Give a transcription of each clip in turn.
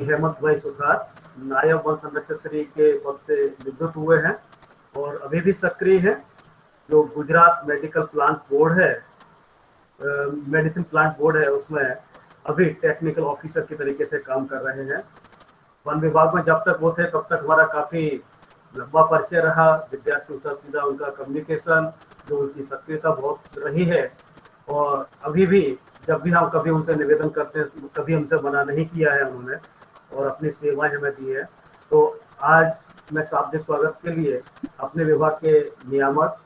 हेमंत भाई सुथार नायब वन संरक्षक श्री के पद से निवृत्त हुए हैं और अभी भी सक्रिय हैं। जो गुजरात मेडिकल प्लांट बोर्ड है, मेडिसिन प्लांट बोर्ड है, उसमें अभी टेक्निकल ऑफिसर की तरीके से काम कर रहे हैं। वन विभाग में जब तक वो थे तब तक हमारा काफी लंबा परिचय रहा। विद्यार्थियों से सीधा उनका कम्युनिकेशन, जो उनकी सक्रियता बहुत रही है। और अभी भी जब भी हम कभी उनसे निवेदन करते हैं, कभी हमसे मना नहीं किया है उन्होंने, और अपनी सेवाएं हमें दी है। तो आज मैं शाब्दिक स्वागत के लिए अपने विभाग के नियामक,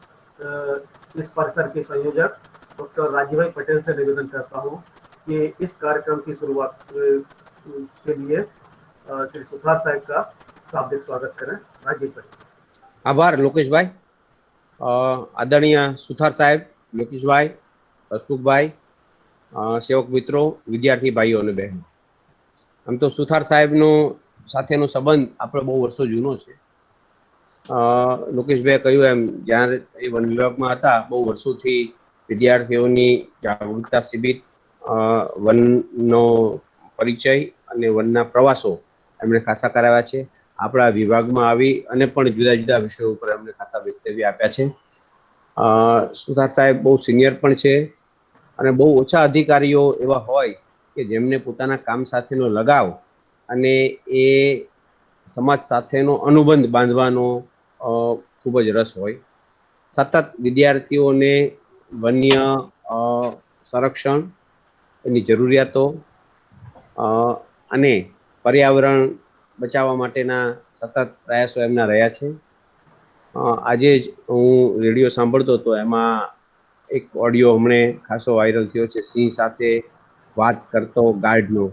इस परिसर के संयोजक डॉक्टर राजीव भाई पटेल से निवेदन करता हूँ कि इस कार्यक्रम की शुरुआत के लिए श्री सुथार साहब का शाब्दिक स्वागत करें। राजीव भाई। आभार लोकेशभाई। आदरणीय सुथार साहेब, लोकेशભાઈ, અશોકભાઈ, સેવક મિત્રો, વિદ્યાર્થી ભાઈઓ અને બહેનો, આમ તો સુથાર સાહેબનો સાથેનો સંબંધ આપણો બહુ વર્ષો જૂનો છે. લોકેશભાઈએ કહ્યું એમ, જ્યારે એ વન વિભાગમાં હતા, બહુ વર્ષોથી વિદ્યાર્થીઓની જાગૃતતા શિબિર, વનનો પરિચય અને વનના પ્રવાસો એમણે ખાસા કરાવ્યા છે. આપણા વિભાગમાં આવી અને પણ જુદા જુદા વિષયો ઉપર એમણે ખાસા વક્તવ્ય આપ્યા છે. સુથાર સાહેબ બહુ સિનિયર પણ છે અને બહુ ઓછા અધિકારીઓ એવા હોય કે જેમને પોતાના કામ સાથેનો લગાવ અને એ સમાજ સાથેનો અનુબંધ બાંધવાનો ખૂબ જ રસ હોય. સતત વિદ્યાર્થીઓને વન્ય સંરક્ષણ, એની જરૂરિયાતો અને પર્યાવરણ બચાવવા માટેના સતત પ્રયાસો એમના રહ્યા છે. આજે જ હું રેડિયો સાંભળતો હતો, એમાં એક ઓડિયો હમણે ખાસો વાયરલ થયો છે, સિંહ સાથે વાત કરતો ગાર્ડનો,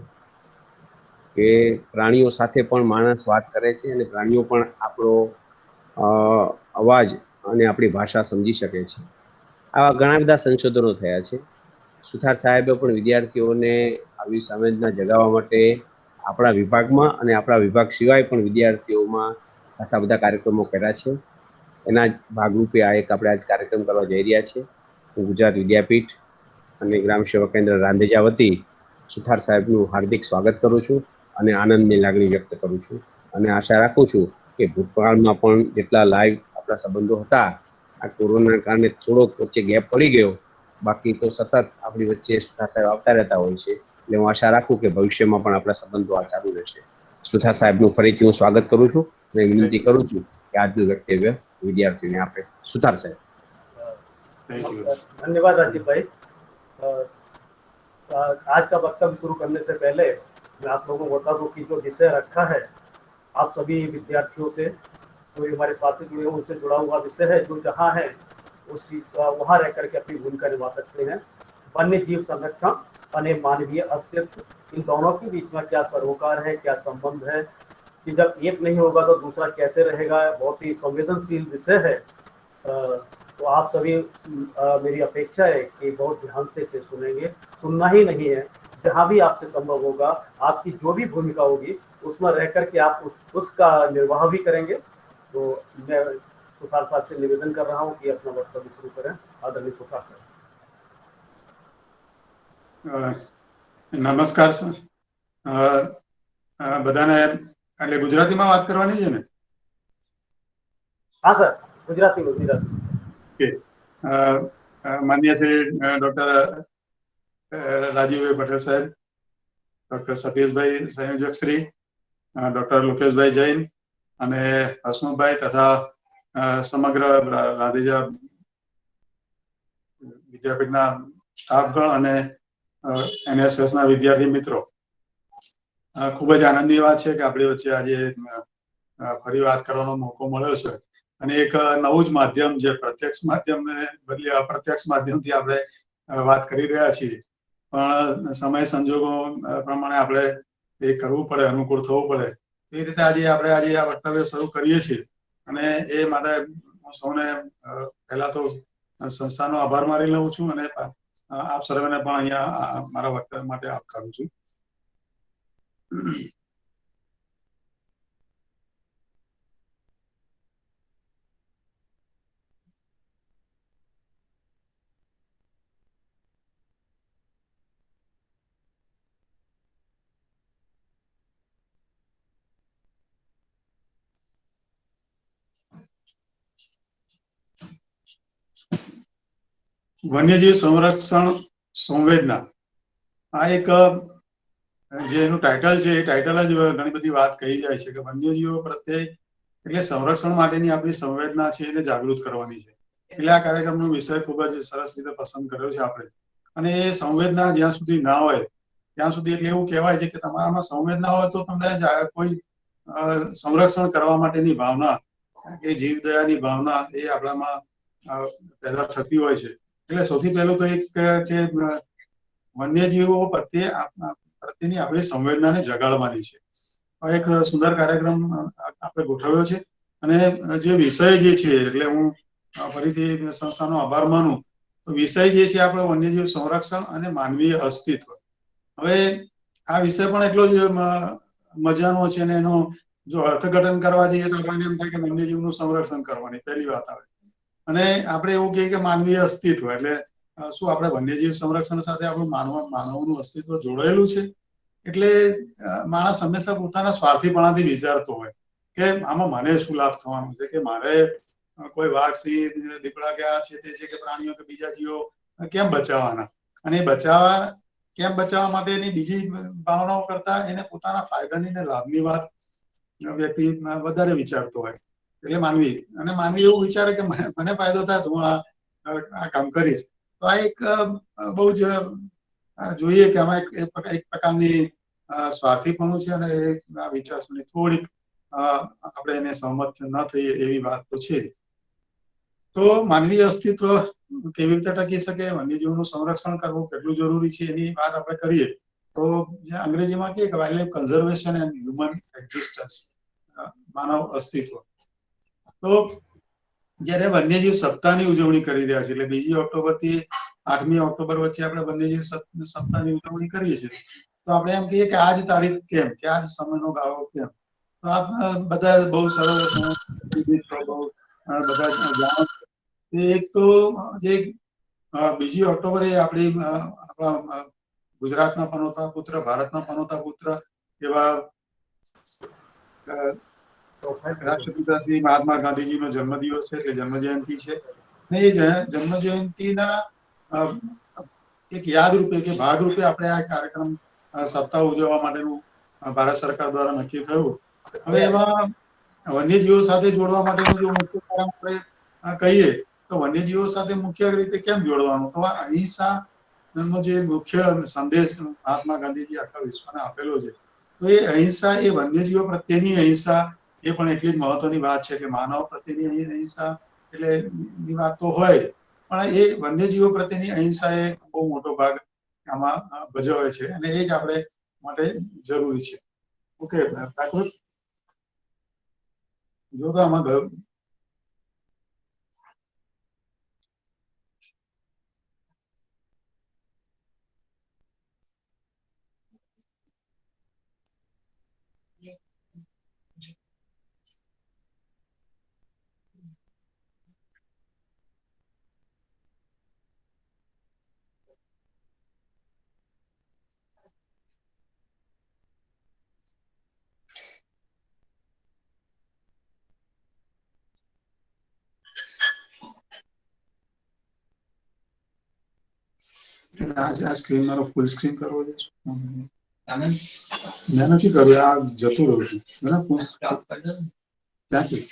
કે પ્રાણીઓ સાથે પણ માણસ વાત કરે છે અને પ્રાણીઓ પણ આપણો અવાજ અને આપણી ભાષા સમજી શકે છે. આવા ઘણા બધા સંશોધનો થયા છે. સુથાર સાહેબે પણ વિદ્યાર્થીઓને આવી સંવેદના જગાવવા માટે આપણા વિભાગમાં અને આપણા વિભાગ સિવાય પણ વિદ્યાર્થીઓમાં ખાસા બધા કાર્યક્રમો કર્યા છે. એના ભાગરૂપે આ એક આપણે આજ કાર્યક્રમ કરવા જઈ રહ્યા છીએ. હું ગુજરાત વિદ્યાપીઠ અને ગ્રામ સેવા કેન્દ્ર રાંદેજા વતી સુથાર સાહેબનું હાર્દિક સ્વાગત કરું છું અને આનંદની લાગણી વ્યક્ત કરું છું. અને આશા રાખું છું કે ભૂતકાળમાં પણ જેટલા લાઈવ આપણા સંબંધો હતા, આ કોરોનાના કારણે થોડોક વચ્ચે ગેપ પડી ગયો, બાકી તો સતત આપણી વચ્ચે સુથાર સાહેબ આવતા રહેતા હોય છે. એટલે હું આશા રાખું કે ભવિષ્યમાં પણ આપણા સંબંધો આ ચાલુ રહેશે. સુથાર સાહેબનું ફરીથી હું સ્વાગત કરું છું અને વિનંતી કરું છું કે આજનું વક્તવ્ય विद्यार्थी ने आप सुथार साहब। धन्यवाद राजीव भाई। आज का वक्तव्य शुरू करने से पहले मैं आप लोगों को बता दूं कि जो विषय रखा है, आप सभी विद्यार्थियों से, जो हमारे साथी जुड़े हैं उनसे जुड़ा हुआ विषय है। जो जहाँ है उस वहाँ रह करके अपनी भूमिका निभा सकते हैं। वन्य जीव संरक्षण और मानवीय अस्तित्व, इन दोनों के बीच में क्या सरोकार है, क्या संबंध है, कि जब एक नहीं होगा तो दूसरा कैसे रहेगा। बहुत ही संवेदनशील विषय है। तो आप सभी, मेरी अपेक्षा है कि बहुत ध्यान से इसे सुनेंगे। सुनना ही नहीं है, जहाँ भी आपसे संभव होगा, आपकी जो भी भूमिका होगी उसमें रह करके आप उसका निर्वाह भी करेंगे। तो मैं सुथार साहब से निवेदन कर रहा हूँ कि अपना वक्तव्य शुरू करें। आदरणीय सुथार साहब। नमस्कार सर। બધાને એટલે ગુજરાતીમાં વાત કરવાની છે ને? हाँ सर, गुजराती में गुजराती। ओके। माननीय श्री डॉक्टर राजीव पटेल साहेब, डॉक्टर सतीश भाई संयोजक श्री, डॉक्टर लोकेश भाई जैन અને હસમુખભાઈ તથા સમગ્ર રાધેજા વિદ્યાપીઠના સ્ટાફગણ અને એનએસએસના વિદ્યાર્થી મિત્રો, ખૂબ જ આનંદની વાત છે કે આપણી વચ્ચે આજે ફરી વાત કરવાનો મોકો મળ્યો છે. અને એક નવું જ માધ્યમ, જે પ્રત્યક્ષ માધ્યમને બદલે અપ્રત્યક્ષ માધ્યમથી આપણે વાત કરી રહ્યા છીએ, પણ સમય સંજોગો પ્રમાણે આપણે એ કરવું પડે, અનુકૂળ થવું પડે. એ રીતે આજે આ વક્તવ્ય શરૂ કરીએ છીએ. અને એ માટે હું સૌને પહેલા તો સંસ્થાનો આભાર માની લઉં છું અને આપ સર્વેને પણ અહીંયા મારા વક્તવ્ય માટે આવકારું છું. વન્યજીવ સંરક્ષણ સંવેદના, આ એક જે એનું ટાઇટલ છે એ ટાઇટલ જ ઘણી બધી વાત કહી જાય છે કે વન્યજીવો પ્રત્યે એટલે સંરક્ષણ માટેની આપણી સંવેદના છે એને જાગૃત કરવાની છે. એટલે આ કાર્યક્રમનો વિષય ખૂબ જ સરસ રીતે પસંદ કર્યો છે આપણે. અને એ સંવેદના જ્યાં સુધી ના હોય ત્યાં સુધી એટલે એવું કહેવાય છે કે તમારામાં સંવેદના હોય તો તમને કોઈ સંરક્ષણ કરવા માટેની ભાવના કે જીવદયાની ભાવના એ આપણામાં પેદા થતી હોય છે. એટલે સૌથી પહેલું તો એક કે વન્યજીવો પ્રત્યેની આપણી સંવેદનાને જગાડવાની છે. એક સુંદર કાર્યક્રમ આપણે ગોઠવ્યો છે. અને જે વિષય જે છે એટલે હું ફરીથી સંસ્થાનો આભાર માનું તો વિષય જે છે આપણો વન્યજીવ સંરક્ષણ અને માનવીય અસ્તિત્વ. હવે આ વિષય પણ એટલો જ મજાનો છે ને એનો જો અર્થઘટન કરવા જઈએ તો આપણને એમ થાય કે વન્યજીવનું સંરક્ષણ કરવાની પહેલી વાત આવે. અને આપણે એવું કહીએ કે માનવીય અસ્તિત્વ એટલે શું આપણે વન્યજીવ સંરક્ષણ સાથે આપણું માનવનું અસ્તિત્વ જોડાયેલું છે? એટલે માણસ હંમેશા પોતાના સ્વાર્થીપણાથી વિચારતો હોય કે આમાં મને શું લાભ થવાનો છે, કે મારે કોઈ વાઘ, સિંહ, દીપડા કે આ છે તે છે કે પ્રાણીઓ કે બીજા જીવો કેમ બચાવવાના, અને એ બચાવવા માટેની બીજી ભાવનાઓ કરતા એને પોતાના ફાયદાની ને લાભની વાત વ્યક્તિ વધારે વિચારતો હોય. એટલે માનવી એવું વિચારે કે મને ફાયદો થાય તો હું આ કામ કરીશ. તો આ એક બહુ જ જોઈએ કે આમાં એક પ્રકારની સ્વાર્થીપણું છે. અને આ વિચારસરણી થોડીક આપણે એને સહમત ન થઈએ એવી વાત તો છે. તો માનવીય અસ્તિત્વ કેવી રીતે ટકી શકે, વન્યજીવોનું સંરક્ષણ કરવું કેટલું જરૂરી છે એની વાત આપણે કરીએ તો અંગ્રેજીમાં કહે કે wildlife conservation and human existence, માનવ અસ્તિત્વ. તો જ્યારે વન્યજીવ સપ્તાહની ઉજવણી કરી રહ્યા છે એટલે 2 ઓક્ટોબર થી 8મી ઓક્ટોબર વચ્ચે આપણે વન્યજીવ સપ્તાહની ઉજવણી કરીએ છીએ, તો આપણે એમ કહીએ કે આ જ તારીખ કેમ, કે આ જ સમયનો ગાળો કેમ. તો આ બધા બહુ સરસ બધા જાણો. એક તો જે 2 ઓક્ટોબરે આપણા ગુજરાતના પનોતા પુત્ર, ભારતના પનોતા પુત્ર એવા રાષ્ટ્રપિતા શ્રી મહાત્મા ગાંધીજીનો જન્મદિવસ છે, એટલે જન્મજયંતિ છે. અને એ જન્મજયંતિના એક યાદરૂપે કે ભાગરૂપે આપણે આ કાર્યક્રમ સપ્તાહ ઉજવવા માટેનું ભારત સરકાર દ્વારા નક્કી થયું. હવે એમાં વન્યજીવો સાથે જોડવા માટેનું જો મુખ્ય કારણ આપણે કહીએ તો વન્યજીવો સાથે મુખ્ય રીતે કેમ જોડવાનું, તો અહિંસા નો જે મુખ્ય સંદેશ મહાત્મા ગાંધીજી આખા વિશ્વને આપેલો છે, તો એ અહિંસા એ વન્યજીવો પ્રત્યેની અહિંસા એ પણ એટલી જ મહત્વની વાત છે કે માનવ પ્રત્યેની અહિંસા એટલે ની વાત તો હોય, પણ એ વન્યજીવો પ્રત્યેની અહિંસા એ બહુ મોટો ભાગ આમાં ભજવે છે. અને એ જ આપણે માટે જરૂરી છે. ઓકે, જો તો આમાં ગયું આ સ્ક્રીન મારો ફૂલ સ્ક્રીન કરવો છે. મેં નથી કર્યું, આ જતું રહ્યું છે. ત્યાંથી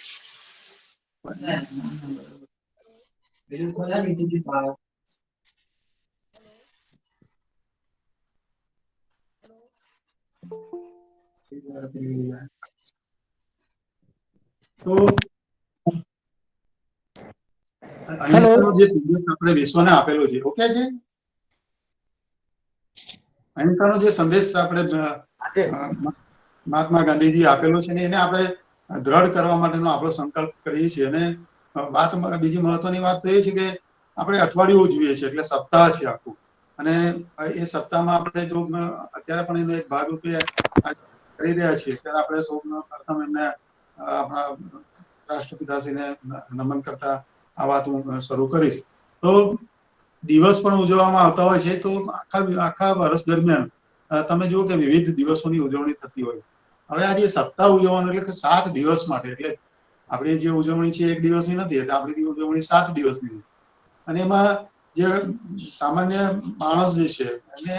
તો અહિંસાનો જે સંદેશ આપણે વિશ્વને આપેલો છે, ઓકે છે, અહિંસાનો જે સંદેશ આપણે મહાત્મા ગાંધીજી આપેલો છે ને એને આપણે દ્રઢ કરવા માટેનો આપણો સંકલ્પ કરીએ છીએ. અને બીજી મહત્વની વાત તો એ છે કે આપણે અઠવાડિયું ઉજવીએ છીએ, એટલે સપ્તાહ છે આખું. અને એ સપ્તાહમાં આપણે જો અત્યારે પણ એનો એક ભાગરૂપે કરી રહ્યા છીએ, ત્યારે આપણે સૌ પ્રથમ એમને આપણા રાષ્ટ્રપિતાશ્રીને નમન કરતા આ વાત હું શરૂ કરીશ. તો દિવસ પણ ઉજવવામાં આવતા હોય છે, તો આખા વર્ષ દરમિયાન તમે જુઓ કે વિવિધ દિવસોની ઉજવણી થતી હોય છે. હવે આ જે સપ્તાહ ઉજવવાનું એટલે કે 7 દિવસ માટે, એટલે આપણી જે ઉજવણી છે 1 દિવસની નથી, એટલે આપણી ઉજવણી 7 દિવસની. અને એમાં જે સામાન્ય માણસ જે છે એને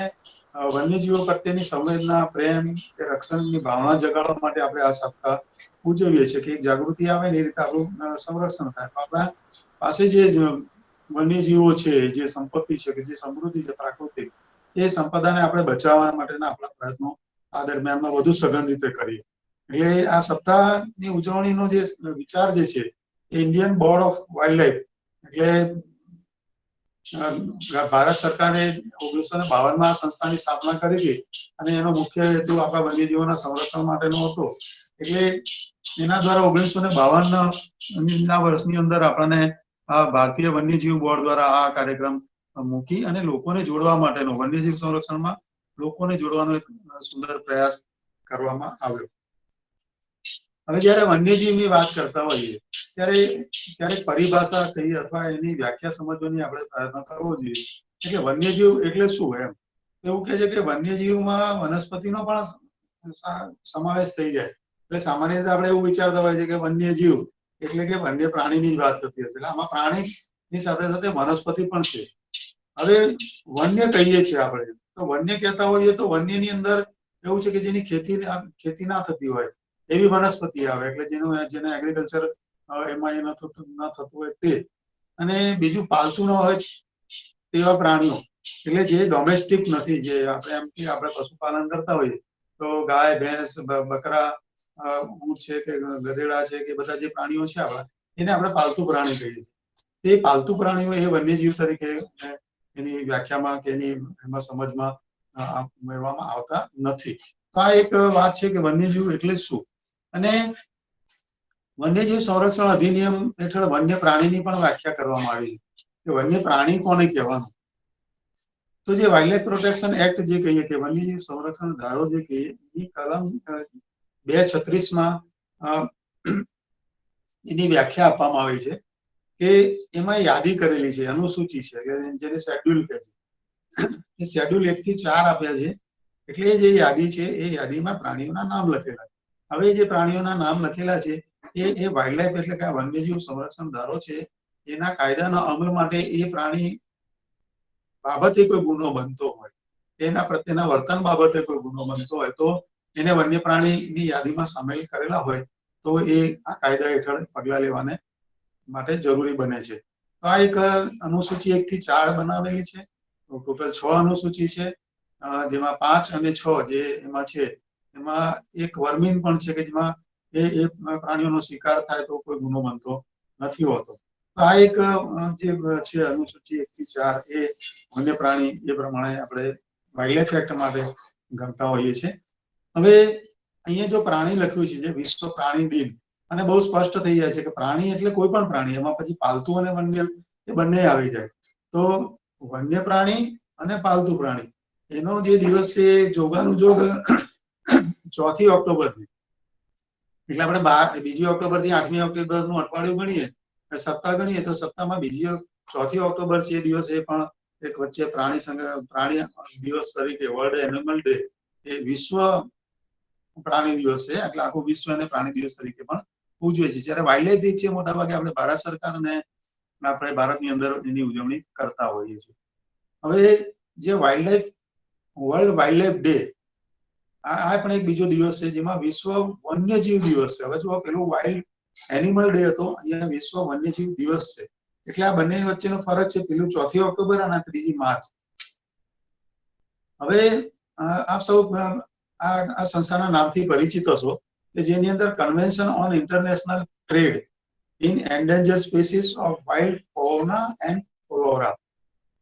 વન્યજીવો પ્રત્યેની સંવેદના, પ્રેમ કે રક્ષણની ભાવના જગાડવા માટે આપણે આ સપ્તાહ ઉજવીએ છીએ કે એક જાગૃતિ આવે ને એ રીતે આપણું સંરક્ષણ થાય. આપણા પાસે જે વન્યજીવો છે, જે સંપત્તિ છે કે જે સમૃદ્ધિ છે પ્રાકૃતિક, એ સંપદાને આપણે બચાવવા માટેના આપણા પ્રયત્નો આ દરમિયાનમાં વધુ સઘન રીતે કરીએ. એટલે આ સપ્તાહની ઉજવણીનો જે વિચાર જે છે એ Indian board of wild life એટલે ભારત સરકારે 1952માં સંસ્થાની સ્થાપના કરી હતી અને એનો મુખ્ય હેતુ આપણા વન્યજીવોના સંરક્ષણ માટેનો હતો. એટલે એના દ્વારા 1952ના વર્ષની અંદર આપણને આ ભારતીય વન્યજીવ બોર્ડ દ્વારા આ કાર્યક્રમ મૂકી અને લોકોને જોડવા માટેનો, વન્યજીવ સંરક્ષણમાં લોકોને જોડવાનો એક સુંદર પ્રયાસ કરવામાં આવ્યો. હવે જયારે વન્યજીવની વાત કરતા હોઈએ ત્યારે પરિભાષા કહીએ અથવા એની વ્યાખ્યા સમજવાની આપણે પ્રયત્ન કરવો જોઈએ કે વન્યજીવ એટલે શું. એવું કે છે કે વન્યજીવમાં વનસ્પતિનો પણ સમાવેશ થઈ જાય. એટલે સામાન્ય રીતે આપણે એવું વિચારતા હોય છે કે વન્યજીવ એટલે કે વન્ય પ્રાણીની જ વાત થતી હશે. એટલે આમાં પ્રાણીની સાથે સાથે વનસ્પતિ પણ છે. હવે વન્ય કહીએ છીએ આપણે, તો વન્ય કહેતા હોઈએ તો વન્યની અંદર એવું છે કે જેની ખેતી ના થતી હોય એવી વનસ્પતિ આવે, એટલે જેને એગ્રીકલ્ચર એમાં ન થતું હોય તે. અને બીજું પાલતુ ન હોય તેવા પ્રાણીઓ, એટલે જે ડોમેસ્ટિક નથી, જે આપણે એમ કે આપણે પશુપાલન કરતા હોઈએ તો ગાય, ભેંસ, બકરા, ઊંટ છે કે ગધેડા છે કે બધા જે પ્રાણીઓ છે આપણા, એને આપણે પાલતુ પ્રાણી કહીએ છીએ. તે પાલતુ પ્રાણીઓ એ વન્યજીવ તરીકે એની વ્યાખ્યામાં કે એમાં સમજમાં મેળવવામાં આવતા નથી. તો આ એક વાત છે કે વન્યજીવ એટલે શું. અને વન્યજીવ સંરક્ષણ અધિનિયમ હેઠળ વન્ય પ્રાણીની પણ વ્યાખ્યા કરવામાં આવી છે કે વન્ય પ્રાણી કોને કહેવાનું. તો જે વાઇલ્ડ લાઇફ પ્રોટેક્શન એક્ટ જે કહીએ કે વન્યજીવ સંરક્ષણ ધારો જે કહીએ એ કલમ 236માં એની વ્યાખ્યા આપવામાં આવી છે કે એમાં યાદી કરેલી છે, અનુસૂચિ છે જેને શેડ્યુલ કહે છે. એ શેડ્યુલ 1 થી 4 આપ્યા છે. એટલે જે યાદી છે એ યાદીમાં પ્રાણીઓના નામ લખેલા છે. હવે જે પ્રાણીઓના નામ લખેલા છે એ વાઇલ્ડ લાઇફ એટલે કે વન્યજીવ સંરક્ષણ ધારો છે એના કાયદાના અમલ માટે એ પ્રાણી બાબતે કોઈ ગુનો બનતો હોય, એના પ્રત્યેના વર્તન બાબતે કોઈ ગુનો બનતો હોય તો એને વન્ય પ્રાણીની યાદીમાં સામેલ કરેલા હોય તો એ આ કાયદા હેઠળ પગલાં લેવાને માટે જરૂરી બને છે. તો આ એક અનુસૂચિ 1 થી 4 બનાવેલી છે. ટોટલ 6 અનુસૂચિ છે, જેમાં 5 અને 6 જે એમાં છે એમાં એક વર્મીન પણ છે કે જેમાં એ પ્રાણીઓનો શિકાર થાય તો કોઈ ગુનો બનતો નથી હોતો. તો આ એક જે છે અનુસૂચિ 1 થી 4 એ વન્ય પ્રાણી એ પ્રમાણે આપણે વાઇલ્ડ લાઇફ એક્ટ માટે ગણતા હોઈએ છીએ. હવે અહીંયા જો પ્રાણી લખ્યું છે જે વિશ્વ પ્રાણી દિન, અને બહુ સ્પષ્ટ થઈ જાય છે કે પ્રાણી એટલે કોઈ પણ પ્રાણી, એમાં પછી પાલતુ અને વન્ય એ બંને આવી જાય. તો વન્ય પ્રાણી અને પાલતુ પ્રાણી એનો જે દિવસ છે જોગાનું જોગ 4મી ઓક્ટોબરથી, એટલે આપણે 2જી ઓક્ટોબર થી 8મી ઓક્ટોબર નું અઠવાડિયું ગણીએ, સપ્તાહ ગણીએ તો સપ્તાહમાં 4મી ઓક્ટોબર છે એ દિવસે પણ એક વચ્ચે પ્રાણી દિવસ તરીકે વર્લ્ડ એનિમલ ડે એ વિશ્વ પ્રાણી દિવસ છે, એટલે આખું વિશ્વ એને પ્રાણી દિવસ તરીકે પણ ઉજવે છે. જ્યારે વાઇલ્ડ લાઇફ વીક છે મોટાભાગે આપણે ભારત સરકાર અને આપણે ભારતની અંદર એની ઉજવણી કરતા હોઈએ છીએ. હવે જે વર્લ્ડ વાઇલ્ડ લાઇફ ડે આ પણ એક બીજો દિવસ છે જેમાં વિશ્વ વન્યજીવ દિવસ છે. હવે જો પેલું વાઇલ્ડ એનિમલ ડે હતો, અહીંયા વિશ્વ વન્યજીવ દિવસ છે. એટલે આ બંને વચ્ચેનો ફરક છે, પેલું 4મી ઓક્ટોબર અને 3જી માર્ચ. હવે આપ સૌ આ સંસ્થાના નામથી પરિચિત હશો કે જેની અંદર convention on international trade in endanger species of wild fauna and flora,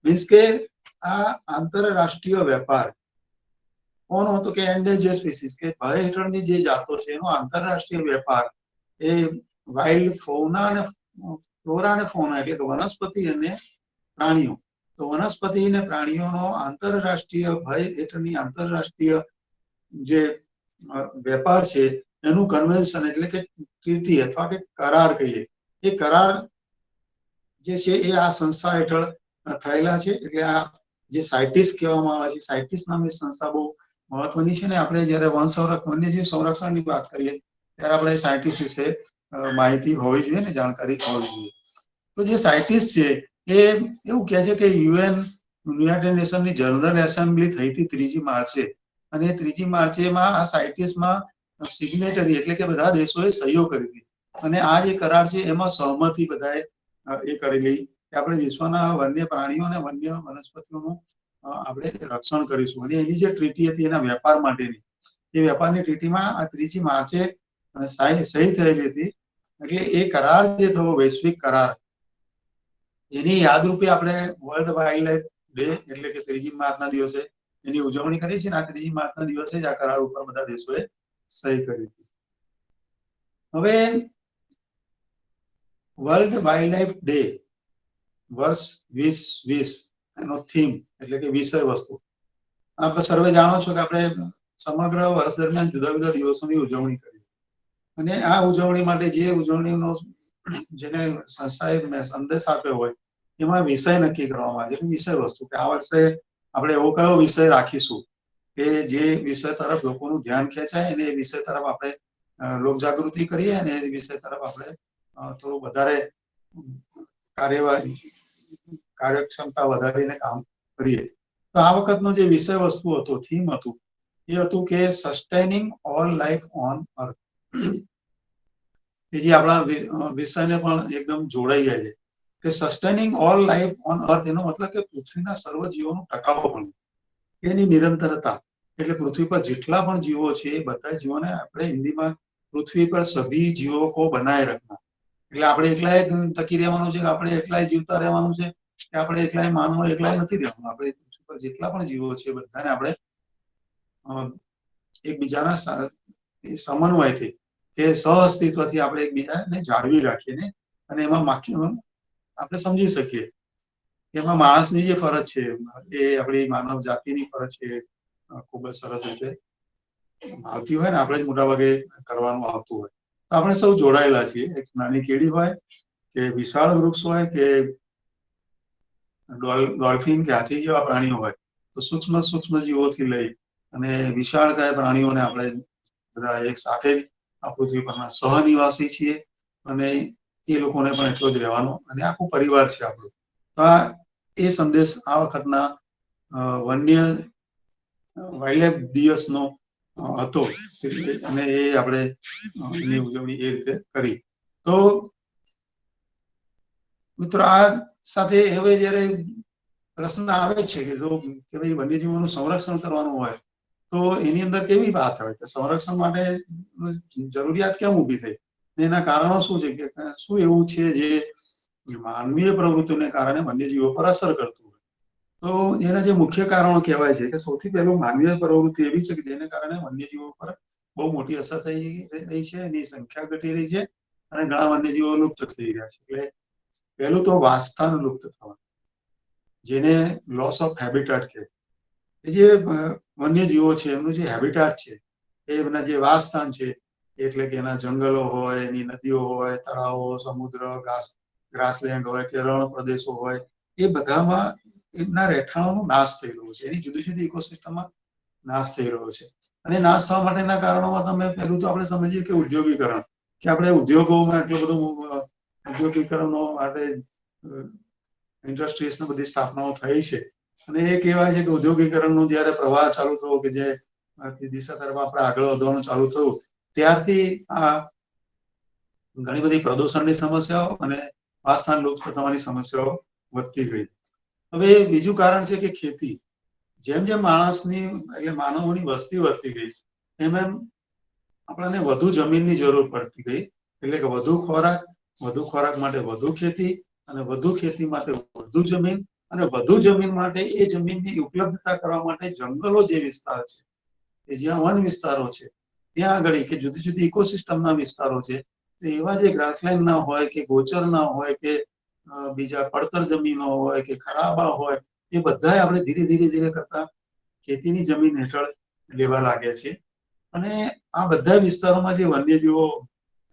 means કે આ આંતરરાષ્ટ્રીય વેપાર કોનો હતો કે એન્ડેન્જર સ્પીસીસ કે ભય હેઠળની જે જાતો છે એનો આંતરરાષ્ટ્રીય વેપાર એ વાઇલ્ડ ફોના અને ફ્લોરા અને ફોના એટલે કે વનસ્પતિ અને પ્રાણીઓ. તો વનસ્પતિ અને પ્રાણીઓનો આંતરરાષ્ટ્રીય ભય હેઠળની આંતરરાષ્ટ્રીય જે વેપાર છે એનું કન્વેન્શન એટલે કે ટ્રીટી અથવા કે કરાર કહીએ, એ કરાર જે છે એ આ સંસ્થા હેઠળ થયેલા છે. એટલે આ જે સાયટીસ કહેવામાં આવે છે, સાયટીસ નામની સંસ્થા બહુ મહત્વની છે ને આપણે જયારે વન્યજીવ સંરક્ષણની વાત કરીએ ત્યારે આપણે સાયન્ટિસ્ટ વિશે માહિતી હોવી જોઈએ ને જાણકારી હોવી જોઈએ. તો જે સાયન્ટિસ્ટ છે એ એવું કહે છે કે યુનાઇટેડ નેશનની જનરલ એસેમ્બલી થઈ હતી 3જી માર્ચે, અને 3જી માર્ચેમાં આ સાઇટેસમાં સિગ્નેટરી એટલે કે બધા દેશોએ સહીઓ કરી હતી, અને આ જે કરાર છે એમાં સહમતિ બધાએ એ કરેલી કે આપણે વિશ્વના વન્ય પ્રાણીઓ અને વન્ય વનસ્પતિઓનું આપણે રક્ષણ કરીશું. અને એની જે ટ્રીટી હતી એના વેપાર માટેની, એ વેપારની ટ્રીટીમાં આ 3જી માર્ચે સહી થયેલી હતી. એટલે એ કરાર જે થયો વૈશ્વિક કરાર, એની યાદરૂપે આપણે વર્લ્ડ વાઇલ્ડ લાઇફ ડે એટલે કે 3જી માર્ચના દિવસે એની ઉજવણી કરી છે. આ 3જી માર્ચના દિવસે જ આ કરાર ઉપર બધા દેશોએ સહી કરી હતી. હવે વર્લ્ડ વાઇલ્ડ લાઇફ ડે વર્ષ 2020 એનો થીમ એટલે કે વિષય વસ્તુ, આપણે સર્વે જાણો છો કે આપણે સમગ્ર વર્ષ દરમિયાન જુદા જુદા દિવસોની ઉજવણી કરી, અને આ ઉજવણી માટે જે ઉજવણીનો જેને સંસ્થાએ સંદેશ આપ્યો હોય એમાં વિષય નક્કી કરવામાં આવે છે, વિષય વસ્તુ કે આ વર્ષે આપણે એવો કયો વિષય રાખીશું કે જે વિષય તરફ લોકોનું ધ્યાન ખેંચાય અને એ વિષય તરફ આપણે લોક જાગૃતિ કરીએ અને એ વિષય તરફ આપણે થોડું વધારે કાર્યક્ષમતા વધારીને કામ કરીએ. તો આ વખતનો જે વિષય વસ્તુ હતો, થીમ હતું, એ હતું કે sustaining all life on earth. એ જે આપણા વિષયને પણ એકદમ જોડાઈ જાય છે કે sustaining all life on earth, એનો મતલબ કે પૃથ્વીના સર્વ જીવોનું ટકાઉપણું, એની નિરંતરતા. એટલે પૃથ્વી પર જેટલા પણ જીવો છે એ બધા જીવોને આપણે હિન્દીમાં પૃથ્વી પર સભી જીવો કો બનાए રખના, એટલે આપણે એકલાય ટકી રહેવાનું છે, આપણે એકલાય જીવતા રહેવાનું છે, કે આપણે એકલાય માનવો એકલાય નથી રહેવાનું. આપણે પૃથ્વી પર જેટલા પણ જીવો છે બધાને આપણે એકબીજાના સમન્વયથી કે સહઅસ્તિત્વથી આપણે એકબીજાને જાળવી રાખીએ અને એમાં આપણે સમજી શકીએ કે એમાં માણસની જે ફરજ છે એ આપણી માનવ જાતિની ફરજ છે ખૂબ જ સરસ રીતે આવતી હોય ને આપણે જ મોટા ભાગે કરવાનું આવતું હોય. તો આપણે સૌ જોડાયેલા છીએ. એક નાની કેડી હોય કે વિશાળ વૃક્ષ હોય કે ડોલ્ફિન કે હાથી જેવા પ્રાણીઓ હોય, તો સૂક્ષ્મ જીવોથી લઈ અને વિશાળકાય પ્રાણીઓને આપણે બધા એક સાથે જ આ પૃથ્વી પરના સહનિવાસી છીએ, અને એ લોકોને પણ એટલો જ રહેવાનો, અને આખું પરિવાર છે આપણું. તો એ સંદેશ આ વખતના વન્ય વાઇલ્ડ લાઈફ દિવસનો હતો, અને એ આપણે એની ઉજવણી એ રીતે કરી. તો મિત્રો આ સાથે હવે જયારે પ્રશ્ન આવે છે કે જો કે ભાઈ વન્યજીવોનું સંરક્ષણ કરવાનું હોય તો એની અંદર કેવી વાત હોય કે સંરક્ષણ માટે જરૂરિયાત કેમ ઊભી થઈ, એના કારણો શું છે, કે શું એવું છે જે માનવીય પ્રવૃત્તિઓને કારણે વન્યજીવો પર અસર કરતું હોય. તો એના જે મુખ્ય કારણો કહેવાય છે કે સૌથી પહેલું માનવીય પ્રવૃત્તિ એવી છે કે જેને કારણે વન્યજીવો પર બહુ મોટી અસર થઈ રહી છે, એની સંખ્યા ઘટી રહી છે અને ઘણા વન્યજીવો લુપ્ત થઈ રહ્યા છે. એટલે પહેલું તો વાસસ્થાન લુપ્ત થવાનું, જેને લોસ ઓફ હેબિટાટ કહે. એ જે વન્યજીવો છે એમનું જે હેબિટાટ છે, એમના જે વાસસ્થાન છે, એટલે કે એના જંગલો હોય, એની નદીઓ હોય, તળાવો, સમુદ્ર, ગ્રાસલેન્ડ હોય કે રણ પ્રદેશો હોય, એ બધામાં એમના રહેઠાણોનો નાશ થઈ રહ્યો છે. એની જુદી જુદી ઇકોસિસ્ટમમાં નાશ થઈ રહ્યો છે. અને નાશ થવા માટેના કારણોમાં તમે પહેલું તો આપણે સમજીએ કે ઉદ્યોગીકરણ, કે આપણે ઉદ્યોગોમાં એટલું બધું ઉદ્યોગીકરણો માટે ઇન્ડસ્ટ્રીઝની બધી સ્થાપનાઓ થઈ છે, અને એ કહેવાય છે કે ઉદ્યોગીકરણનો જયારે પ્રવાહ ચાલુ થયો કે જે દિશા તરફ આપણે આગળ વધવાનું ચાલુ થયું, ત્યારથી આ ઘણી બધી પ્રદૂષણની સમસ્યાઓ અને વાસસ્થાન લુપ્ત થવાની સમસ્યાઓ વધતી ગઈ. હવે બીજું કારણ છે કે ખેતી. જેમ જેમ માણસની એટલે માનવોની વસ્તી વધતી ગઈ એમ એમ આપણને વધુ જમીનની જરૂર પડતી ગઈ. એટલે કે વધુ ખોરાક માટે વધુ ખેતી, અને વધુ ખેતી માટે વધુ જમીન, અને વધુ જમીન માટે એ જમીનની ઉપલબ્ધતા કરવા માટે જંગલો જે વિસ્તાર છે, કે જ્યાં વન વિસ્તારો છે ત્યાં આગળ કે જુદી જુદી ઇકોસિસ્ટમના વિસ્તારો છે, એવા જે ગ્રાસલેન્ડ ના હોય કે ગોચર ના હોય કે બીજા પડતર જમીનો હોય કે ખરાબા હોય, એ બધા આપણે ધીરે ધીરે કરતા ખેતીની જમીન હેઠળ લેવા લાગ્યા છે. અને આ બધા વિસ્તારોમાં જે વન્યજીવો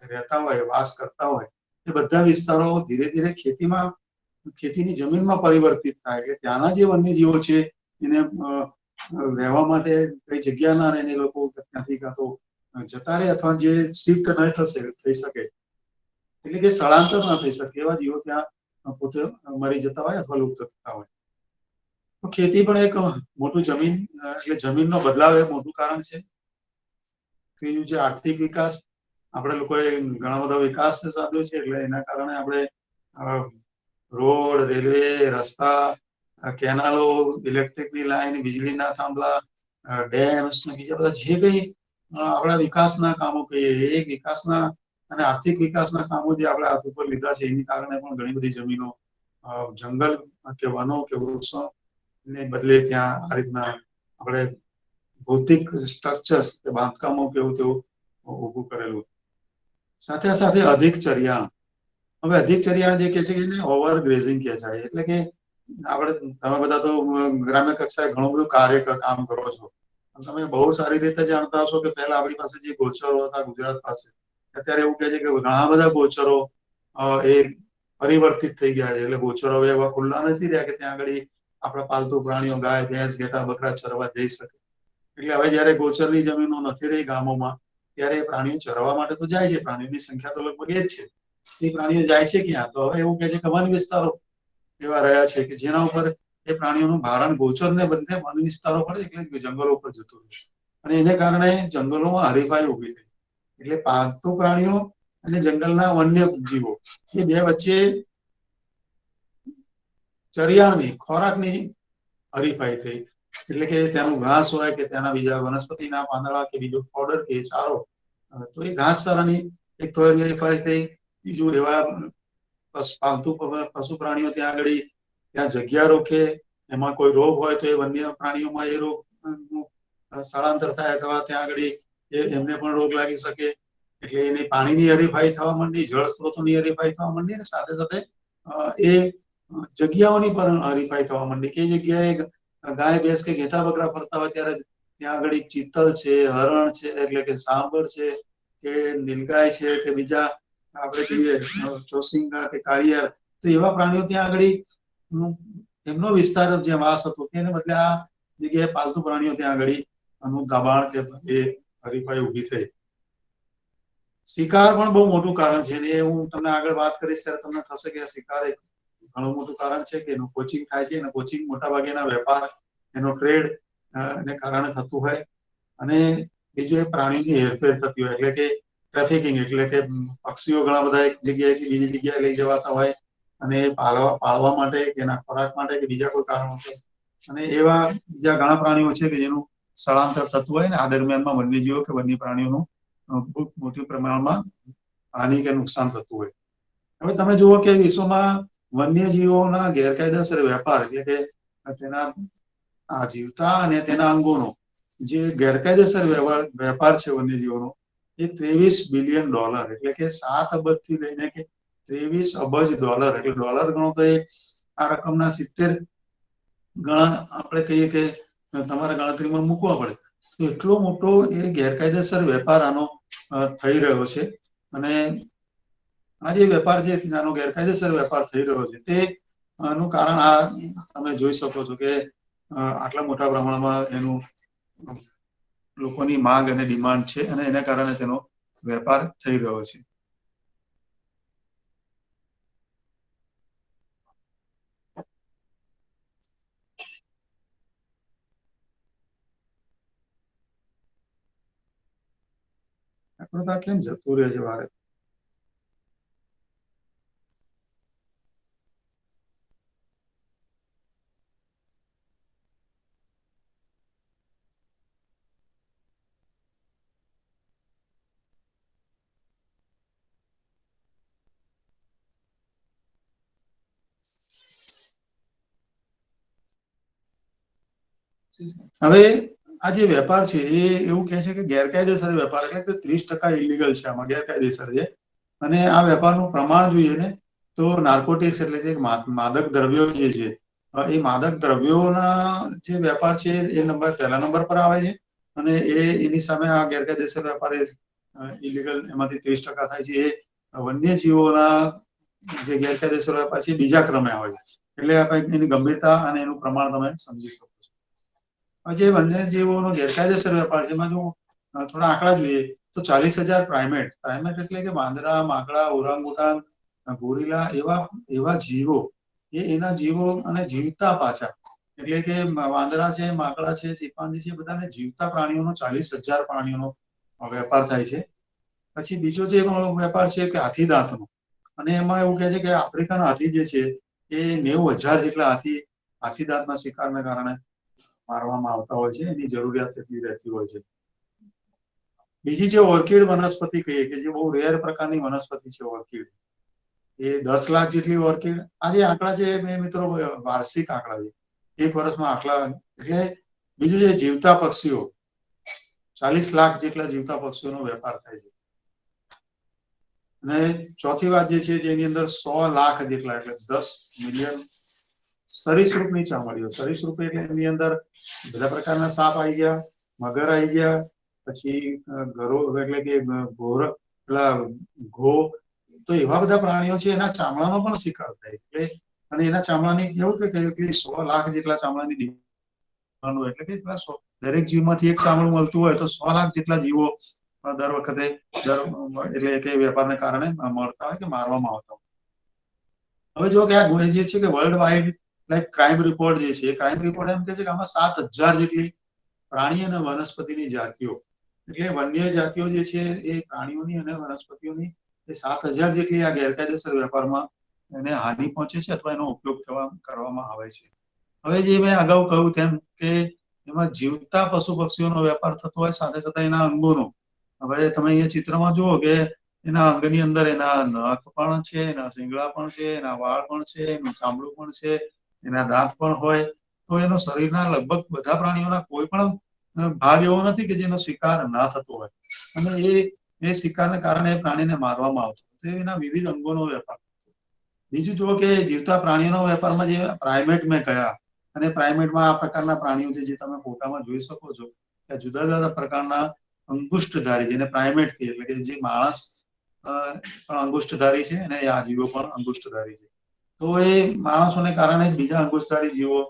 રહેતા હોય, વાસ કરતા હોય, એ બધા વિસ્તારો ધીરે ધીરે ખેતીની જમીનમાં પરિવર્તિત થાય. કે ત્યાંના જે વન્યજીવો છે એને રહેવા માટે કઈ જગ્યા ના રહે, એ લોકો ત્યાંથી કાં તો જતા રહે અથવા જે શિફ્ટ ન થઈ શકે, એટલે કે સ્થળાંતર ના થઈ શકે, એવા જીવો ત્યાં પોતે મરી જતા હોય અથવા લુપ્ત થતા હોય. તો ખેતી પણ એક મોટું જમીન એટલે જમીનનો બદલાવ એ મોટું કારણ છે. ત્રીજું છે આર્થિક વિકાસ. આપણે લોકોએ ઘણા બધા વિકાસ સાધ્યો છે, એટલે એના કારણે આપણે રોડ, રેલવે, રસ્તા, કેનાલો, ઇલેક્ટ્રિકની લાઈન, વીજળીના થાંભલા, ડેમ્સ ને બીજા બધા જે કઈ આપણા વિકાસના કામો કહીએ એ વિકાસના અને આર્થિક વિકાસના કામો જે આપણે હાથ ઉપર લીધા છે એની કારણે પણ ઘણી બધી જમીનો જંગલ કે વનો કે વૃક્ષો ને બદલે ત્યાં આ રીતના આપણે ભૌતિક સ્ટ્રક્ચર્સ કે બાંધકામો કેવું તેવું ઊભું કરેલું. સાથે સાથે અધિક ચરિયાણ. હવે અધિક ચરિયાણ જે કે છે એને ઓવર ગ્રેઝિંગ કહે છે. એટલે કે આપણે તમે બધા તો ગ્રામ્ય કક્ષાએ ઘણું બધું કામ કરો છો. તમે બહુ સારી રીતે જાણતા હશો કે પહેલા આપણી પાસે જે ગોચરો હતા ગુજરાત પાસે, અત્યારે એવું કહે છે કે ઘણા બધા ગોચરો એ પરિવર્તિત થઈ ગયા છે. એટલે ગોચરો હવે એવા ખુલ્લા નથી રહ્યા કે ત્યાં આગળ આપણા પાલતુ પ્રાણીઓ ગાય, ભેંસ, ઘેટા, બકરા ચરવા જઈ શકે. એટલે હવે જયારે ગોચરની જમીનો નથી રહી ગામોમાં, ત્યારે પ્રાણીઓ ચરવા માટે તો જાય છે. પ્રાણીઓની સંખ્યા તો લગભગ એ જ છે. એ પ્રાણીઓ જાય છે ક્યાં? તો હવે એવું કહે છે કે વન વિસ્તારો એવા રહ્યા છે કે જેના ઉપર એ પ્રાણીઓનું ભારણ ગોચરને બદલે વન વિસ્તારો પર એટલે જંગલો ઉપર જતું રહ્યું. અને એને કારણે જંગલોમાં હરીફાઈ ઉભી થઈ. એટલે પાલતુ પ્રાણીઓ અને જંગલના વન્ય જીવો એ બે વચ્ચે ચરિયાણની, ખોરાકની હરીફાઈ થઈ. એટલે કે ત્યાંનું ઘાસ હોય કે ત્યાંના બીજા વનસ્પતિના પાંદડા કે બીજો પાવડર કે ચારો, તો એ ઘાસચારાની એક તો હરીફાઈ થઈ. બીજું એવા પાલતુ પશુ પ્રાણીઓ ત્યાં આગળ ત્યાં જગ્યા રોકે, એમાં કોઈ રોગ હોય તો એ વન્ય પ્રાણીઓમાં એ રોગ સ્થળાંતર થાય અથવા ત્યાં આગળ એમને પણ રોગ લાગી શકે. એટલે એની પાણીની હરીફાઈ થવા માંડી, જળ સ્ત્રોતોની હરીફાઈ થવા માંડી, અને સાથે સાથે એ જગ્યાઓની પણ હરીફાઈ થવા માંડી. કે જગ્યાએ ગાય, ભેંસ કે ઘેટા બકરા ફરતા હોય ત્યારે ત્યાં આગળ ચિત્તલ છે, હરણ છે એટલે કે સાંભર છે કે નીલગાય છે કે બીજા આપણે કહીએ ચોસિંગા કે કાળિયાર, તો એવા પ્રાણીઓ ત્યાં આગળ એમનો વિસ્તાર જે વાસ હતો તેને બદલે આ જગ્યાએ પાલતુ પ્રાણીઓ ત્યાં આગળ આનું દબાણ કે એ હરીફાઈ ઉભી થઈ. શિકાર પણ બહુ મોટું કારણ છે. અને હું તમને આગળ વાત કરીશ ત્યારે તમને થશે કે શિકાર એક ઘણું મોટું કારણ છે કે એનું કોચિંગ થાય છે. અને કોચિંગ મોટા ભાગેના વેપાર, એનો ટ્રેડ ને કારણે થતું હોય. અને બીજું એ પ્રાણીની હેરફેર થતી હોય. એટલે કે ટ્રાફિકિંગ, એટલે કે પક્ષીઓ ઘણા બધા એક જગ્યાએથી બીજી જગ્યાએ લઈ જવાતા હોય, અને પાળવા માટે કે એના ખોરાક માટે કે બીજા કોઈ કારણોસર. અને એવા બીજા ઘણા પ્રાણીઓ છે કે જેનું સ્થળાંતર થતું હોય ને આ દરમિયાનમાં વન્યજીવો કે વન્ય પ્રાણીઓનું ખૂબ મોટી પ્રમાણમાં હાનિ કે નુકસાન થતું હોય. હવે તમે જુઓ કે વિશ્વમાં વન્યજીવોના ગેરકાયદેસર વેપાર, એટલે કે તેના આ જીવતા અને તેના અંગોનો જે ગેરકાયદેસર વેપાર છે વન્યજીવોનો, એ $23 બિલિયન, એટલે કે 7 અબજથી લઈને કે $23 અબજ, એટલે ડોલર ગણો તો એ આ રકમના 70 ગણા આપણે કહીએ કે તમારે ગણતરીમાં મૂકવા પડે. તો એટલો મોટો એ ગેરકાયદેસર વેપાર આનો થઈ રહ્યો છે. અને આ જે વેપાર છે, આનો ગેરકાયદેસર વેપાર થઈ રહ્યો છે, તે નું કારણ આ તમે જોઈ શકો છો કે આટલા મોટા પ્રમાણમાં એનું લોકોની માંગ અને ડિમાન્ડ છે, અને એના કારણે તેનો વેપાર થઈ રહ્યો છે. કેમ જતું રહે છે વારે? હવે આ જે વેપાર છે એ એવું કહે છે કે ગેરકાયદેસર વેપાર, એટલે કે 30% ઇલીગલ છે, આમાં ગેરકાયદેસર છે. અને આ વેપારનું પ્રમાણ જોઈએ ને તો નાર્કોટિક્સ, એટલે જે માદક દ્રવ્યો જે છે, એ માદક દ્રવ્યોના જે વેપાર છે એ પહેલા નંબર પર આવે છે. અને એની સામે આ ગેરકાયદેસર વેપાર ઇલીગલ, એમાંથી 30% થાય છે. એ વન્યજીવોના જે ગેરકાયદેસર વેપાર છે બીજા ક્રમે આવે છે. એટલે આપણે એની ગંભીરતા અને એનું પ્રમાણ તમે સમજી શકો છો. જે વન્યજીવોનો ગેરકાયદેસર વેપાર છે, એમાં જો થોડા આંકડા જોઈએ તો 40,000 પ્રાઇમેટ એટલે કે વાંદરા, માકડા, ઓરાંગુટાન ગોરીલા એવા જીવો એના જીવો અને જીવતા પાછા, એટલે કે વાંદરા છે, માકડા છે, ચિમ્પાન્જી છે, બધાને જીવતા પ્રાણીઓનો 40,000 પ્રાણીઓનો વેપાર થાય છે. પછી બીજો જે વેપાર છે કે હાથીદાંતનો, અને એમાં એવું કહે છે કે આફ્રિકન હાથી જે છે એ 90,000 જેટલા હાથીદાંતના શિકારને કારણે મારવામાં આવતા હોય છે, એની જરૂરિયાત એટલી રહેતી હોય છે. બીજી જે ઓર્કિડ વનસ્પતિ કહીએ કે જે બહુ રેર પ્રકારની વનસ્પતિ છે ઓર્કિડ, એ 10 લાખ જેટલી ઓર્કિડ. આ જે આંકડા છે મેં મિત્રો વાર્ષિક આંકડા છે, એક વર્ષમાં આટલા. એટલે બીજું જે જીવતા પક્ષીઓ, 40 લાખ જેટલા જીવતા પક્ષીઓનો વેપાર થાય છે. અને ચોથી વાત જે છે જેની અંદર 100 લાખ જેટલા એટલે 10 મિલિયન સરીસૃપની ચામડીઓ. સરીસૃપ એટલે એની અંદર બધા પ્રકારના સાપ આવી ગયા, મગર આવી ગયા, પછી ગરો એટલે કે ઘો, તો એવા બધા પ્રાણીઓ છે એના ચામડાનો પણ શિકાર થાય. એટલે અને એના ચામડાની એવું કે 100 લાખ જેટલા ચામડાની ડિમાન્ડ, એટલે કે દરેક જીવમાંથી એક ચામડું મળતું હોય તો 100 લાખ જેટલા જીવો દર વખતે એટલે કે વેપારને કારણે મળતા હોય કે મારવામાં આવતા હોય. હવે જો કે આ જે છે કે world wide like crime report જે છે, ક્રાઇમ રિપોર્ટ એમ કે છે કે આમાં 7,000 જેટલી પ્રાણી અને વનસ્પતિની જાતિઓ, એટલે વન્ય જાતિઓ જે છે એ પ્રાણીઓની અને વનસ્પતિઓની એ 7,000 જેટલી આ ગેરકાયદેસર વેપારમાં એને હાનિ પહોંચે છે અથવા એનો ઉપયોગ કરવામાં આવે છે. હવે જે મેં અગાઉ કહ્યું તેમ કે એમાં જીવતા પશુ પક્ષીઓનો વેપાર થતો હોય, સાથે સાથે એના અંગોનો. હવે તમે અહીંયા ચિત્રમાં જુઓ કે એના અંગની અંદર એના નખ પણ છે, એના શિંગડા પણ છે, એના વાળ પણ છે, એનું ચામડું પણ છે, એના દાંત પણ હોય. તો એનો શરીરના લગભગ બધા પ્રાણીઓના કોઈ પણ ભાગ એવો નથી કે જેનો શિકાર ના થતો હોય, અને એ શિકારને કારણે એ પ્રાણીને મારવામાં આવતો. તો એના વિવિધ અંગોનો વેપાર. બીજું જુઓ કે જીવતા પ્રાણીઓનો વેપારમાં જે પ્રાઇમેટ મેં કહ્યા, અને પ્રાઇમેટમાં આ પ્રકારના પ્રાણીઓ છે જે તમે ફોટામાં જોઈ શકો છો કે જુદા જુદા પ્રકારના અંગુષ્ઠધારી, જેને પ્રાઇમેટ કહીએ, એટલે કે જે માણસ પણ અંગુષ્ઠધારી છે અને આ જીવો પણ અંગુષ્ઠધારી છે. તો એ માણસોને કારણે બીજા અંગુષ્ઠધારી જીવો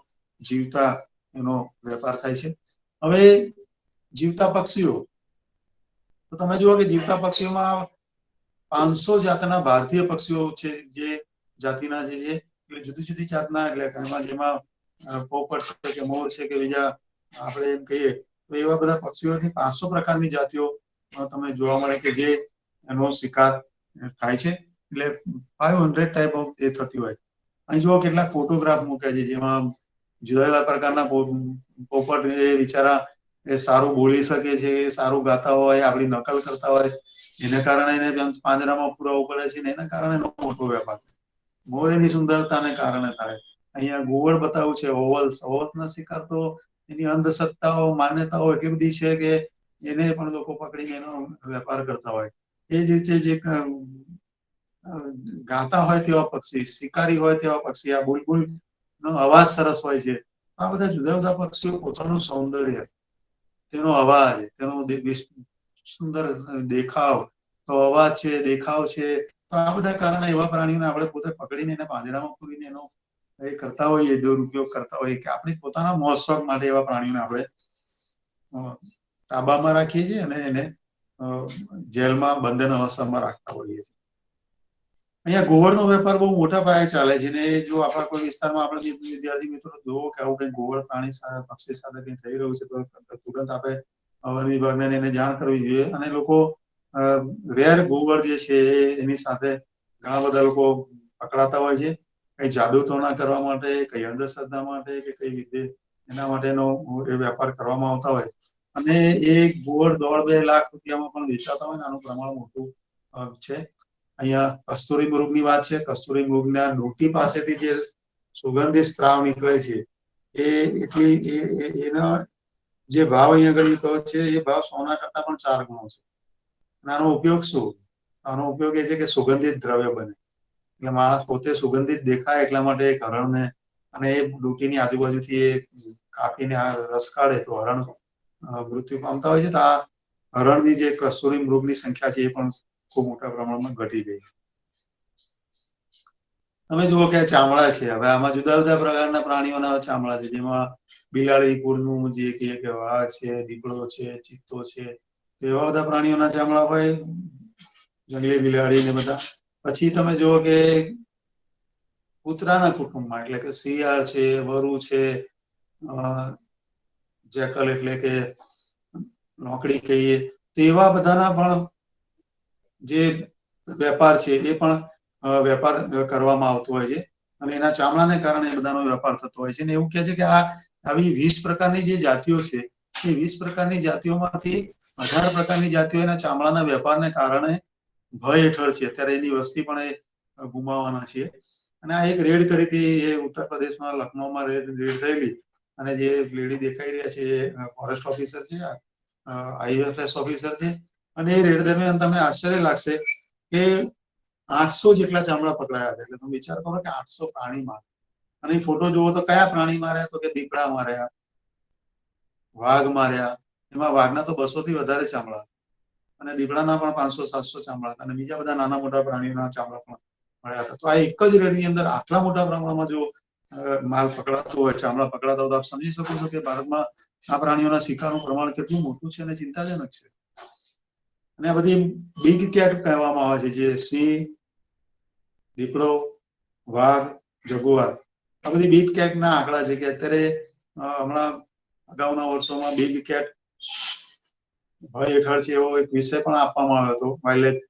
જીવતા એનો વેપાર થાય છે. હવે જીવતા પક્ષીઓ, તો તમે જુઓ કે જીવતા પક્ષીઓમાં 500 જાતના ભારતીય પક્ષીઓ છે, જે જાતિના જે છે એટલે જુદી જુદી જાતના, એટલે જેમાં પોપટ છે કે મોર છે કે બીજા આપણે એમ કહીએ તો એવા બધા પક્ષીઓની 500 પ્રકારની જાતિઓ તમને જોવા મળે કે જે એનો શિકાર થાય છે. એટલે 500 ટાઈપ ઓફ એ થતી હોય. અહીં જુઓ કેટલાક ફોટોગ્રાફ મૂક્યા છે, જેમાં જુદા જુદા પ્રકારના પોપટ એ બિચારા એ સારું બોલી શકે છે, સારું ગાતા હોય, આપણી નકલ કરતા હોય, એને કારણે એને પાંજરામાં પુરાવવું પડે છે, ને એના કારણે એનો મોટો વેપાર. મોરની સુંદરતાને કારણે થાય. અહીંયા ઘુવડ બતાવ્યું છે, ઓવલ્સના શિકાર તો એની અંધશ્રદ્ધાઓ, માન્યતાઓ એટલી બધી છે કે એને પણ લોકો પકડીને એનો વેપાર કરતા હોય. એ જ રીતે જે ગાતા હોય તેવા પક્ષી, શિકારી હોય તેવા પક્ષી, આ બુલબુલ નો અવાજ સરસ હોય છે. આ બધા જુદા જુદા પક્ષીઓ પોતાનું સૌંદર્ય, તેનો અવાજ, તેનો સુંદર દેખાવ, તો અવાજ છે, દેખાવ છે, તો આ બધા કારણે એવા પ્રાણીઓને આપણે પોતે પકડીને એને પાંજરામાં પૂરીને એનો એ કરતા હોઈએ, દુરુપયોગ કરતા હોઈએ કે આપણે પોતાના મોજ-શોખ માટે એવા પ્રાણીઓને આપણે તાબામાં રાખીએ છીએ અને એને જેલમાં બંધન અવસ્થામાં રાખતા હોઈએ છીએ. અહીંયા ઘુવડનો વેપાર બહુ મોટા પાયે ચાલે છે, ને જો આપણા કોઈ વિસ્તારમાં આપણે વિદ્યાર્થી મિત્રો જોવો કે આવું કઈ ઘુવડ પ્રાણી પક્ષી સાથે કંઈ થઈ રહ્યું છે તો તુરંત આપણે વન વિભાગને એને જાણ કરવી જોઈએ. અને લોકો રેર ઘુવડ જે છે એની સાથે ઘણા બધા લોકો પકડાતા હોય છે, કઈ જાદુ ટોણા કરવા માટે, કઈ અંધશ્રદ્ધા માટે કે કઈ રીતે એના માટેનો એ વેપાર કરવામાં આવતા હોય. અને એ ઘુવડ 1.5-2 લાખ રૂપિયામાં પણ વેચાતા હોય ને આનું પ્રમાણ મોટું છે. અહીંયા કસ્તુરી મૃગની વાત છે. કસ્તુરી મૃગના ડોટી પાસેથી જે સુગંધિત સ્ત્રાવ નીકળે છે એના જે ભાવ અહીંયા આગળ કહો છે એ ભાવ સોના કરતા પણ 4 ગણો છે. આનો ઉપયોગ શું? આનો ઉપયોગ એ છે કે સુગંધિત દ્રવ્ય બને, એટલે માણસ પોતે સુગંધિત દેખાય એટલા માટે એક હરણને અને એ ડૂટીની આજુબાજુથી એ કાપીને આ રસ કાઢે તો હરણ મૃત્યુ પામતા હોય છે. તો આ હરણની જે કસ્તુરી મૃગની સંખ્યા છે એ પણ ખૂબ મોટા પ્રમાણમાં ઘટી ગઈ. તમે જુઓ કે ચામડા છે. હવે આમાં જુદા જુદા પ્રકારના પ્રાણીઓના ચામડા છે, જેમાં બિલાડી કુળનું જે કે વાઘ છે, દીપડો છે, ચિત્તો છે, એવા બધા પ્રાણીઓના ચામડા હોય, જંગલી બિલાડી ને બધા. પછી તમે જુઓ કે કૂતરાના કુટુંબમાં એટલે કે શિયાળ છે, વરુ છે, જેકલ એટલે કે નોકડી કહીએ, તો એવા બધાના પણ જે વેપાર છે એ પણ વેપાર કરવામાં આવતો હોય છે અને એના ચામડાને કારણે એ બધાનો વેપાર થતો હોય છે. અને એવું કહે છે કે આ આવી 20 પ્રકારની જે જાતિઓ છે એ 20 પ્રકારની જાતિઓમાંથી 18 પ્રકારની જાતિઓ એના ચામડાના વેપારને કારણે ભય હેઠળ છે. અત્યારે એની વસ્તી પણ એ ગુમાવવાના છે. અને આ એક રેડ કરી હતી એ ઉત્તર પ્રદેશમાં લખનૌમાં રેડ થયેલી અને જે લેડી દેખાઈ રહ્યા છે એ ફોરેસ્ટ ઓફિસર છે, IFS ઓફિસર છે. અને એ રેડ દરમિયાન તમને આશ્ચર્ય લાગશે કે 800 જેટલા ચામડા પકડાયા હતા. એટલે તમે વિચાર કરો કે 800 પ્રાણી માર. અને એ ફોટો જુઓ તો કયા પ્રાણી માર્યા? તો કે દીપડા માર્યા, વાઘ માર્યા. એમાં વાઘના તો 200 થી વધારે ચામડા અને દીપડાના પણ 500-700 ચામડા અને બીજા બધા નાના મોટા પ્રાણીઓના ચામડા પણ મળ્યા હતા. તો આ એક જ રેડની અંદર આટલા મોટા પ્રમાણમાં જો માલ પકડાતો હોય, ચામડા પકડાતા હોય, તો આપ સમજી શકો છો કે ભારતમાં આ પ્રાણીઓના શિકારનું પ્રમાણ કેટલું મોટું છે અને ચિંતાજનક છે. અને આ બધી બિગ કેટ કહેવામાં આવે છે, જે સિંહ, દીપડો, વાઘ, જગુઆર, આ બધી બિગ કેટના આંકડા છે કે અત્યારે હમણાં અગાઉના વર્ષોમાં બિગ કેટ ભય હેઠળ છે એવો એક વિષય પણ આપવામાં આવ્યો હતો વાઇલ્ડલાઇફ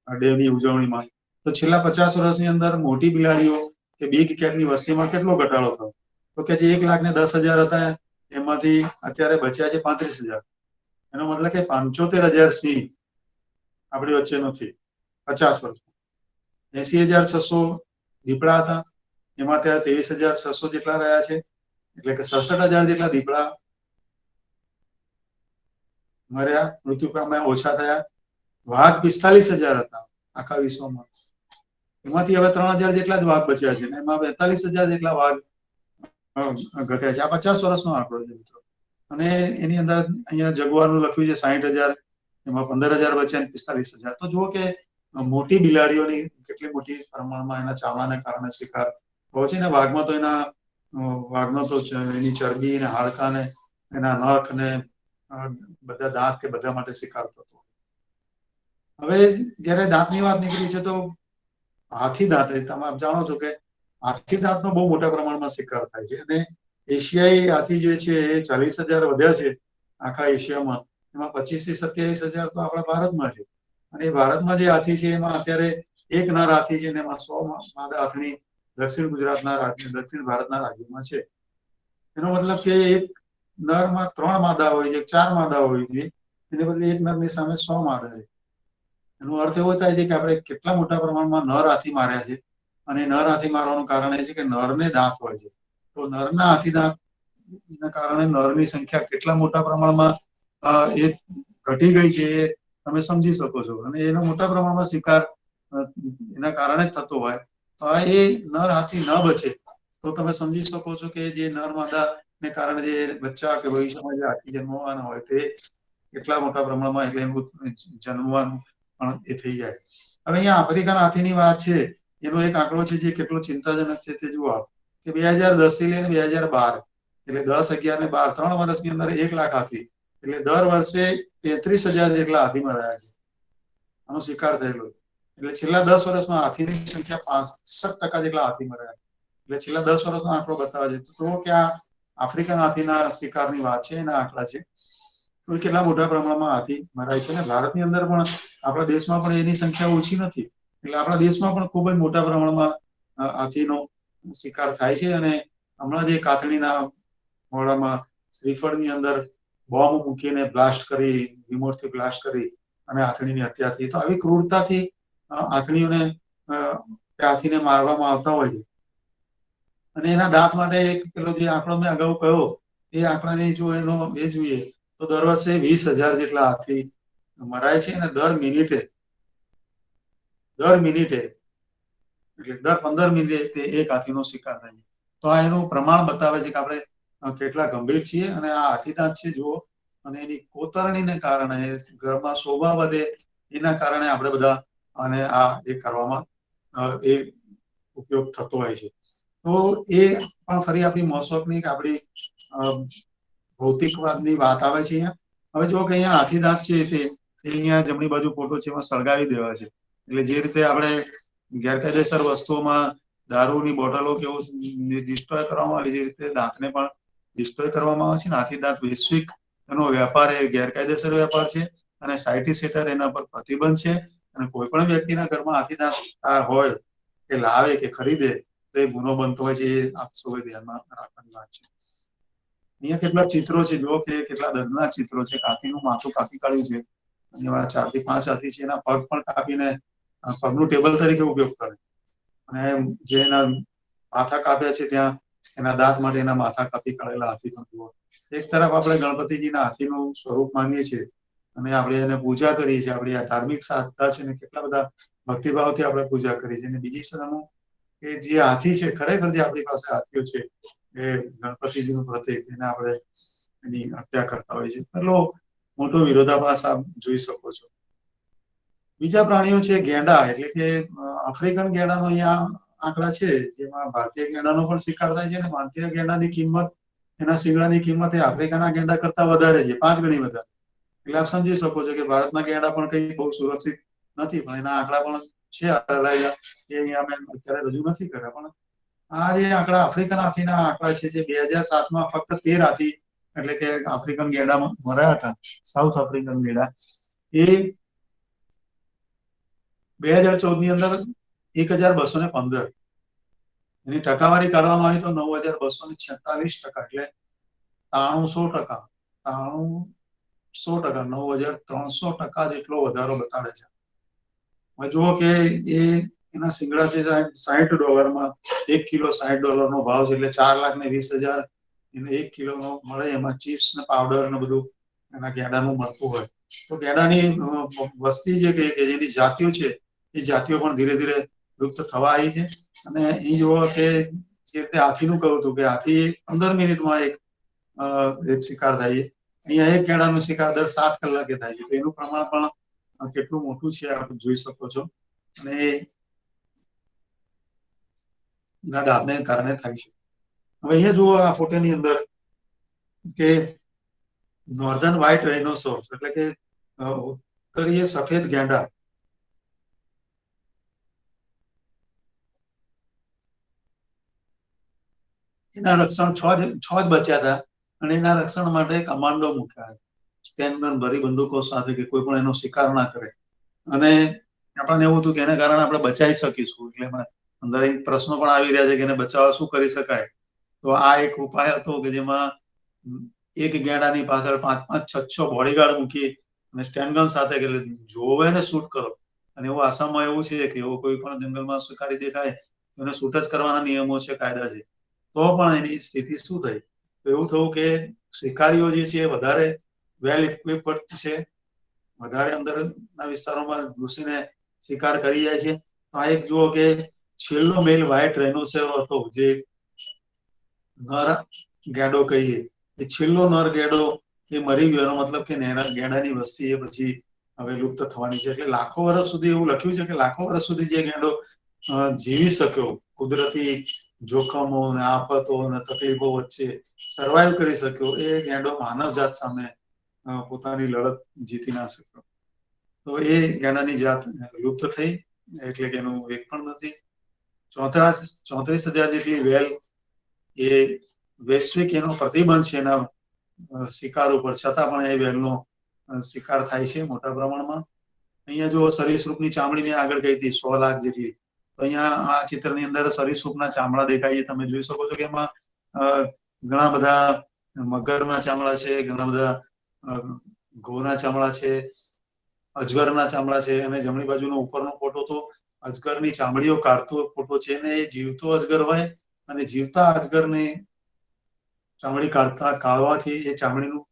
ડેની ઉજવણીમાં. તો છેલ્લા 50 વર્ષની અંદર મોટી બિલાડીઓ કે બિગ કેટની વસ્તીમાં કેટલો ઘટાડો થયો? તો કે જે 1,10,000 હતા એમાંથી અત્યારે બચ્યા છે 35,000. એનો મતલબ કે 75,000 સિંહ આપણી વચ્ચે નથી 50 વર્ષમાં. 80,600 દીપડા હતા, એમાં અત્યારે 23,600 જેટલા રહ્યા છે. એટલે કે 67,000 જેટલા દીપડા મર્યા, મૃત્યુ પામ્યા, ઓછા થયા. વાઘ 45,000 હતા આખા વિશ્વમાં, એમાંથી હવે 3,000 જેટલા જ વાઘ બચ્યા છે. એમાં 42,000 જેટલા વાઘ ઘટ્યા છે. આ 50 વર્ષનો આંકડો છે મિત્રો. અને એની અંદર અહીંયા જગુઆરનું લખ્યું છે 60,000, એમાં 15,000 બચ્યા, 45,000. તો જુઓ કે મોટી બિલાડીઓની કેટલી મોટી પ્રમાણમાં એના ચામડાને કારણે શિકાર હોય છે. ને વાઘમાં તો વાઘનો તો એની ચરબી ને હાડકા ને એના નખ ને બધા દાંત કે બધા માટે શિકાર થતો. હવે જયારે દાંતની વાત નીકળી છે તો હાથી દાંત, તમે જાણો છો કે હાથી દાંતનો બહુ મોટા પ્રમાણમાં શિકાર થાય છે. અને એશિયાઈ હાથી જે છે એ 40,000 વધ્યા છે આખા એશિયામાં. એમાં 25,000 થી 27,000 તો આપણા ભારતમાં છે. અને ભારતમાં જે હાથી છે એમાં અત્યારે એક નર હાથી છે, એમાં 100 માદા હાથીની દક્ષિણ ભારતના રાજ્યોમાં છે. એનો મતલબ કે એક નરમાં 3 માદા હોય છે, 4 માદા હોય છે, એને બદલે એક નરની સામે 100 માદા છે. એનો અર્થ એવો થાય છે કે આપણે કેટલા મોટા પ્રમાણમાં નર હાથી માર્યા છે. અને નર હાથી મારવાનું કારણ એ છે કે નરને દાંત હોય છે. તો નરના હાથી દાંતના કારણે નરની સંખ્યા કેટલા મોટા પ્રમાણમાં એ ઘટી ગઈ છે એ તમે સમજી શકો છો. અને એનો મોટા પ્રમાણમાં શિકાર એના કારણે જ થતો હોય તો એ નર હાથી ન બચે તો તમે સમજી શકો છો કે જે નર માદા ને કારણે જે બચ્ચા કે ભવિષ્યમાં જે હાથી જન્મવાના હોય તે કેટલા મોટા પ્રમાણમાં એટલે એનું જન્મવાનું પણ એ થઈ જાય. હવે અહીંયા આફ્રિકન હાથીની વાત છે, એનો એક આંકડો છે જે કેટલો ચિંતાજનક છે તે જુઓ કે 2010 થી લઈને 2012 એટલે 10, 11 ને 12 3 વર્ષની અંદર 1 લાખ હાથી, એટલે દર વર્ષે 33,000 જેટલા હાથી મરાયા છે. આનો શિકાર થયેલો. એટલે છેલ્લા 10 વર્ષમાં હાથીની સંખ્યા 65% જેટલા હાથી મર્યા. એટલે છેલ્લા 10 વર્ષનો આંકડો બતાવે છે. તો કે આ આફ્રિકન હાથીના શિકારની વાત છે, એના આંકડા છે. તો કેટલા મોટા પ્રમાણમાં હાથી મરાય છે. અને ભારતની અંદર પણ આપણા દેશમાં પણ એની સંખ્યા ઓછી નથી. એટલે આપણા દેશમાં પણ ખૂબ જ મોટા પ્રમાણમાં હાથીનો શિકાર થાય છે. અને હમણાં જે કાથણીના મોડામાં શ્રીફળની અંદર બોમ્બ મૂકીને બ્લાસ્ટ કરી, રિમોટથી બ્લાસ્ટ કરી અને હાથણીની હત્યા થઈ. તો આવી ક્રૂરતાથી હાથીને મારવામાં આવતા હોય છે. અને એના દાંત માટે એક પેલો જે આંકડો મેં અગાઉ કહ્યો એ આંકડાને જો એનો એ જોઈએ તો દર વર્ષે 20,000 જેટલા હાથી મરાય છે. અને દર મિનિટે એટલે દર 15 મિનિટે એક હાથીનો શિકાર થાય છે. તો આ એનું પ્રમાણ બતાવે છે કે આપણે કેટલા ગંભીર છીએ. અને આ હાથી દાંત છે જુઓ, અને એની કોતરણીને કારણે ઘરમાં શોભા વધે એના કારણે આપણે બધા અને આ એ કરવામાં એ ઉપયોગ થતો હોય છે. તો એ પણ ફરી આપણી મોસમની કે આપણી ભૌતિકવાદની વાત આવે છે અહીંયા. હવે જો કે અહીંયા હાથી દાંત છે તે અહીંયા જમણી બાજુ ફોટો છે એમાં સળગાવી દેવા છે. એટલે જે રીતે આપણે ગેરકાયદેસર વસ્તુઓમાં દારૂની બોટલો કેવું ડિસ્ટ્રોય કરવામાં આવે છે, રીતે દાંતને પણ ડિસ્ટ્રોય કરવામાં આવે છે. હાથી દાંત વૈશ્વિક એનો વેપાર એ ગેરકાયદેસર વેપાર છે અને સાયટી સેટર એના પર પ્રતિબંધ છે. અને કોઈ પણ વ્યક્તિના ઘરમાં હાથી દાંત હોય કે લાવે કે ખરીદે તો એ ગુનો બનતો હોય છે. એ આપ સૌએ ધ્યાનમાં રાખવાની વાત છે. અહીંયા કેટલાક ચિત્રો છે, જો કે કેટલા દર્દનાક ચિત્રો છે. હાથીનું માથું કાપી કાઢ્યું છે. એવા 4 થી 5 હાથી છે. એના પગ પણ કાપીને પગનું ટેબલ તરીકે ઉપયોગ કરે. અને જે એના માથા કાપ્યા છે ત્યાં એના દાંત માટે એના માથા કાપી કાઢેલા હાથી પણ જુઓ. એક તરફ આપણે ગણપતિજીના હાથીનું સ્વરૂપ માનીએ છીએ અને આપણે એને પૂજા કરીએ છીએ. આપણી આ ધાર્મિક શ્રદ્ધા છે ને કેટલા બધા ભક્તિભાવથી આપણે પૂજા કરીએ છીએ. અને બીજી સામે કે જે હાથી છે, ખરેખર જે આપણી પાસે હાથીઓ છે એ ગણપતિજીનું પ્રતીક, એને આપણે એની હત્યા કરતા હોઈએ છીએ. એટલો મોટો વિરોધાભાસ આપ જોઈ શકો છો. બીજા પ્રાણીઓ છે ગેંડા, એટલે કે આફ્રિકન ગેંડાનો અહીંયા આંકડા છે, જેમાં ભારતીય ગેંડાનો પણ શિકાર થાય છે અને ભારતીય ગેંડાની કિંમત, એના શિંગડાની કિંમત એ આફ્રિકાના ગેંડા કરતા વધારે છે, 5 ગણી વધારે. એટલે આપ સમજી શકો છો કે ભારતના ગેંડા પણ કઈ બહુ સુરક્ષિત નથી, પણ એના આંકડા પણ છે એ અહીંયા અમે અત્યારે રજૂ નથી કર્યા. પણ આ જે આંકડા આફ્રિકન હાથીના આંકડા છે, જે 2007માં ફક્ત 13 હાથી એટલે કે આફ્રિકન ગેંડામાં મરાયા હતા, સાઉથ આફ્રિકન ગેંડા, એ 2014 ની અંદર 1215. એની ટકાવારી કાઢવામાં આવી તો 9246%, એટલે 9300%, 9300%, જેટલો વધારો બતાડે છે. હવે જુઓ કે એ એના શિંગડા છે $60, 1 કિલો $60 નો ભાવ છે, એટલે 4,20,000 એને 1 કિલો મળે. એમાં ચિપ્સ ને પાવડર ને બધું એના ગેંડાનું મળતું હોય. તો ગેંડાની વસ્તી જે કે જેની જાતિઓ છે એ જાતિઓ પણ ધીરે ધીરે લુપ્ત થવા આવી છે. અને એ જુઓ કે જે રીતે હાથીનું કહ્યું હતું કે હાથી 15 મિનિટમાં એક શિકાર થાય છે, અહીંયા એક ગેંડાનો શિકાર દર 7 કલાકે થાય છે. તો એનું પ્રમાણ પણ કેટલું મોટું છે આપ જોઈ શકો છો. અને એના દાંતને કારણે થાય છે. હવે અહીંયા જુઓ આ ફોટોની અંદર કે નોર્ધન વ્હાઇટ રાઇનોસોરસ, એટલે કે ઉત્તરીય સફેદ ગેંડા, એના રક્ષણ છ જ બચ્યા હતા અને એના રક્ષણ માટે કમાન્ડો મૂક્યા, સ્ટેનગન ભરી બંદૂકો સાથે, કે કોઈ પણ એનો શિકાર ના કરે. અને આપણને એવું હતું કે એના કારણે આપણે બચાવી શકીશું. એટલે અંદર પ્રશ્નો પણ આવી રહ્યા છે કે એને બચાવવા શું કરી શકાય. તો આ એક ઉપાય હતો કે જેમાં એક ગેંડાની પાછળ 5-6 બોડીગાર્ડ મૂકી અને સ્ટેનગન સાથે કે જોવે ને શૂટ કરો. અને એવું આસામમાં એવું છે કે એવો કોઈ પણ જંગલમાં શિકારી દેખાય એને શૂટ જ કરવાના નિયમો છે, કાયદા છે. તો પણ એની સ્થિતિ શું થઈ, તો એવું થયું કે શિકારીઓ જે છે વધારે વેલ ઇક્વિપ્ડ છે, વધારે અંદરના વિસ્તારોમાં ઘૂસીને શિકાર કરી જાય છે. તો આ એક જુઓ કે છેલ્લો મેલ વ્હાઇટ રાઇનોસેરો હતો, જે નર ગેંડો કહીએ, એ છેલ્લો નર ગેંડો એ મરી ગયો. એનો મતલબ કે ગેંડાની વસ્તી એ પછી હવે લુપ્ત થવાની છે. એટલે લાખો વર્ષ સુધી એવું લખ્યું છે કે લાખો વર્ષ સુધી જે ગેંડો જીવી શક્યો, કુદરતી જોખમો અને આફતો અને તકલીફો વચ્ચે સર્વાઈવ કરી શક્યો, એ ગેંડો માનવ જાત સામે પોતાની લડત જીતી ના શક્યો. તો એ ગેંડાની જાત લુપ્ત થઈ, એટલે કે એનું એક પણ નથી. 34,000 જેટલી વેલ એ વૈશ્વિક એનો પ્રતિબંધ છે એના શિકાર ઉપર, છતાં પણ એ વેલનો શિકાર થાય છે મોટા પ્રમાણમાં. અહીંયા જો સરીસૃપની ચામડી મેં આગળ કહી હતી 100 લાખ જેટલી, તો અહીંયા આ ચિત્રની અંદર સરીસૃપના ચામડા દેખાય છે. તમે જોઈ શકો છો કે એમાં ઘણા બધા મગરના ચામડા છે, ઘણા બધા ઘોના ચામડા છે, અજગરના ચામડા છે. અને જમણી બાજુનો ઉપરનો ફોટો તો અજગરની ચામડીઓ કાઢતો ફોટો છે, ને એ જીવતો અજગર હોય અને જીવતા અજગરની ચામડી કાઢવાથી એ ચામડીનું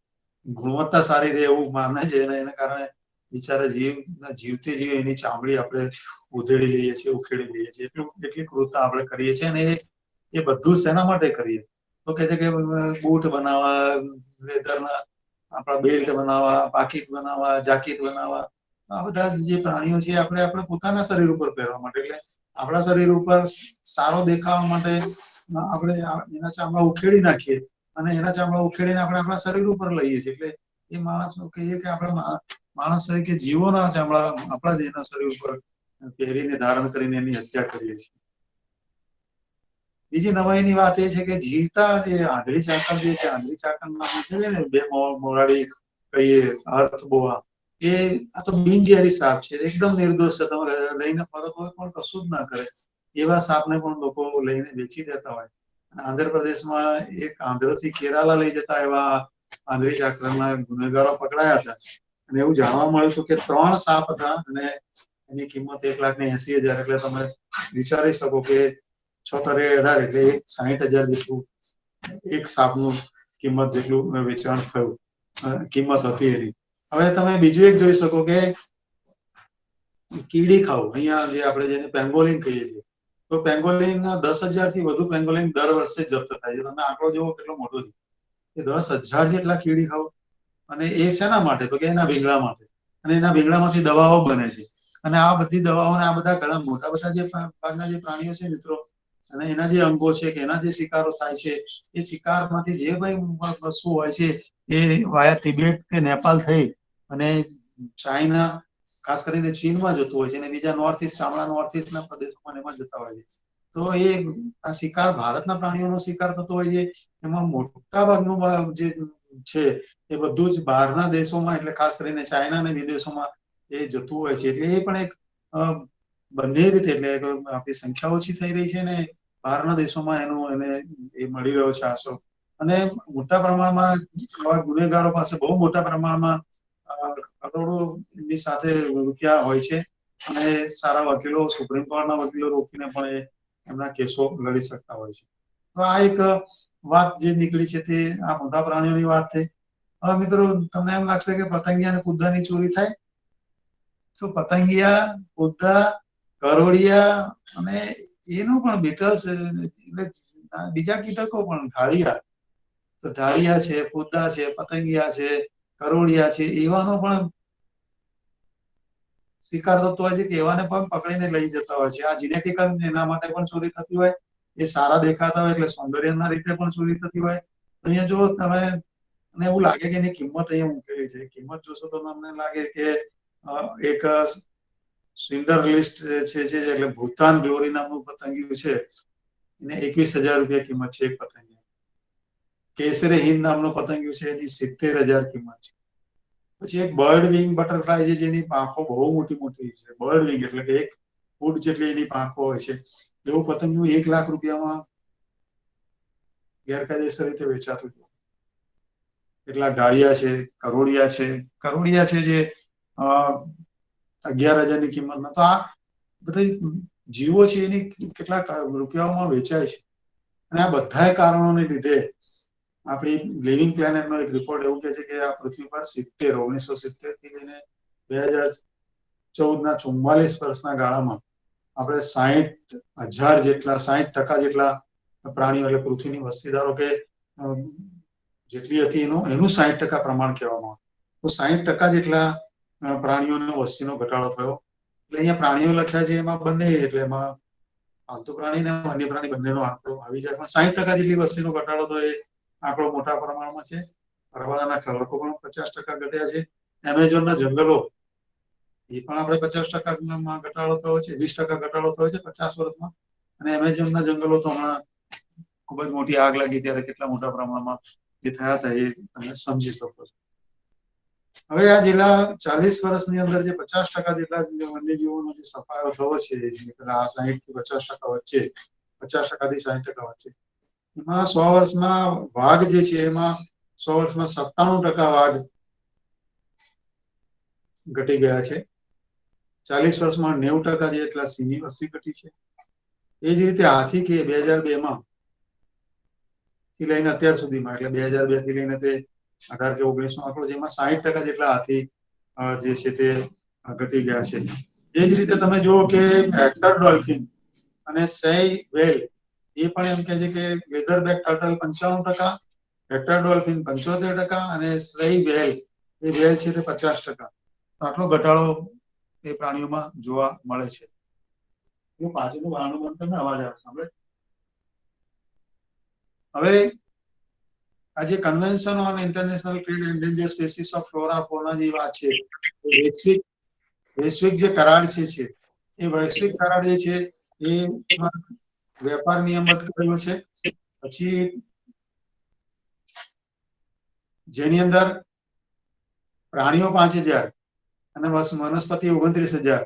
ગુણવત્તા સારી રહે એવું માને છે. અને એના કારણે બિચારા જીવતે જીવ એની ચામડી આપણે ઉધેડી લઈએ છીએ, ઉખેડી લઈએ છીએ. એટલી ક્રૂરતા આપણે કરીએ છીએ. અને એ બધું શેના માટે કરીએ, તો કે છે કે બૂટ બનાવવા, લેધરના આપણા બેલ્ટ બનાવવા, પાકીટ બનાવવા, જાકીટ બનાવવા, આ બધા જે પ્રાણીઓ છે આપણે પોતાના શરીર ઉપર પહેરવા માટે, એટલે આપણા શરીર ઉપર સારો દેખાવા માટે આપણે એના ચામડા ઉખેડી નાખીએ અને એના ચામડા ઉખેડીને આપણે આપણા શરીર ઉપર લઈએ છીએ. એટલે એ માણસ કહીએ કે આપણે માણસ તરીકે જીવોના ચામડા આપણા જ એના શરીર ઉપર પહેરીને ધારણ કરીને એની હત્યા કરીએ છીએ. બીજી નવાઈની વાત એ છે કે જીવતા જે આંધળી ચાકર જે છે, આંધળી ચાકર નામ છે ને, બે મોરાડી કહીએ, અર્થ બોવા, એ આ તો બિનઝેરી સાપ છે, એકદમ નિર્દોષ છે, તમે લઈને ફરક હોય પણ કશું જ ના કરે એવા સાપને પણ લોકો લઈને વેચી દેતા હોય. આંધ્રપ્રદેશમાં એક આંધ્રથી કેરાલા લઈ જતા એવા આંધળી ચાકરના ગુનેગારો પકડાયા હતા અને એવું જાણવા મળ્યું હતું કે 3 સાપ હતા અને એની કિંમત 1,80,000. એટલે તમે વિચારી શકો કે 6×18 એટલે 60,000 જેટલું એક સાપનું કિંમત જેટલું વેચાણ થયું, કિંમત હતી એની. હવે તમે બીજું એક જોઈ શકો કે કીડી ખાવ, અહીંયા જે આપણે જેને પેંગોલિન કહીએ છીએ, તો પેંગોલિન 10,000 થી વધુ પેંગોલિન દર વર્ષે જપ્ત થાય છે. તમે આંકડો જોવો કેટલો મોટો છે, કે 10,000 જેટલા કીડી ખાવ. અને એ શેના માટે? તો કે એના ભીંગડા માટે. અને એના ભીંગડામાંથી દવાઓ બને છે. અને આ બધી દવાઓને આ બધા ઘણા મોટા બધા જે ભાગના જે પ્રાણીઓ છે મિત્રો, અને એના જે અંગો છે કે એના જે શિકારો થાય છે, એ શિકારમાંથી જે ભાઈ વસ્તુ હોય છે એ વાયા તિબેટ કે નેપાલ થઈ અને ચાઇના, ખાસ કરીને ચીનમાં જતું હોય છે, અને બીજા નોર્થ ઇસ્ટ, ચામડા નોર્થ ઇસ્ટના પ્રદેશોમાં એમાં જતા હોય છે. તો એ આ શિકાર, ભારતના પ્રાણીઓનો શિકાર થતો હોય છે, એમાં મોટા ભાગનું જે છે એ બધું જ બહારના દેશોમાં, એટલે ખાસ કરીને ચાઇના અને વિદેશોમાં એ જતું હોય છે. એટલે એ પણ એક બંને રીતે, એટલે આપણી સંખ્યા ઓછી થઈ રહી છે ને બહારના દેશોમાં એને એ મળી રહ્યો છે આશરો. અને મોટા પ્રમાણમાં ગુનેગારો પાસે બહુ મોટા પ્રમાણમાં કરોડોની સાથે રૂપિયા હોય છે અને સારા વકીલો, સુપ્રીમ કોર્ટના વકીલો રોકીને પણ એમના કેસો લડી શકતા હોય છે. તો આ એક વાત જે નીકળી છે તે આ મોટા પ્રાણીઓની વાત થઈ. હવે મિત્રો, તમને એમ લાગશે કે પતંગિયા અને કુદાની ચોરી થાય, તો પતંગિયા, કુદા, કરોડિયા અને એનું પણ બીટલ્સ, એટલે બીજા કીટકો પણ, ઢાળિયા, તો ઢાળિયા છે, કુદા છે, પતંગિયા છે, કરોડિયા છે, એવાનો પણ શિકાર થતો હોય છે કે એવાને પણ પકડીને લઈ જતા હોય છે. આ જીનેટિકલ એના માટે પણ ચોરી થતી હોય, એ સારા દેખાતા હોય એટલે સૌંદર્યના રીતે પણ ચોરી થતી હોય. અહીંયા જો તમે, અને એવું લાગે કે એની કિંમત અહીંયા મૂકેલી છે, કિંમત જોશો તો તમને લાગે કે એક સ્વિન્ડર લિસ્ટ છે, એટલે ભૂતાન ગ્લોરી નામનું પતંગિયું છે, એને 21,000 રૂપિયા કિંમત છે એક પતંગિયા. કેસરે હિન્દ નામનું પતંગિયું છે, એની 70,000 કિંમત છે. પછી એક બર્ડ વિંગ બટરફ્લાય છે, જેની પાંખો બહુ મોટી મોટી છે, બર્ડ વિંગ એટલે કે 1 ફૂટ જેટલી એની પાંખો હોય છે. એવું પતંગિયું 1 લાખ રૂપિયામાં ગેરકાયદેસર રીતે વેચાતું હતું. કેટલા ઢાળિયા છે, કરોડિયા છે, કરોડિયા છે જે 11,000 ની કિંમતના. તો આ બધા જીવો છે એની કેટલાક રૂપિયાઓમાં વેચાય છે. અને આ બધા કારણોને લીધે આપણી લિવિંગ પ્લેનેટનો એક રિપોર્ટ એવું કહે છે કે આ પૃથ્વી પર 1970 થી લઈને 2014ના 44 વર્ષના ગાળામાં આપણે 60,000 જેટલા, 60% જેટલા પ્રાણીઓ, એટલે પૃથ્વીની વસ્તી ધારો કે જેટલી હતી એનું 60% પ્રમાણ કહેવામાં આવે. તો 60% જેટલા પ્રાણીઓનો વસ્તીનો ઘટાડો થયો. એટલે અહીંયા પ્રાણીઓ લખ્યા છે, એમાં બંને, એટલે એમાં પાલતુ પ્રાણી અને વન્ય પ્રાણી બંનેનો આંકડો આવી જાય. પણ 60% જેટલી વસ્તીનો ઘટાડો તો એ આંકડો મોટા પ્રમાણમાં છે. પરવાળાના ખડકો પણ 50% ઘટ્યા છે. એમેઝોનના જંગલો, એ પણ આપણે 50% ઘટાડો થયો છે, 20% ઘટાડો થયો છે 50 વર્ષમાં. અને એમેઝોનના જંગલો તો હમણાં ખૂબ જ મોટી આગ લાગી ત્યારે કેટલા મોટા પ્રમાણમાં એ થયા હતા, એ તમે સમજી શકો છો. હવે આ છેલ્લા 40 વર્ષની અંદર જે 50% જેટલા વન્યજીવોનો જે સફાયો થયો છે, આ 60 થી 50% વચ્ચે, 50% થી 60% વચ્ચે, એમાં 100 વર્ષમાં વાઘ જે છે, એમાં 100 વર્ષમાં 97% વાઘ ઘટી ગયા છે. 40 વર્ષમાં 90% જેટલા સિંહની વસ્તી ઘટી છે. એ જ રીતે હાથી કે 2002માં થી લઈને અત્યાર સુધીમાં, એટલે 2002 થી લઈને તે 18 કે 19નો આંકડો, જેમાં 60% જેટલા હાથી જે છે તે ઘટી ગયા છે. એ જ રીતે તમે જુઓ કે હેક્ટર ડોલ્ફિન અને સહી વેલ, એ પણ એમ કહે છે કે લેધરબેક ટર્ટલ 95%, હેક્ટર ડોલ્ફિન 75% અને સહી વેલ, એ વેલ છે તે 50%. આટલો ઘટાડો એ પ્રાણીઓમાં જોવા મળે છે. પાછળનું વાહનું બંધ કરીને અવાજ આવે સાંભળે. હવે આ જે convention on international trade endangered species of flora ફોના ની વાત છે, વૈશ્વિક જે કરાર છે એ વૈશ્વિક કરાર જે છે એ વેપાર નિયમબદ્ધ કરેલો છે. પછી જેની અંદર પ્રાણીઓ 5000 અને વનસ્પતિ 29000.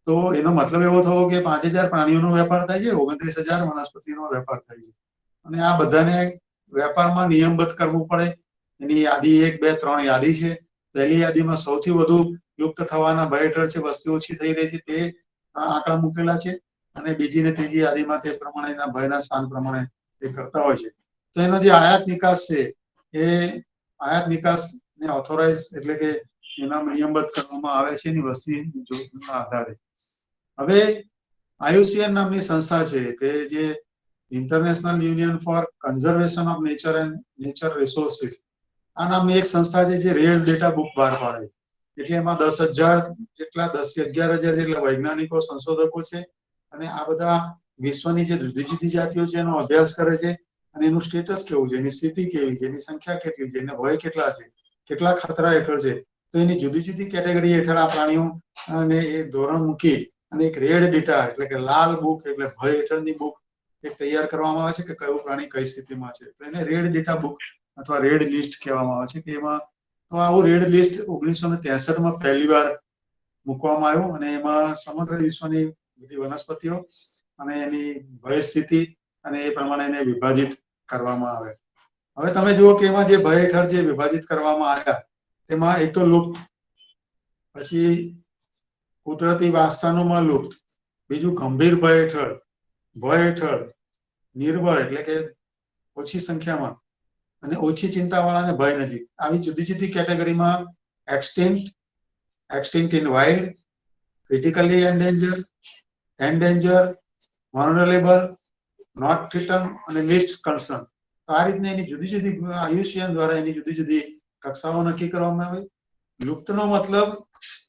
તો એનો મતલબ એવો થયો કે 5000 પ્રાણીઓનો વેપાર થાય છે, 29000 વનસ્પતિનો વેપાર થાય છે. અને આ બધાને વેપારમાં નિયમબદ્ધ કરવું પડે. એની યાદી 1, 2, 3 યાદી છે. પહેલી યાદીમાં સૌથી વધુ લુપ્ત થવાના ભય હેઠળ છે, વસ્તી ઓછી થઈ રહી છે, તે આંકડા મૂકેલા છે. અને બીજી ને ત્રીજી યાદીમાં તે પ્રમાણેના ભયના સ્થાન પ્રમાણે તે કરતા હોય છે. તો એનો જે આયાત નિકાસ છે એ આયાત નિકાસ ને ઓથોરાઇઝ એટલે કે એના નિયમબદ્ધ કરવામાં આવે છે એની વસ્તીના આધારે. હવે IUCN નામની સંસ્થા છે કે જે international union for conservation of nature and nature resources, આ નામની એક સંસ્થા છે જે રિયલ ડેટા બુક બહાર પાડે. એટલે એમાં 10,000 જેટલા 11,000 જેટલા વૈજ્ઞાનિકો સંશોધકો છે. અને આ બધા વિશ્વની જે જુદી જુદી જાતિઓ છે એનો અભ્યાસ કરે છે. અને એનું સ્ટેટસ કેવું છે, એની સ્થિતિ કેવી છે, એની સંખ્યા કેટલી છે, એના ભય કેટલા છે, કેટલા ખતરા હેઠળ છે. તો એની જુદી જુદી કેટેગરી હેઠળ આ પ્રાણીઓ અને એ ધોરણ મૂકી અને એક રેડ ડેટા એટલે કે લાલ બુક એટલે ભય હેઠળની બુક એક તૈયાર કરવામાં આવે છે કે કયું પ્રાણી કઈ સ્થિતિમાં છે. તો એને રેડ ડેટા બુક અથવા રેડ લિસ્ટ કહેવામાં આવે છે. કે એમાં તો આવું રેડ લિસ્ટ 1963માં પહેલી વાર મૂકવામાં આવ્યું અને એમાં સમગ્ર વિશ્વની બધી વનસ્પતિઓ અને એની ભય સ્થિતિ અને એ પ્રમાણે એને વિભાજિત કરવામાં આવે. હવે તમે જુઓ કે એમાં જે ભય હેઠળ જે વિભાજિત કરવામાં આવ્યા તેમાં એક તો લુપ્ત, પછી કુદરતી વાસસ્થાનોમાં લુપ્ત, બીજું ગંભીર ભય હેઠળ, નિર્બળ એટલે કે ઓછી સંખ્યામાં, અને ઓછી ચિંતાવાળા અને ભય નજીક, આવી જુદી જુદી કેટેગરીમાં extinct in wild, critically endanger, vulnerable, not threaten અને લીસ્ટ કન્સર્ન. આ રીતના એની જુદી જુદી IUCN દ્વારા એની જુદી જુદી કક્ષાઓ નક્કી કરવામાં આવે. લુપ્તનો મતલબ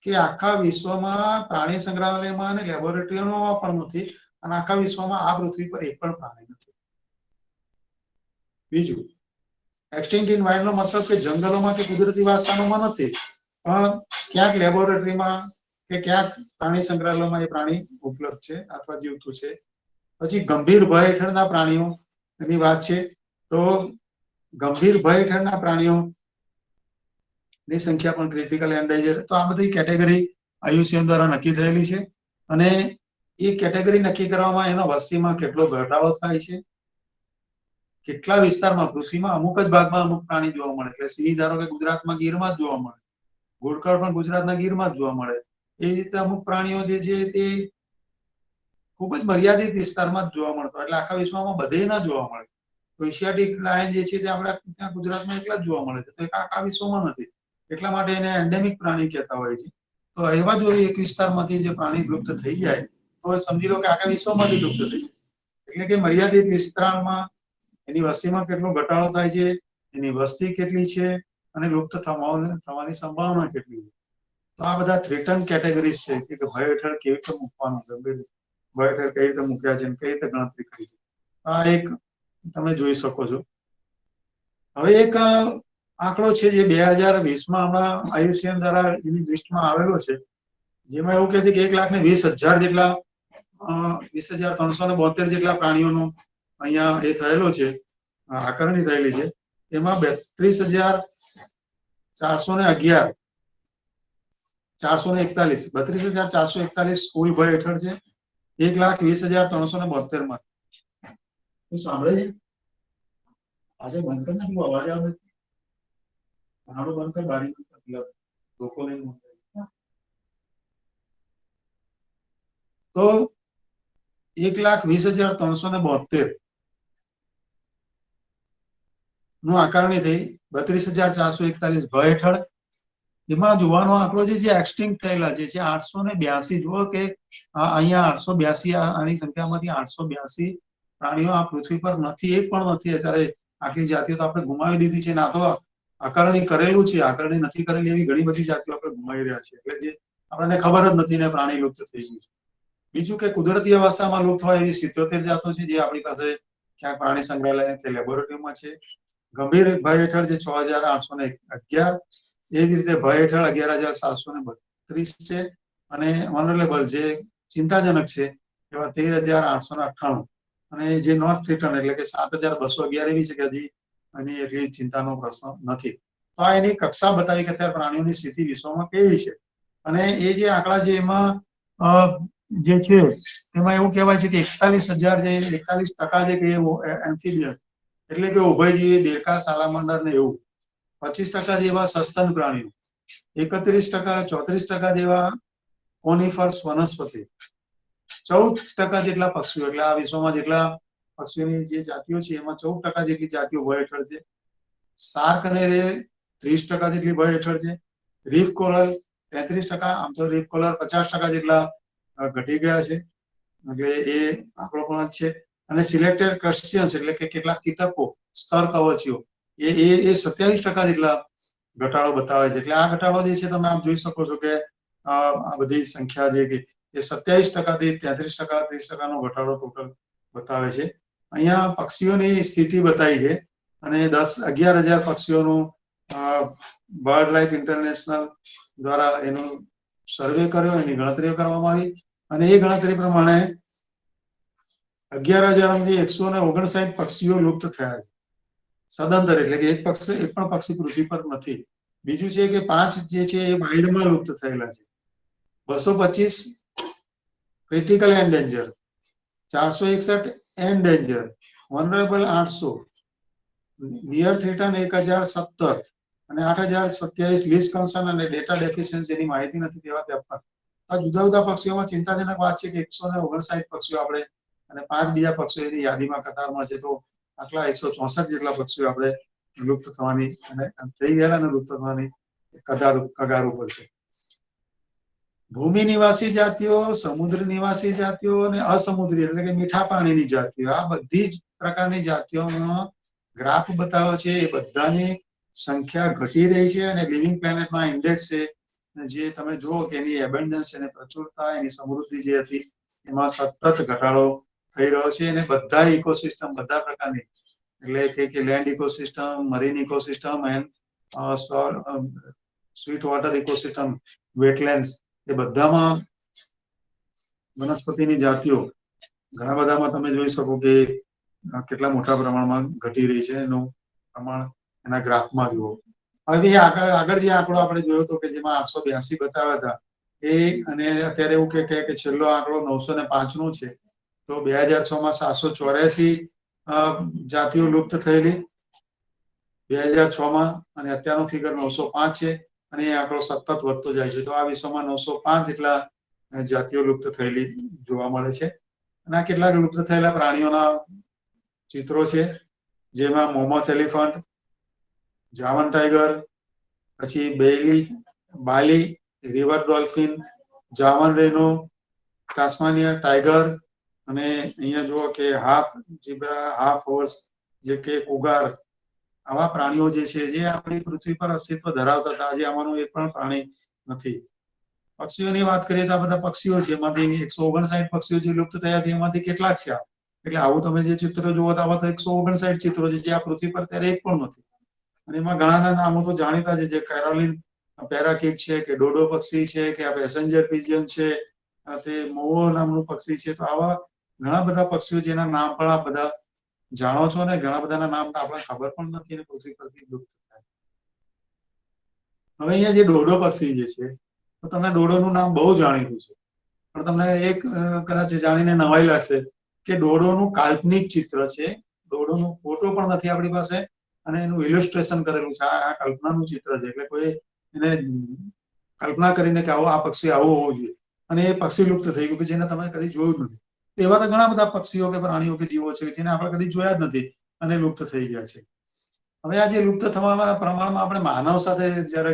કે આખા વિશ્વમાં પ્રાણી સંગ્રહાલયમાં અને લેબોરેટરીઓમાં પણ નથી, અને આખા વિશ્વમાં આ પૃથ્વી પર એક પણ પ્રાણી નથી. બીજું એક્સટિંક્ટ ઇન વાઇલ્ડ નો મતલબ કે જંગલોમાં કે કુદરતી વાસસ્થાનોમાં નથી, પણ ક્યાંક લેબોરેટરીમાં કે ક્યાંક પ્રાણી સંગ્રહાલયમાં એ પ્રાણી ઉપલબ્ધ છે અથવા જીવતું છે. પછી ગંભીર ભય હેઠળના પ્રાણીઓ એની વાત છે. તો ગંભીર ભય હેઠળના પ્રાણીઓ ની સંખ્યા પણ ક્રિટિકલ એન્ડેન્જર. તો આ બધી કેટેગરી IUCN દ્વારા નક્કી થયેલી છે. અને એ કેટેગરી નક્કી કરવામાં એનો વસ્તીમાં કેટલો ઘટાડો થાય છે, કેટલા વિસ્તારમાં પૃથ્વીમાં અમુક જ ભાગમાં અમુક પ્રાણી જોવા મળે. એટલે સિંહ ધારો કે ગુજરાતમાં ગીરમાં જ જોવા મળે, ઘોડખર પણ ગુજરાતના ગીરમાં જ જોવા મળે. એ રીતે અમુક પ્રાણીઓ જે છે તે ખૂબ જ મર્યાદિત વિસ્તારમાં જ જોવા મળતો, એટલે આખા વિશ્વમાં બધે ના જોવા મળે. એશિયાટિક લાયન જે છે તે આપણા ત્યાં ગુજરાતમાં એકલા જ જોવા મળે છે, તો એ આખા વિશ્વમાં નથી. એટલા માટે એને એન્ડેમિક પ્રાણી કહેતા હોય છે. તો એવા જો એક વિસ્તારમાંથી જે પ્રાણી લુપ્ત થઈ જાય તો સમજી લો કે આખા વિશ્વમાંથી લુપ્ત થઈ જાય. એટલે કે મર્યાદિત વિસ્તારમાં એની વસ્તીમાં કેટલો ઘટાડો થાય છે, એની વસ્તી કેટલી છે, અને લુપ્ત થવાની સંભાવના કેટલી છે. તો આ બધા થ્રેટન કેટેગરીઝ છે કે ભય હેઠળ કેવી રીતે મૂકવાનું, ભય હેઠળ કઈ રીતે મૂક્યા છે, કઈ રીતે ગણતરી કરી છે. આ એક તમે જોઈ શકો છો. હવે એક આંકડો છે જે 2020માં હમણાં IUCN દ્વારા એની લિસ્ટમાં આવેલો છે, જેમાં એવું કહે છે કે 1,20,000 જેટલા 20,372 જેટલા પ્રાણીઓનો અહીંયા એ થયેલો છે, આકારણી થયેલી છે. એમાં 32,441 સ્કૂલ ભય હેઠળ છે. 1,20,372 માં તું સાંભળે છે? આજે બંધ કર નાખું, અવાજ આવે છે. બંધ કર, બારી લોકો નહીં. તો 1,20,372 નું આકારણી થઈ. 32,441 ભય હેઠળ. એમાં જોવાનો આંકડો જે એક્સટિંક્ટ થયેલા છે 882. જુઓ કે અહીંયા 882, આની સંખ્યામાંથી 882 પ્રાણીઓ આ પૃથ્વી પર નથી, એક પણ નથી. અત્યારે આટલી જાતિઓ તો આપણે ગુમાવી દીધી છે. ના તો આકારણી કરેલું છે, આકારણી નથી કરેલી એવી ઘણી બધી જાતિઓ આપણે ગુમાવી રહ્યા છીએ. એટલે જે આપણને ખબર જ નથી ને પ્રાણી લુપ્ત થઈ ગયું છે. બીજું કે કુદરતી અવસ્થામાં લુપ્ત હોય એવી 77 જાતો છે જે આપણી પાસે ક્યાંક પ્રાણી સંગ્રહાલય કે લેબોરેટરીમાં છે. ગંભીર ભય હેઠળ જે 6,811, એ જ રીતે ભય હેઠળ 11,732 છે. અને વલ્નરેબલ જે ચિંતાજનક છે એવા 13,898, અને જે નોટ થ્રીટન એટલે કે 7,211 એવી છે કે હજી એની એટલી ચિંતાનો પ્રશ્ન નથી. તો આ એની કક્ષા બતાવી કે અત્યારે પ્રાણીઓની સ્થિતિ વિશ્વમાં કેવી છે. અને એ જે આંકડા છે એમાં જે છે તેમાં એવું કહેવાય છે કે 41,000 જે 41% જે એમ્ફીબિયસ એટલે કે ઉભયજીવી, દેડકા, સાલામંડર ને એવું, 25% જેવા સસ્તન પ્રાણીઓ, 31%, 34% જેવા કોનિફર્સ વનસ્પતિ, 14% જેટલા પક્ષીઓ, એટલે આ વિશ્વમાં જેટલા પક્ષીઓની જે જાતિઓ છે એમાં 14% જેટલી જાતિઓ ભય હેઠળ છે. શાર્ક અને રે 30% જેટલી ભય હેઠળ છે. રીફ કોરલ 33%, આમ તો રીફ કોરલ 50% જેટલા ઘટી ગયા છે, એટલે એ આંકડો પણ છે. અને સિલેક્ટેડ ક્રસ્ટિયન્સ એટલે કે કેટલાક કીટકો, સ્તર કવચીઓ, એ 27% જેટલા ઘટાડો બતાવે છે. એટલે આ ઘટાડો જે છે તમે આમ જોઈ શકો છો કે આ બધી સંખ્યા જે કે એ 27% થી 33%, 30% નો ઘટાડો ટોટલ બતાવે છે. અહીંયા પક્ષીઓની સ્થિતિ બતાવી છે, અને 11,000 પક્ષીઓનું બર્ડ લાઈફ ઇન્ટરનેશનલ દ્વારા એનું સર્વે કર્યો, એની ગણતરીઓ કરવામાં આવી, અને એ ગણતરી પ્રમાણે 11,159 પક્ષીઓ લુપ્ત થયા છે સદંતર, એટલે કે એક પણ પક્ષી પૃથ્વી પર નથી. બીજું છે કે 5 જે છે એ વાઇલ્ડમાં લુપ્ત થયેલા છે, 225 ક્રિટિકલ એન્ડેન્જર, 461 એન્ડેન્જર, વનરેબલ 800, નિયર થ્રેટન 1,017, અને 8,027 લીસ્ટ કન્સર્ન અને ડેટા ડેફિશિયન્સીની માહિતી નથી તેવા 53. આ જુદા જુદા પક્ષીઓમાં ચિંતાજનક વાત છે કે 159 પક્ષીઓ આપણે અને 5 બીજા પક્ષીઓની યાદીમાં કતારમાં છે, તો આટલા 164 જેટલા પક્ષીઓ આપણે લુપ્ત થવાની અને થઈ ગયેલા અને લુપ્ત થવાની કગાર ઉપર છે. ભૂમિ નિવાસી જાતિઓ, સમુદ્ર નિવાસી જાતિઓ અને અસમુદ્રી એટલે કે મીઠા પાણીની જાતિઓ, આ બધી જ પ્રકારની જાતિઓનો ગ્રાફ બતાવ્યો છે. એ બધાની સંખ્યા ઘટી રહી છે, અને લિવિંગ પ્લેનેટમાં ઇન્ડેક્સ છે જે તમે જુઓ કે એની એબન્ડન્સ, એની પ્રચુરતા, એની સમૃદ્ધિ જે હતી એમાં સતત ઘટાડો થઈ રહ્યો છે. અને બધા ઇકોસિસ્ટમ, બધા પ્રકારની એટલે કે land ecosystem, marine ecosystem and sweet water ecosystem, wetlands, એ બધામાં વનસ્પતિની જાતિઓ ઘણા બધામાં તમે જોઈ શકો કે કેટલા મોટા પ્રમાણમાં ઘટી રહી છે. એનું પ્રમાણ એના ગ્રાફમાં જુઓ. હવે આગળ જે આંકડો આપણે જોયો હતો કે જેમાં 882 બતાવ્યા હતા, એ અને અત્યારે એવું કે છેલ્લો આંકડો 905 નો છે. તો 2006 માં 784 જાતિઓ લુપ્ત થયેલી 2006 માં, અને અત્યારનો ફિગર 905 છે, અને એ આંકડો સતત વધતો જાય છે. તો આ વિશ્વમાં 905 જેટલા જાતિઓ લુપ્ત થયેલી જોવા મળે છે. અને આ કેટલાક લુપ્ત થયેલા પ્રાણીઓના ચિત્રો છે, જેમાં મોમોથ એલિફન્ટ, જાવન ટાઈગર, પછી બાલી, રિવર ડોલ્ફિન, જાવન રેનો, ટાસ્માનિયા ટાઈગર, અને અહીંયા જુઓ કે હાફ ઝીબ્રા, હાફ હોર્સ, જે કે કુગાર, આવા પ્રાણીઓ જે છે જે આપણી પૃથ્વી પર અસ્તિત્વ ધરાવતા હતા, આજે આમાંનું એક પણ પ્રાણી નથી. પક્ષીઓની વાત કરીએ તો આ બધા પક્ષીઓ છે, એમાંથી 159 પક્ષીઓ જે લુપ્ત થયા છે એમાંથી કેટલાક છે. એટલે આવું તમે જે ચિત્ર જુઓ તો આવા તો 159 ચિત્રો છે જે આ પૃથ્વી પર અત્યારે એક પણ નથી. અને એમાં ઘણા નામો તો જાણીતા છે, જે કેરોલિન પેરાકીટ છે, કે ડોડો પક્ષી છે, કે આ પેસેન્જર પિજિયન છે, તે મોવો નામનું પક્ષી છે. તો આવા ઘણા બધા પક્ષીઓ જેના નામ પણ આ બધા જાણો છો, ને ઘણા બધાના નામ આપણને ખબર પણ નથી, અને પૃથ્વી પરથી લુપ્ત થાય. હવે અહીંયા જે ડોડો પક્ષી જે છે, તો તમને ડોડોનું નામ બહુ જાણીતું છે, પણ તમને એક કદાચ જાણીને નવાઈ લાગશે કે ડોડોનું કાલ્પનિક ચિત્ર છે. ડોડોનો ફોટો પણ નથી આપણી પાસે, અને એનું ઇલિસ્ટ્રેશન કરેલું છે. આ કલ્પનાનું ચિત્ર છે, એટલે કોઈ એને કલ્પના કરીને કે આવો આ પક્ષી આવો હોવો જોઈએ, અને એ પક્ષી લુપ્ત થઈ ગયું કે જેને તમે કદી જોયું જ નથી. એવા તો ઘણા બધા પક્ષીઓ કે પ્રાણીઓ કે જીવો છે જેને આપણે કદી જોયા જ નથી અને લુપ્ત થઈ ગયા છે. હવે આ જે લુપ્ત થવાના પ્રમાણમાં આપણે માનવ સાથે જયારે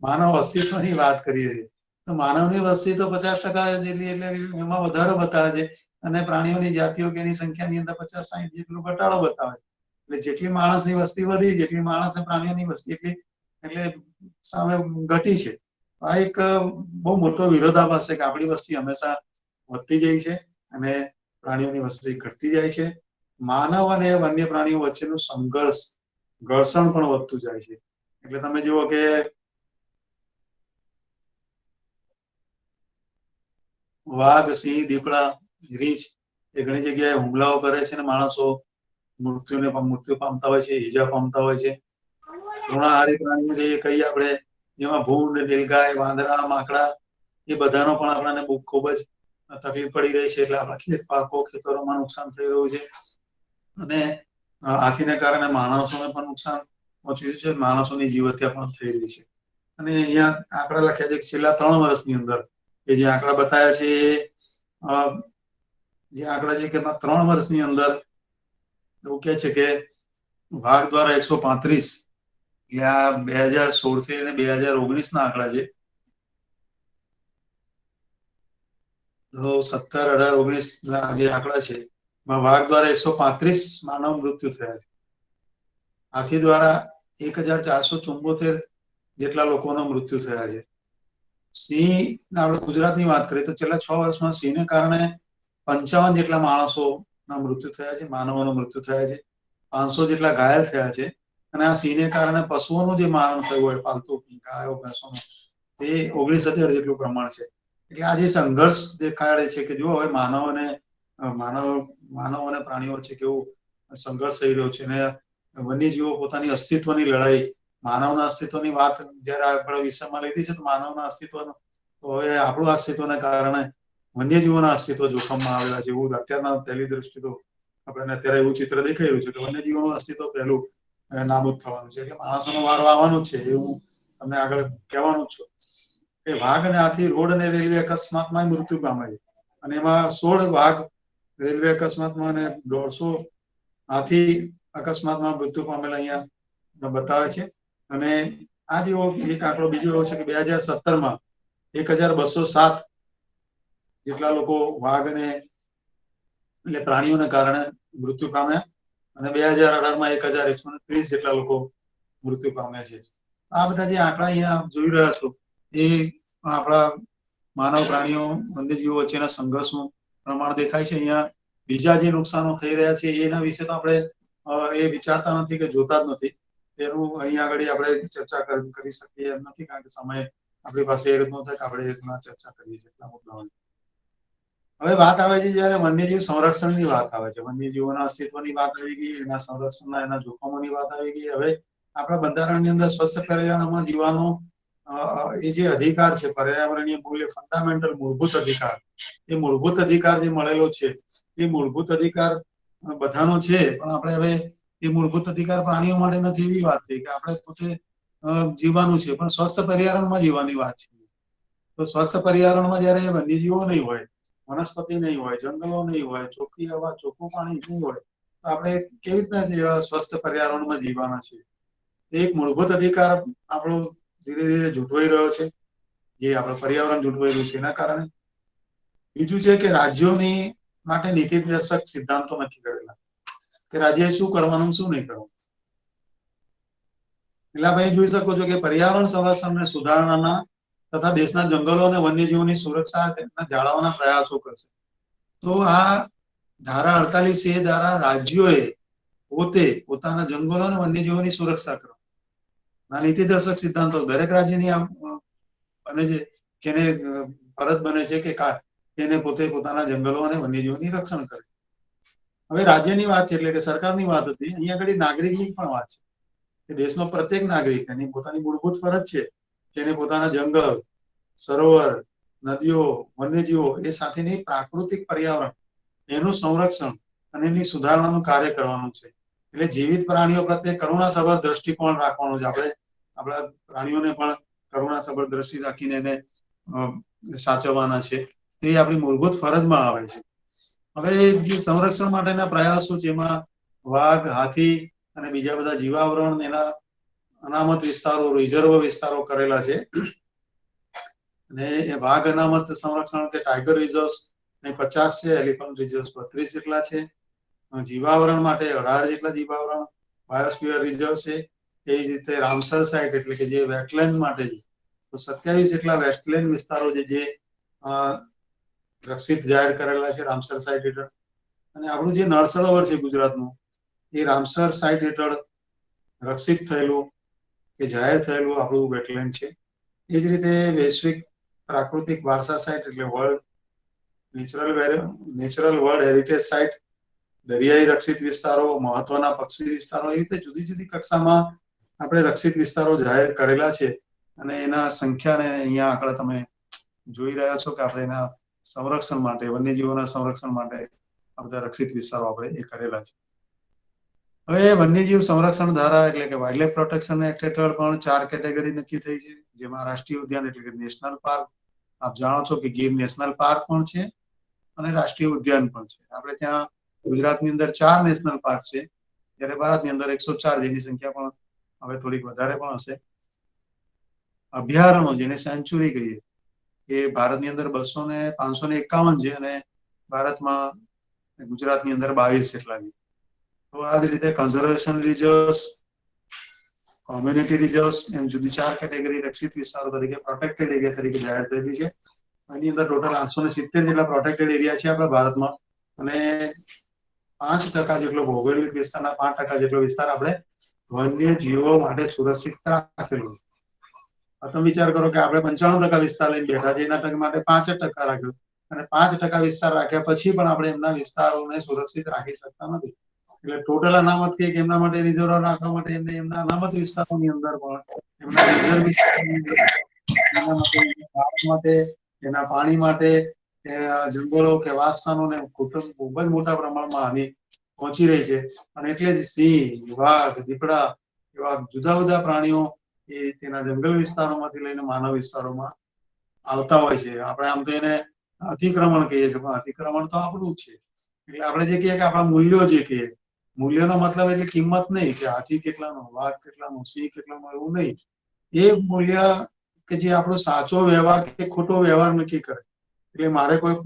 માનવ અસ્તિત્વની વાત કરીએ છીએ, તો માનવની વસ્તી તો 50% જેટલી, એટલે એમાં વધારો બતાવે છે, અને પ્રાણીઓની જાતિઓ કે એની સંખ્યાની અંદર 50-60 જેટલો ઘટાડો બતાવે. એટલે જેટલી માણસની વસ્તી વધી, જેટલી માણસ અને પ્રાણીઓની વસ્તી એટલી એટલે સામે ઘટી છે. આ એક બહુ મોટો વિરોધાભાસ છે કે આપણી વસ્તી હંમેશા વધતી જાય છે અને પ્રાણીઓની વસ્તી ઘટતી જાય છે. માનવ અને વન્ય પ્રાણીઓ વચ્ચેનું સંઘર્ષ, ઘર્ષણ પણ વધતું જાય છે. એટલે તમે જુઓ કે વાઘ, સિંહ, દીપડા, રીંછ એ ઘણી જગ્યાએ હુમલાઓ કરે છે અને માણસો મૃત્યુ પામતા હોય છે, ઈજા પામતા હોય છે. તૃણાહારી પ્રાણીઓ જે કહીએ આપણે, જેમાં ભૂંડ, નીલગાય, વાંદરા, માકડા, એ બધાનો પણ આપણને ખૂબ જ તકલીફ પડી રહી છે. એટલે આપણા ખેત પાકો, ખેતરોમાં નુકસાન થઈ રહ્યું છે. અને આથીને કારણે માણસોને પણ નુકસાન પહોંચ્યું છે, માણસોની જીવ હત્યા પણ થઈ રહી છે. અને અહીંયા આંકડા લખ્યા છે કે છેલ્લા 3 વર્ષની અંદર એ જે આંકડા બતાવ્યા છે જે આંકડા છે કે 3 વર્ષની અંદર એવું કે છે કે વાઘ દ્વારા 135, એટલે આ 2016 થી અને 2019 ના આંકડા છે. તો 17, 18, 19 ના જે આંકડા છે વાઘ દ્વારા 135 માનવ મૃત્યુ થયા છે. હાથી દ્વારા 1474 જેટલા લોકોના મૃત્યુ થયા છે. સિંહ, આપણે ગુજરાતની વાત કરીએ તો છેલ્લા 6 વર્ષમાં સિંહને કારણે 55 જેટલા માણસોના મૃત્યુ થયા છે, માનવોના મૃત્યુ થયા છે. 500 જેટલા ઘાયલ થયા છે. અને આ સિંહને કારણે પશુઓનું જે મારણ થયું હોય, પાલતુ ગાયો, ભેંસોનું, તે 19,000 જેટલું પ્રમાણ છે. એટલે આ જે સંઘર્ષ દેખાડે છે કે જો હવે માનવ અને પ્રાણીઓ વચ્ચે કેવું સંઘર્ષ થઈ રહ્યો છે. અને વન્યજીવો પોતાની અસ્તિત્વની લડાઈ, માનવના અસ્તિત્વની વાત જયારે આપણે વિષયમાં લીધી છે, તો માનવના અસ્તિત્વનો, તો હવે આપણું અસ્તિત્વને કારણે વન્યજીવોના અસ્તિત્વ જોખમમાં આવેલા છે. એવું અત્યારના પહેલી દ્રષ્ટિ તો આપણને અત્યારે એવું ચિત્ર દેખાઈ રહ્યું છે કે વન્યજીવોનું અસ્તિત્વ પહેલું નાબૂદ થવાનું છે. એટલે માણસોનો વારો આવવાનો જ છે, એવું તમને આગળ કહેવાનું છું. કે વાઘ અને હાથી રોડ અને રેલવે અકસ્માતમાં મૃત્યુ પામે છે. અને એમાં 16 વાઘ રેલવે અકસ્માતમાં અને 150 હાથી અકસ્માતમાં મૃત્યુ પામેલા અહીંયા બતાવે છે. અને આ જેવો એક આંકડો બીજો એવો છે કે 2017માં 1207 જેટલા લોકો વાઘ અને એટલે પ્રાણીઓને કારણે મૃત્યુ પામ્યા. અને 2018માં 1130 જેટલા લોકો મૃત્યુ પામ્યા છે. આ બધા જે આંકડા અહીંયા જોઈ રહ્યા છો એ આપણા માનવ પ્રાણીઓ વન્યજીવો વચ્ચેના સંઘર્ષનું પ્રમાણ દેખાય છે. અહીંયા બીજા જે નુકસાનો થઈ રહ્યા છે એના વિશે તો આપણે એ વિચારતા નથી કે જોતા જ નથી. એનું અહીંયા આગળ આપણે ચર્ચા કરી શકીએ એમ નથી, કારણ કે સમય આપણી પાસે એ રીતનો થાય કે આપણે એ રીતના ચર્ચા કરીએ છીએ એટલા મુદ્દાઓ. હવે વાત આવે છે જયારે વન્યજીવ સંરક્ષણની વાત આવે છે, વન્યજીવોના અસ્તિત્વની વાત આવી ગઈ, એના સંરક્ષણના, એના જોખમોની વાત આવી ગઈ. હવે આપણા બંધારણની અંદર સ્વસ્થ પર્યાવરણમાં જીવવાનો એ જે અધિકાર છે, પર્યાવરણીય મૂલ્ય, ફંડામેન્ટલ મૂળભૂત અધિકાર, એ મૂળભૂત અધિકાર જે મળેલો છે એ મૂળભૂત અધિકાર બધાનો છે. પણ આપણે હવે એ મૂળભૂત અધિકાર પ્રાણીઓ માટે નથી એવી વાત થઈ કે આપણે પોતે જીવવાનું છે, પણ સ્વસ્થ પર્યાવરણમાં જીવવાની વાત છે. તો સ્વસ્થ પર્યાવરણમાં જયારે વન્યજીવો નહીં હોય, વનસ્પતિ નહીં હોય, જંગલો નહીં હોય, ચોખ્ખી હવા, ચોખ્ખું પાણી નહીં હોય, તો આપણે કેવી રીતના સ્વસ્થ પર્યાવરણમાં જીવવાના છે. એક મૂળભૂત અધિકાર આપણો ધીરે ધીરે જૂટવાઈ રહ્યો છે, જે આપણે પર્યાવરણ જૂટવાઈ રહ્યું છે એના કારણે. બીજું છે કે રાજ્યોની માટે નીતિદર્શક સિદ્ધાંતો નક્કી કરેલા કે રાજ્યએ શું કરવાનું, શું નહીં કરવાનું. એટલે આપણે જોઈ શકો છો કે પર્યાવરણ સંરક્ષણ અને સુધારણાના તથા દેશના જંગલો અને વન્યજીવોની સુરક્ષા જાળવવાના પ્રયાસો કરશે. તો આ ધારા 48 દ્વારા રાજ્યોએ પોતે પોતાના જંગલો અને વન્યજીવોની સુરક્ષા કરવા નીતિદર્શક સિદ્ધાંતો દરેક રાજ્યની બને છે, કેને ફરજ બને છે કે એને પોતે પોતાના જંગલો અને વન્યજીવોની રક્ષણ કરે. હવે રાજ્યની વાત છે એટલે કે સરકારની વાત હતી. અહીંયા આગળ નાગરિકની પણ વાત છે કે દેશનો પ્રત્યેક નાગરિક એની પોતાની મૂળભૂત ફરજ છે કે એને પોતાના જંગલ, સરોવર, નદીઓ, વન્યજીવો એ સાથેની પ્રાકૃતિક પર્યાવરણ એનું સંરક્ષણ અને એની સુધારણાનું કાર્ય કરવાનું છે. એટલે જીવિત પ્રાણીઓ પ્રત્યે કરુણાસભર દ્રષ્ટિકોણ રાખવાનું છે. આપણે આપણા પ્રાણીઓને પણ કરુણાસભર દ્રષ્ટિ રાખીને એને સાચવવાના છે. તે આપણી મૂળભૂત ફરજમાં આવે છે. હવે જે સંરક્ષણ માટેના પ્રયાસો જેમાં વાઘ, હાથી અને બીજા બધા જીવાવરણ એના અનામત વિસ્તારો, રિઝર્વ વિસ્તારો કરેલા છે. અને એ વાઘ અનામત સંરક્ષણ કે ટાઈગર રિઝર્વ્સ 50 છે, એલિફન્ટ રિઝર્વ્સ 32 જેટલા છે. જીવાવરણ માટે 18 જેટલા જીવાવરણ બાયોસ્ફિયર રિઝર્વ છે. એ જ રીતે રામસર સાઇટ એટલે કે જે વેટલેન્ડ માટે છે, તો 27 જેટલા વેસ્ટલેન્ડ વિસ્તારો જે રક્ષિત જાહેર કરેલા છે રામસર સાઇટ હેઠળ. અને આપણું જે નળ સરોવર છે ગુજરાતનું, એ રામસર સાઇટ હેઠળ રક્ષિત થયેલું કે જાહેર થયેલું આપણું વેટલેન્ડ છે. એ જ રીતે વૈશ્વિક પ્રાકૃતિક વારસા સાઇટ એટલે world natural world heritage site, દરિયાઈ રક્ષિત વિસ્તારો, મહત્વના પક્ષી વિસ્તારો, એવી રીતે જુદી જુદી કક્ષામાં આપણે રક્ષિત વિસ્તારો જાહેર કરેલા છે અને એના સંખ્યાને અહીંયા આંકડા તમે જોઈ રહ્યા છો કે આપણે એના સંરક્ષણ માટે, વન્યજીવોના સંરક્ષણ માટે આ બધા રક્ષિત વિસ્તારો આપણે એ કરેલા છે. હવે વન્યજીવ સંરક્ષણ ધારા એટલે કે વાઇલ્ડ લાઇફ પ્રોટેક્શન એક્ટ હેઠળ પણ 4 કેટેગરી નક્કી થઈ છે, જેમાં રાષ્ટ્રીય ઉદ્યાન એટલે કે નેશનલ પાર્ક, આપ જાણો છો કે ગીર નેશનલ પાર્ક પણ છે અને રાષ્ટ્રીય ઉદ્યાન પણ છે. આપણે ત્યાં ગુજરાતની અંદર 4 નેશનલ પાર્ક છે, જ્યારે ભારતની અંદર 104, જેની સંખ્યા પણ હવે થોડીક વધારે પણ હશે. અભયારણ્યો જેને સેન્ચુરી કહીએ એ ભારતની અંદર 551 છે અને ભારતમાં ગુજરાતની અંદર 22 જેટલા છે. તો આ જ રીતે કન્ઝર્વેશન રિઝર્વ્સ, કોમ્યુનિટી રિઝર્વ્સ એમ જુદી 4 કેટેગરી રક્ષિત વિસ્તારો તરીકે, પ્રોટેક્ટેડ એરિયા તરીકે જાહેર થયેલી છે. આની અંદર ટોટલ 870 જેટલા પ્રોટેક્ટેડ એરિયા છે આપણા ભારતમાં અને 5% જેટલો ભૌગોલિક વિસ્તારના 5% જેટલો વિસ્તાર આપણે વન્ય જીવો માટે સુરક્ષિત રાખેલો. તમે વિચાર કરો કે આપણે 95% વિસ્તાર લઈને બેઠા છે, એના માટે 5% રાખ્યો અને 5% વિસ્તાર રાખ્યા પછી પણ આપણે એમના વિસ્તારોને સુરક્ષિત રાખી શકતા નથી. એટલે ટોટલ અનામત કે એમના માટે રિઝર્વ રાખવા માટે એમના અનામત વિસ્તારોની અંદર પણ એમના રિઝર્વ માટે, એના પાણી માટે, જંગલો કે વાસસ્થાનોને ખૂબ જ મોટા પ્રમાણમાં હાનિ પહોંચી રહી છે. અને એટલે જ સિંહ, વાઘ, દીપડા એવા જુદા જુદા પ્રાણીઓ એ તેના જંગલ વિસ્તારોમાંથી લઈને માનવ વિસ્તારોમાં આવતા હોય છે. આપણે આમ તો એને અતિક્રમણ કહીએ છીએ, પણ અતિક્રમણ તો આપણું જ છે. એટલે આપણે જે કહીએ કે આપણા મૂલ્યો જે કહીએ, મૂલ્યનો મતલબ એટલે કિંમત નહીં કે હાથી કેટલાનો, વાઘ કેટલાનો, સિંહ કેટલાનો, એવું નહીં. એ મૂલ્ય કે જે આપણો સાચો વ્યવહાર કે ખોટો વ્યવહાર નક્કી કરે. એટલે મારે કોઈ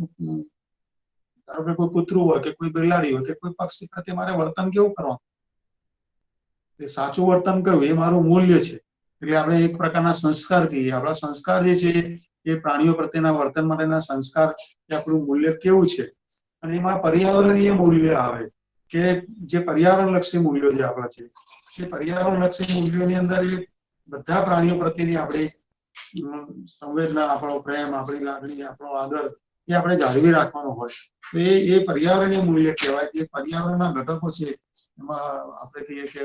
કૂતરું હોય કે કોઈ બિલાડી હોય કે કોઈ પક્ષી પ્રત્યે મારે વર્તન કેવું કરવાનું, એ સાચું વર્તન કરવું એ મારું મૂલ્ય છે. એટલે આપણે એક પ્રકારના સંસ્કાર કહીએ. આપણા સંસ્કાર જે છે એ પ્રાણીઓ પ્રત્યેના વર્તન માટેના સંસ્કાર, એ આપણું મૂલ્ય કેવું છે. અને એમાં પર્યાવરણીય મૂલ્ય આવે કે જે પર્યાવરણ લક્ષી મૂલ્યો જે આપણા છે, એ પર્યાવરણ લક્ષી મૂલ્યોની અંદર એ બધા પ્રાણીઓ પ્રત્યેની આપણી સંવેદના, આપણો પ્રેમ, આપણી લાગણી, આપણો આદર એ આપણે જાળવી રાખવાનો હોય. તો એ પર્યાવરણીય મૂલ્ય કહેવાય. કે પર્યાવરણના ઘટકો છે એમાં આપણે કહીએ કે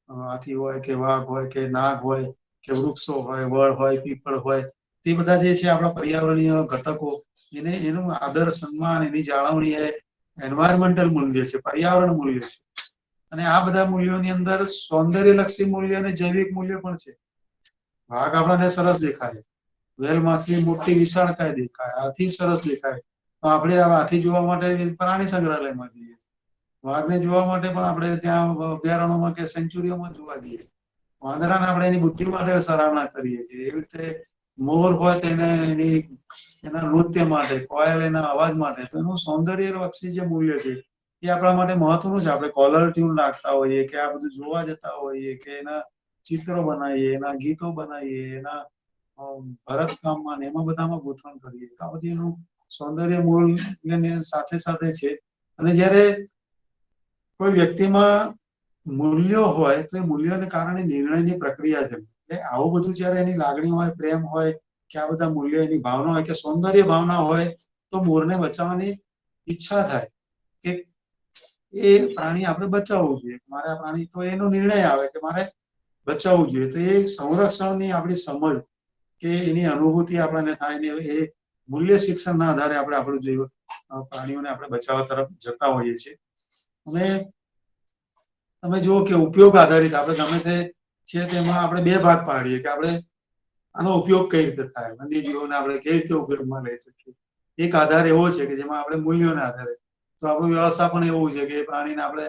હાથી હોય કે વાઘ હોય કે નાગ હોય કે વૃક્ષો હોય, વડ હોય, પીપળ હોય, તે બધા જે છે આપણા પર્યાવરણીય ઘટકો, એનું આદર, સન્માન, એની જાળવણી એ એન્વાયરમેન્ટલ મૂલ્ય છે, પર્યાવરણ મૂલ્ય છે. અને આ બધા મૂલ્યોની અંદર સૌંદર્યલક્ષી મૂલ્ય અને જૈવિક મૂલ્ય પણ છે. વાઘ આપણને સરસ દેખાય, વેલ માછલી મોટી વિશાળકાય દેખાય, હાથી સરસ દેખાય, તો આપણે આ હાથી જોવા માટે પ્રાણી સંગ્રહાલયમાં જઈએ. વાઘને જોવા માટે પણ આપણે ત્યાં અભયારણ્યોમાં કે સેન્ચુરીઓમાં જોવા જઈએ. વાંદરાને આપણે એની બુદ્ધિ માટે સરાહના કરીએ છીએ. એવી રીતે મોર હોય તો એના નૃત્ય માટે, કોયલ એના અવાજ માટે. તો એનું સૌંદર્યલક્ષી જે મૂલ્ય છે એ આપણા માટે મહત્વનું છે. આપણે કોલર ટ્યુન રાખતા હોઈએ કે આ બધું જોવા જતા હોઈએ કે એના ચિત્રો બનાવીએ, એના ગીતો બનાવીએ, એના ભરતકામમાં એમાં બધામાં ગોઠવણ કરીએ. તો આ બધી એનું સૌંદર્ય મૂલ્યની સાથે સાથે છે. અને જ્યારે કોઈ વ્યક્તિમાં મૂલ્યો હોય તો એ મૂલ્યોને કારણે નિર્ણયની પ્રક્રિયા છે. એટલે આવું બધું જયારે એની લાગણી હોય, પ્રેમ હોય કે આ બધા મૂલ્ય, એની ભાવના હોય કે સૌંદર્ય ભાવના હોય, તો મોરને બચાવવાની ઈચ્છા થાય કે એ પ્રાણી આપણે બચાવવું જોઈએ. મારે આ પ્રાણી, તો એનો નિર્ણય આવે કે મારે બચાવવું જોઈએ. તો એ સંરક્ષણની આપણી સમજ કે એની અનુભૂતિ આપણને થાય ને એ મૂલ્ય શિક્ષણના આધારે આપણે આપણું જીવન, પ્રાણીઓને આપણે બચાવવા તરફ જતા હોઈએ છીએ. અને તમે જુઓ કે ઉપયોગ આધારિત આપણે ગમે તે છે તેમાં આપણે 2 ભાગ પાડીએ કે આપણે આનો ઉપયોગ કઈ રીતે થાય, વન્યજીવોને આપણે કઈ રીતે ઉપયોગમાં લઈ શકીએ. એક આધાર એવો છે કે જેમાં આપણે મૂલ્યોના આધારે, તો આપણું વ્યવસ્થા પણ એવું છે કે એ પ્રાણીને આપણે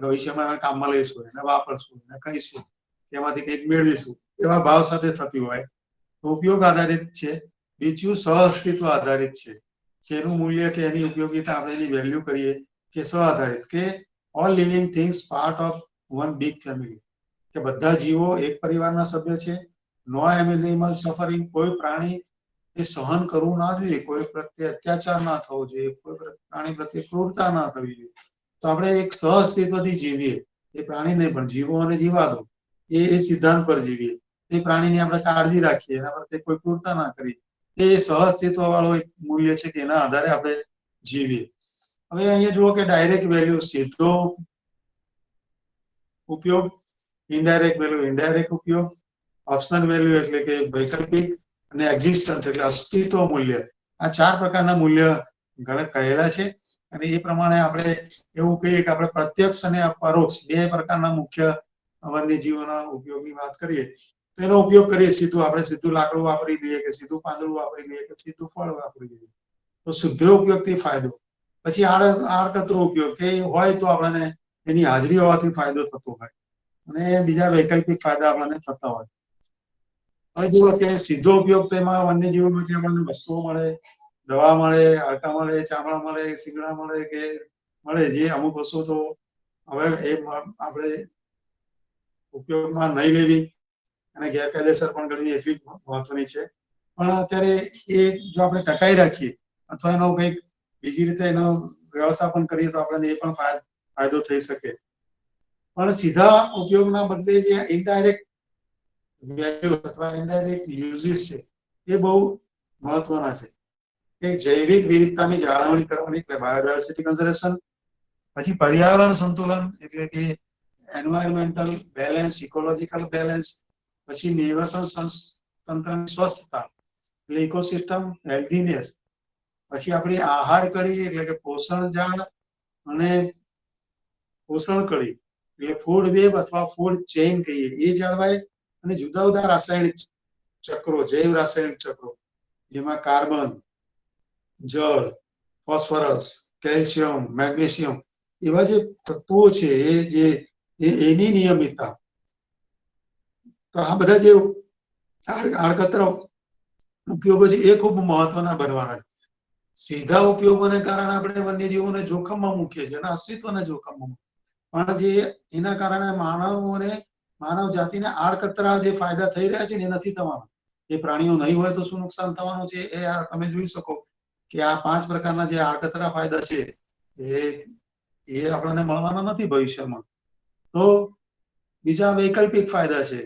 ભવિષ્યમાં કામમાં લઈશું, એને વાપરશું, એને કહીશું, એમાંથી કંઈક મેળવીશું, એવા ભાવ સાથે થતી હોય. તો ઉપયોગ આધારિત છે. બીજું સહ-અસ્તિત્વ આધારિત છે કે એનું મૂલ્ય કે એની ઉપયોગિતા આપણે એની વેલ્યુ કરીએ. કે સહ-આધારિત કે all living things part of one big family, કે બધા જીવો એક પરિવારના સભ્ય છે. નો એનિમલ સફરિંગ, કોઈ પ્રાણી એ સહન કરવું ના જોઈએ, કોઈ પ્રત્યે અત્યાચાર ના થવો જોઈએ, કોઈ પ્રાણી પ્રત્યે ક્રૂરતા ના થવી જોઈએ. તો આપણે એક સહ-અસ્તિત્વથી જીવીએ. એ પ્રાણી નહીં પણ જીવો અને જીવાદો, એ સિદ્ધાંત પર જીવીએ. એ પ્રાણીની આપણે કાળજી રાખીએ, એના પ્રત્યે કોઈ ક્રૂરતા ના કરીએ. એ સહઅસ્તિત્વ વાળો એક મૂલ્ય છે કે એના આધારે આપણે જીવીએ. હવે અહીંયા જુઓ કે ડાયરેક્ટ વેલ્યુ સીધો ઉપયોગ, ઇનડાયરેક્ટ વેલ્યુ ઇનડાયરેક્ટ ઉપયોગ, ઓપ્શનલ વેલ્યુ એટલે કે વૈકલ્પિક, અને એક્ઝિસ્ટન્ટ એટલે અસ્તિત્વ મૂલ્ય. આ 4 પ્રકારના મૂલ્ય ઘણા કહેલા છે. અને એ પ્રમાણે આપણે એવું કહીએ કે આપણે પ્રત્યક્ષ અને પરોક્ષ 2 પ્રકારના મુખ્ય વન્યજીવોના ઉપયોગની વાત કરીએ તો એનો ઉપયોગ કરીએ. આપણે સીધું લાકડું વાપરી લઈએ કે સીધું પાંદડું વાપરી લઈએ કે સીધું ફળ વાપરી લઈએ તો શુદ્ધ ઉપયોગથી ફાયદો. પછી આડકતરો ઉપયોગ કે હોય તો આપણને એની હાજરી હોવાથી ફાયદો થતો હોય, અને બીજા વૈકલ્પિક ફાયદા આપણને થતા હોય. હવે જુઓ કે સીધો ઉપયોગ તો એમાં વન્યજીવોમાંથી આપણને વસ્તુઓ મળે, દવા મળે, હાડકાં મળે, ચામડા મળે, શીંગડા મળે કે મળે. જે અમુક વસ્તુ તો હવે એ આપણે ઉપયોગમાં નહીં લેવી અને ગેરકાયદેસર પણ ગણવી એટલી જ મહત્વની છે. પણ અત્યારે એ જો આપણે ટકાઈ રાખીએ અથવા એનો કંઈક બીજી રીતે એનો વ્યવસ્થાપન કરીએ તો આપણને એ પણ ફાયદો થઈ શકે. પણ સીધા ઉપયોગના બદલે જે ઇનડાયરેક્ટ વેલ્યુ અથવા ઇનડાયરેક્ટ યુઝિસ છે એ બહુ મહત્વના છે. કે જૈવિક વિવિધતાની જાળવણી કરવાની એટલે બાયોડાયવર્સિટી કન્ઝર્વેશન, પછી પર્યાવરણ સંતુલન એટલે કે એન્વાયરમેન્ટલ બેલેન્સ, ઇકોલોજીકલ બેલેન્સ, પછી નિવસન તંત્રની સ્વસ્થતા એટલે ઇકોસિસ્ટમ હેલ્ધીનેસ, પછી આપણી આહાર કડી એટલે કે પોષણ જાળ અને પોષણ કડી એટલે ફૂડ વેબ અથવા ફૂડ ચેઇન કહીએ એ જળવાય. અને જુદા જુદા રાસાયણિક ચક્રો, જૈવ રાસાયણિક ચક્રો જેમાં કાર્બન, જળ, ફોસ્ફરસ, કેલ્શિયમ, મેગ્નેશિયમ એવા જે તત્વો છે એની નિયમિતતા. તો આ બધા જે આડકતરા ઉપયોગો છે એ ખૂબ મહત્વના બનવાના છે. સીધા ઉપયોગોને કારણે આપણે વન્યજીવોને જોખમમાં મૂકીએ છીએ અને અસ્તિત્વને જોખમમાં. પણ જે એના કારણે માનવ જાતિને આડકતરા જે ફાયદા થઈ રહ્યા છે ને એ નથી થવાના. એ પ્રાણીઓ નહીં હોય તો શું નુકસાન થવાનું છે એ તમે જોઈ શકો કે આ 5 પ્રકારના જે આડકતરા ફાયદા છે એ આપણને મળવાના નથી ભવિષ્યમાં. તો બીજા વૈકલ્પિક ફાયદા છે.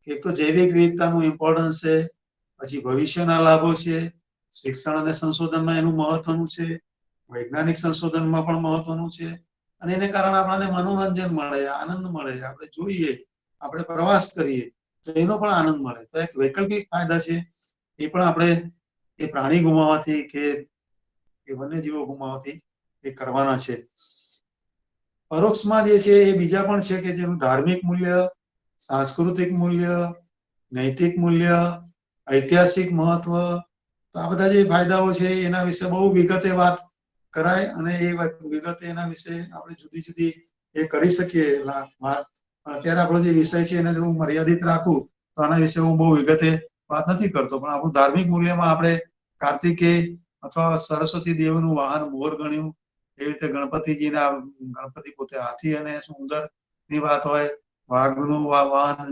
એક તો જૈવિક વિવિધતાનું ઇમ્પોર્ટન્સ છે, પછી ભવિષ્યના લાભો છે, શિક્ષણ અને સંશોધનમાં એનું મહત્વનું છે, વૈજ્ઞાનિક સંશોધનમાં પણ મહત્વનું છે, અને એને કારણે આપણને મનોરંજન મળે, આનંદ મળે. આપણે જોઈએ, આપણે પ્રવાસ કરીએ તો એનો પણ આનંદ મળે. તો એક વૈકલ્પિક ફાયદા છે એ પણ આપણે એ પ્રાણી ગુમાવવાથી કે એ વન્યજીવો ગુમાવવાથી એ કરવાના છે. પરોક્ષમાં જે છે એ બીજા પણ છે કે જેનું ધાર્મિક મૂલ્ય, સાંસ્કૃતિક મૂલ્ય, નૈતિક મૂલ્ય, ઐતિહાસિક મહત્વ. તો આ બધા જે ફાયદાઓ છે એના વિશે બહુ વિગતે વાત કરાય અને એ વિગતે એના વિશે આપણે જુદી જુદી એ કરી શકીએ. અત્યારે આપણો જે વિષય છે એને જો હું મર્યાદિત રાખું તો આના વિશે હું બહુ વિગતે વાત નથી કરતો. પણ આપણું ધાર્મિક મૂલ્યમાં આપણે કાર્તિકેય અથવા સરસ્વતી દેવનું વાહન મોર ગણ્યું. એવી રીતે ગણપતિ પોતે હાથી અને ઉંદર ની વાત હોય, વાઘનું વાહન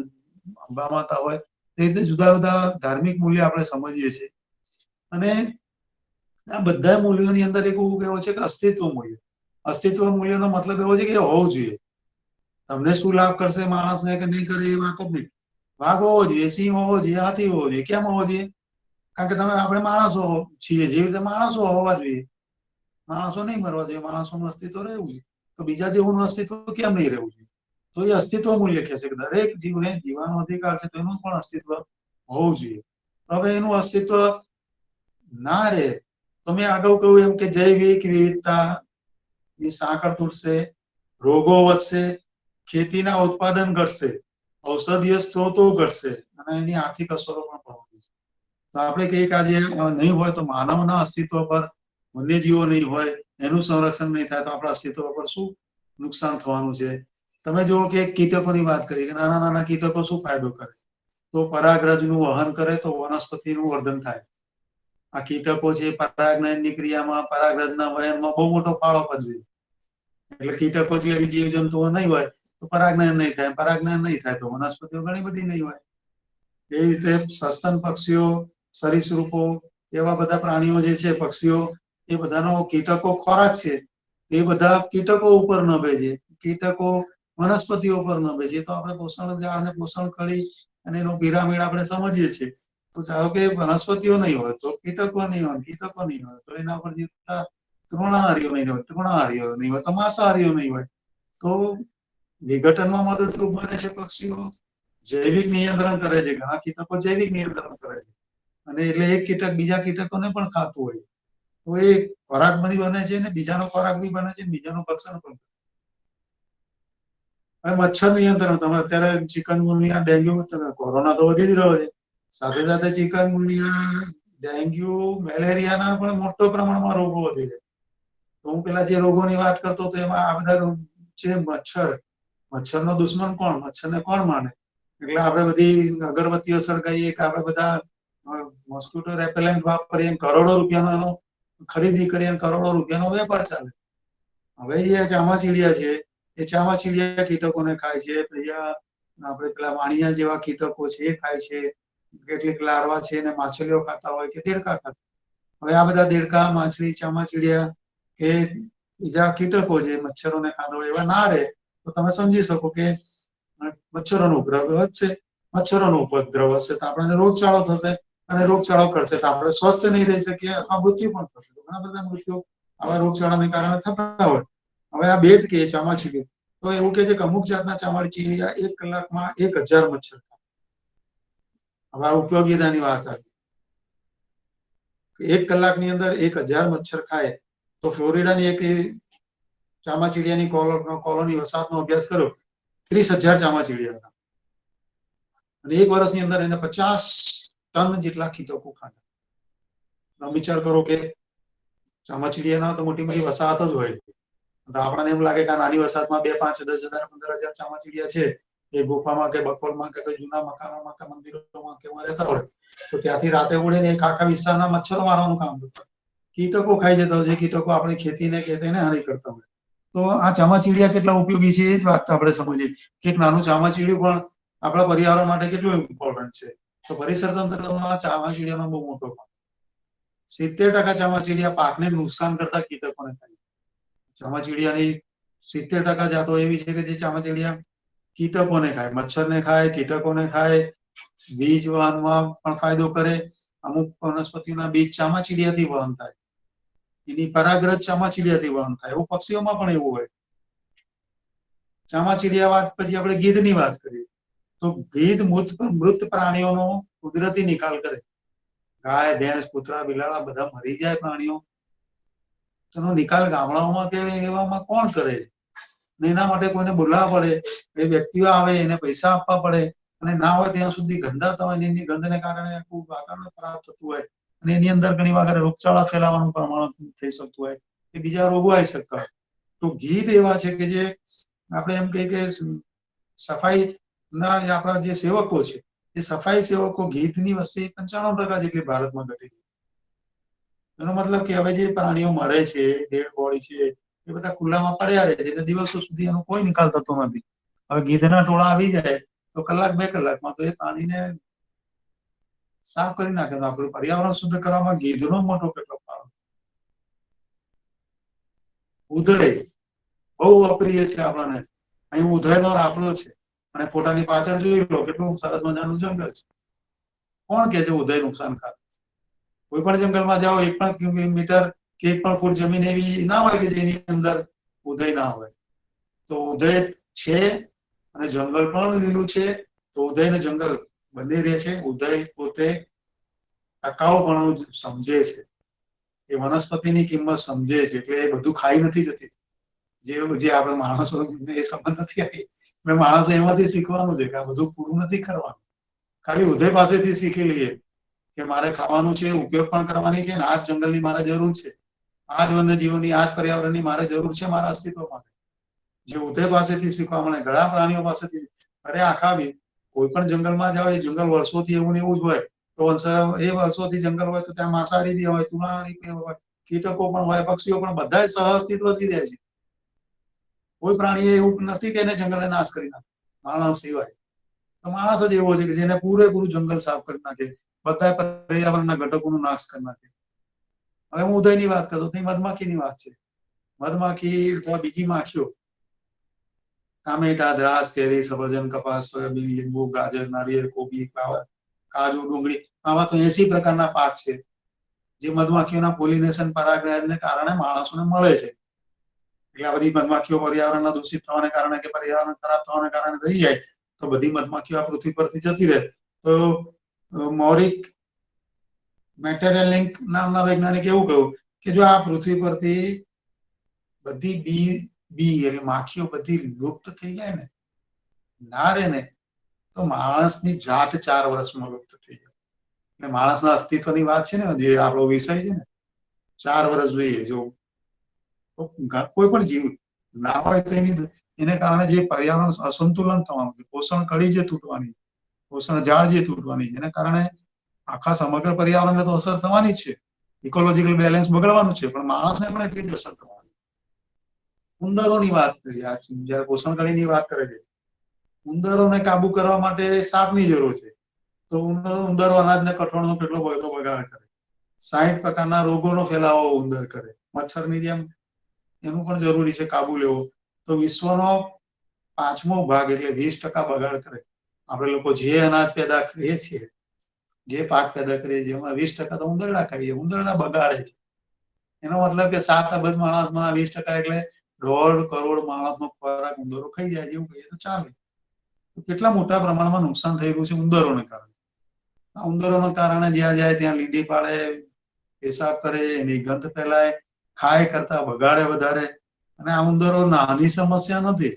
અંબા માતા હોય. એ રીતે જુદા જુદા ધાર્મિક મૂલ્ય આપણે સમજીએ છીએ. અને આ બધા મૂલ્યોની અંદર એક એવું કહેવાય છે કે અસ્તિત્વ મૂલ્ય. અસ્તિત્વ મૂલ્યનો મતલબ એવો છે કે હોવું જોઈએ. તમને શું લાભ કરશે માણસને કે નહીં કરે એ વાત જ નહીં. વાઘ હોવો જોઈએ, સિંહ હોવો જોઈએ, હાથી હોવો જોઈએ. કેમ હોવો જોઈએ? કારણ કે આપણે માણસો છીએ, જેવી રીતે માણસો હોવા જોઈએ. માણસો નહીં મરવા જોઈએ, માણસોનું અસ્તિત્વ રહેવું જોઈએ. તો બીજા જેવું અસ્તિત્વ કેમ નહીં રહેવું જોઈએ? તો એ અસ્તિત્વ મૂલ્ય કહે છે કે દરેક જીવને જીવવાનો અધિકાર છે, તો એનું પણ અસ્તિત્વ હોવું જોઈએ. હવે એનું અસ્તિત્વ ના રહે તો મેં આગળ કહ્યું એમ કે જૈવિક વિવિધતા એ સાંકળ તૂટશે, રોગો વધશે, ખેતીના ઉત્પાદન ઘટશે, ઔષધીય સ્ત્રોતો ઘટશે અને એની આર્થિક અસરો પણ પડશે. તો આપણે કહીએ કે આજે નહીં હોય તો માનવના અસ્તિત્વ પર, વન્યજીવો નહીં હોય, એનું સંરક્ષણ નહીં થાય તો આપણા અસ્તિત્વ પર શું નુકસાન થવાનું છે? તમે જુઓ કે કીટકોની વાત કરી કે નાના નાના કીટકો શું ફાયદો કરે? તો પરાગરજનું વહન કરે તો વનસ્પતિનું વર્ધન થાય. આ કીટકો છે પરાગનયનની ક્રિયામાં, પરાગરજના વહનમાં બહુ મોટો ફાળો ભજવે. એટલે કીટકો જેવી જીવજંતુઓ નહીં હોય તો પરાગનયન નહીં થાય, પરાગનયન નહીં થાય તો વનસ્પતિઓ ઘણી બધી નહીં હોય. એ રીતે સસ્તન પક્ષીઓ, સરીસૃપો એવા બધા પ્રાણીઓ જે છે, પક્ષીઓ, એ બધાનો કીટકો ખોરાક છે. એ બધા કીટકો ઉપર નભે છે. કીટકો વનસ્પતિઓ પર નભે છે. તો આપણે પોષણ જાળ અને પોષણ કડી અને એનો પિરામિડ આપણે સમજીએ છીએ. તો ધારો કે વનસ્પતિઓ નહીં હોય તો કીટકો નહીં હોય, કીટકો નહીં હોય તો એના પર જીવતા તૃણાહારીઓ નહીં હોય, તૃણાહારીઓ નહીં હોય તો માંસાહારીઓ નહીં હોય. તો વિઘટનમાં મદદરૂપ બને છે પક્ષીઓ, જૈવિક નિયંત્રણ કરે છે. ઘણા કીટકો જૈવિક નિયંત્રણ કરે છે, અને એટલે એક કીટક બીજા કીટકોને પણ ખાતું હોય તો એ ખોરાક બની બને છે ને બીજાનો ખોરાક બી બને છે, બીજાનું ભક્ષણ પણ. હવે મચ્છર નિયંત્રણ, તમે અત્યારે ચિકનગુનિયા, ડેન્ગ્યુ, કોરોના તો વધી જ રહ્યો છે, સાથે સાથે ચિકનગુનિયા, ડેન્ગ્યુ, મેલેરિયાના પણ મોટો પ્રમાણમાં રોગો વધી છે. તો હું પેલા જે રોગોની વાત કરતો હતો એમાં આ બધા રોગ છે. મચ્છરનો દુશ્મન કોણ? મચ્છરને કોણ માને? એટલે આપણે બધી અગરબત્તીઓ સળગાવીએ કે આપણે બધા મોસ્કિટો રેપેલેન્ટ વાપરીએ, કરોડો રૂપિયાનો ખરીદી કરીએ, કરોડો રૂપિયાનો વેપાર ચાલે. હવે એ ચામાચીડિયા છે, એ ચામાચીડિયા કીટકોને ખાય છે. આપણે પેલા વાણિયા જેવા કીટકો છે એ ખાય છે. કેટલીક લાર્વા છે અને માછલીઓ ખાતા હોય કે દેડકા ખાતા. હવે આ બધા દેડકા, માછલી, ચામાચીડિયા કે બીજા કીટકો જે મચ્છરોને ખાતા હોય એવા ના રહે તો તમે સમજી શકો કે મચ્છરોનો ઉપદ્રવ વધશે. મચ્છરોનો ઉપદ્રવ વધશે તો આપણને રોગચાળો થશે, અને રોગચાળો કરશે તો આપણે સ્વસ્થ નહીં રહી શકીએ અથવા મૃત્યુ પણ થશે. ઘણા બધા મૃત્યુ આવા રોગચાળાને કારણે થતા હોય. હવે આ બેટ કે ચામાચીડિયું, તો એવું કે છે કે અમુક જાતના ચામાચીડિયા 1 કલાકમાં 1000 મચ્છર ખાય. હવે આ ઉપયોગીતાની વાત આવી, 1 કલાકની અંદર 1000 મચ્છર ખાય તો ફ્લોરિડાની એક ચામાચીડિયાની કોલોની વસાહતનો અભ્યાસ કર્યો, 30,000 ચામાચીડિયા, અને 1 વર્ષની અંદર એને 50 ટન જેટલા કીટકો ખાધા. તમે વિચાર કરો કે ચામાચીડિયાના તો મોટી મોટી વસાહત જ હોય. તો આપણને એમ લાગે કે આ નાની વસાહતમાં 2, 5, 10,000, 15,000 ચામાચીડિયા છે, એ ગુફામાં કે બકોલમાં કે કોઈ જૂના મકાનોમાં કે મંદિરોમાં કે રહેતા હોય તો ત્યાંથી રાતે ઉડે ને એક આખા વિસ્તારના મચ્છરો મારવાનું કામ કરતા. કીટકો ખાઈ જતા હોય છે, કીટકો આપણી ખેતીને કે તેને હાનિ કરતા હોય. તો આ ચામાચીડિયા કેટલા ઉપયોગી છે એ જ વાત આપણે સમજીએ કે એક નાનું ચામાચીડિયું પણ આપણા પર્યાવરણ માટે કેટલું ઇમ્પોર્ટન્ટ છે. તો પરિસર તંત્રમાં ચામાચીડિયાનો બહુ મોટો ભાગ. 70% ચામાચીડિયા પાકને નુકસાન કરતા કીટકોને ખાય. ચામાચીડિયાની 70% જાતો એવી છે કે જે ચામાચીડિયા કીટકોને ખાય, મચ્છરને ખાય, કીટકોને ખાય, બીજ વહનમાં પણ ફાયદો કરે. અમુક વનસ્પતિના બીજ ચામાચીડિયાથી વહન થાય, એની પરાગરજ ચામાચીડિયાથી વહન થાય. એવું પક્ષીઓમાં પણ એવું હોય. ચામાચીડિયા વાત પછી આપણે ગીધની વાત કરીએ તો ગીધ મૃત પ્રાણીઓનો કુદરતી નિકાલ કરે. ગાય, ભેંસ, કૂતરા, બિલાડા બધા મરી જાય પ્રાણીઓ, તેનો નિકાલ ગામડાઓમાં કે એવામાં કોણ કરે? એના માટે કોઈને બોલાવવા પડે, એ વ્યક્તિઓ આવે, એને પૈસા આપવા પડે, અને ના હોય ત્યાં સુધી ગંધાતા હોય, એની ગંધને કારણે આખું વાતાવરણ ખરાબ થતું હોય, અને એની અંદર ઘણી વખત રોગચાળા ફેલાવાનું પ્રમાણ થઈ શકતું હોય, કે બીજા રોગો આવી શકતા હોય. તો ગીધ એવા છે કે જે આપણે એમ કહીએ કે સફાઈ ના આપણા જે સેવકો છે એ સફાઈ સેવકો ગીધની વસ્તી 95% જેટલી ભારતમાં ઘટી ગઈ. એનો મતલબ કે હવે જે પ્રાણીઓ મળે છે, ડેડ બોડી છે, એ બધા ખુલ્લામાં પડ્યા રહે છે એટલે દિવસો સુધી એનો કોઈ નિકાલ થતો નથી. હવે ગીધના ટોળા આવી જાય તો કલાક 2 કલાકમાં તો એ પાણીને સાફ કરી નાખે. તો આપણું પર્યાવરણ શુદ્ધ કરવામાં ગીધનો મોટો કેટલો ફાળો. ઉધઈ બહુ અપ્રિય છે આપણને. અહીં ઉધઈનો રાફડો છે અને ફોટાની પાછળ જોઈ લો કેટલું સરસ મજાનું જંગલ છે. કોણ કે છે ઉધઈ નુકસાનકારક? કોઈ પણ જંગલમાં જાઓ 1 કિલોમીટર કે 1 ફૂટ જમીન એવી ના હોય કે જેની અંદર ઉધઈ ના હોય. તો ઉધઈ છે અને જંગલ પણ લીલું છે. તો ઉધઈ ને જંગલ બંને રહે છે. ઉધઈ પોતે ટકાઉપણું સમજે છે, એ વનસ્પતિની કિંમત સમજે છે, એટલે એ બધું ખાઈ નથી જતી જે આપણે માણસો એ સમજ નથી આવી. મેં માણસો એમાંથી શીખવાનું છે કે આ બધું પૂરું નથી કરવાનું. ખાલી ઉધઈ પાસેથી શીખી લઈએ કે મારે ખાવાનું છે, ઉપયોગ પણ કરવાની છે, આ જ જંગલની મારે જરૂર છે, આ જ વન્યજીવોની, આ જ પર્યાવરણની મારે જરૂર છે મારા અસ્તિત્વ માટે. જે ઉધઈ પાસેથી શીખવા મળે, ઘણા પ્રાણીઓ પાસેથી. અરે આખા કોઈ પણ જંગલમાં જાઓ, એ જંગલ વર્ષોથી એવું ને એવું જ હોય. તો એ વર્ષોથી જંગલ હોય તો ત્યાં માંસાહારી બી હોય, તૃણાહારી બી હોય, કીટકો પણ હોય, પક્ષીઓ પણ, બધા સહ અસ્તિત્વથી રહે છે. કોઈ પ્રાણી એવું નથી કે એને જંગલને નાશ કરી નાખે, માણસ સિવાય. તો માણસ જ એવો છે કે જેને પૂરેપૂરું જંગલ સાફ કરી નાખે, બધા પર્યાવરણના ઘટકોનો નાશ કરી નાખે. હવે હું ઉધઈની વાત કરતો, મધમાખીની વાત છે. મધમાખી અથવા બીજી માખીઓ, ટામેટા, દ્રાક્ષ, કેરી, સફરજન, કપાસ, સોયાબીન, લીંબુ, ગાજર, નારિયેળ, કોબી, ફ્લાવર, કાજુ, ડુંગળી, આવા તો 80 પ્રકારના પાક છે જે મધમાખીઓના પોલિનેશન પરાગયનને કારણે માણસોને મળે છે. એટલે આ બધી મધમાખીઓ પર્યાવરણના દૂષિત થવાને કારણે કે પર્યાવરણ ખરાબ થવાને કારણે થઈ જાય તો બધી મધમાખીઓ આ પૃથ્વી પરથી જતી રહે. તો મોરિક મેટેરિયલિંક નામના વૈજ્ઞાનિક એવું કહ્યું કે જો આ પૃથ્વી પરથી બધી બી એટલે માખીઓ બધી લુપ્ત થઈ જાય ને, ના રહે ને, તો માણસની જાત 4 વર્ષમાં લુપ્ત થઈ જાય. એટલે માણસના અસ્તિત્વની વાત છે ને, જે આપણો વિષય છે ને, 4 વર્ષ જોઈએ. જો કોઈ પણ જીવ ના હોય તો એને કારણે જે પર્યાવરણ અસંતુલન થવાનું છે, પોષણ કડી જે તૂટવાની, પોષણ જાળ જે તૂટવાની, જેને કારણે આખા સમગ્ર પર્યાવરણને તો અસર થવાની જ છે, ઇકોલોજીકલ બેલેન્સ બગડવાનું છે, પણ માણસને પણ એટલી જ અસર થવાની. ઉંદરોની વાત કરીએ, આ જયારે પોષણ કડીની વાત કરે છે, ઉંદરોને કાબુ કરવા માટે સાપની જરૂર છે. તો ઉંદરો અનાજને કઠોળનો કેટલો બધો બગાડ કરે, 60 પ્રકારના રોગોનો ફેલાવો ઉંદર કરે. મચ્છરની જેમ એનું પણ જરૂરી છે કાબુ લેવો. તો વિશ્વનો 5મો ભાગ એટલે 20% બગાડ કરે. આપણે લોકો જે અનાજ પેદા કરીએ છીએ, જે પાક પેદા કરીએ છીએ, એમાં 20% તો ઉંદરડા ખાઈએ. ઉંદરડા બગાડે છે. એનો મતલબ કે 7 અબજ માણસમાં 20% એટલે 1.5 કરોડ માણસનો ખોરાક ઉંદરો ખાઈ જાય, એવું કહીએ તો ચાલે. તો કેટલા મોટા પ્રમાણમાં નુકસાન થઈ રહ્યું છે ઉંદરોને કારણે. આ ઉંદરોના કારણે જ્યાં જાય ત્યાં લીંડી પાડે, પેશાબ કરે, એની ગંધ ફેલાય, ખાય કરતા બગાડે વધારે. અને આ ઉંદરો નાની સમસ્યા નથી.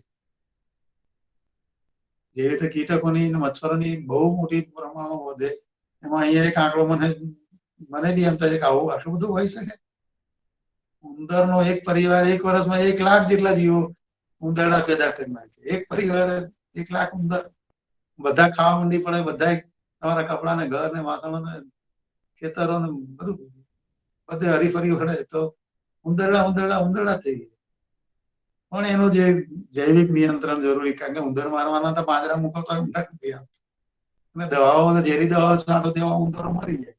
જે રીતે કીટકોની અને મચ્છરોની બહુ મોટી પ્રમાણમાં વધે, એમાં અહીંયા એક આંકડો મને બી એમ થાય કે આવું આટલું બધું હોઈ શકે. ઉંદરનો એક પરિવાર 1 વર્ષમાં 1 લાખ જેટલા જીવો ઉંદરડા પેદા કરી નાખે. એક પરિવાર 1 લાખ ઉંદર, બધા ખાવા માંડી પડે, બધા તમારા કપડા ને ઘર ને વાસણો ને ખેતરો ને બધું બધે હરીફરી વળે તો ઉંદરડા થઈ ગયા. પણ એનું જે જૈવિક નિયંત્રણ જરૂરી, કારણ કે ઉંદર મારવાના તો પાંજરા મૂકો તો ઉંદર નથી આવતા, અને દવાઓ, ઝેરી દવાઓ છાંટો તેવા ઉંદરો મરી જાય.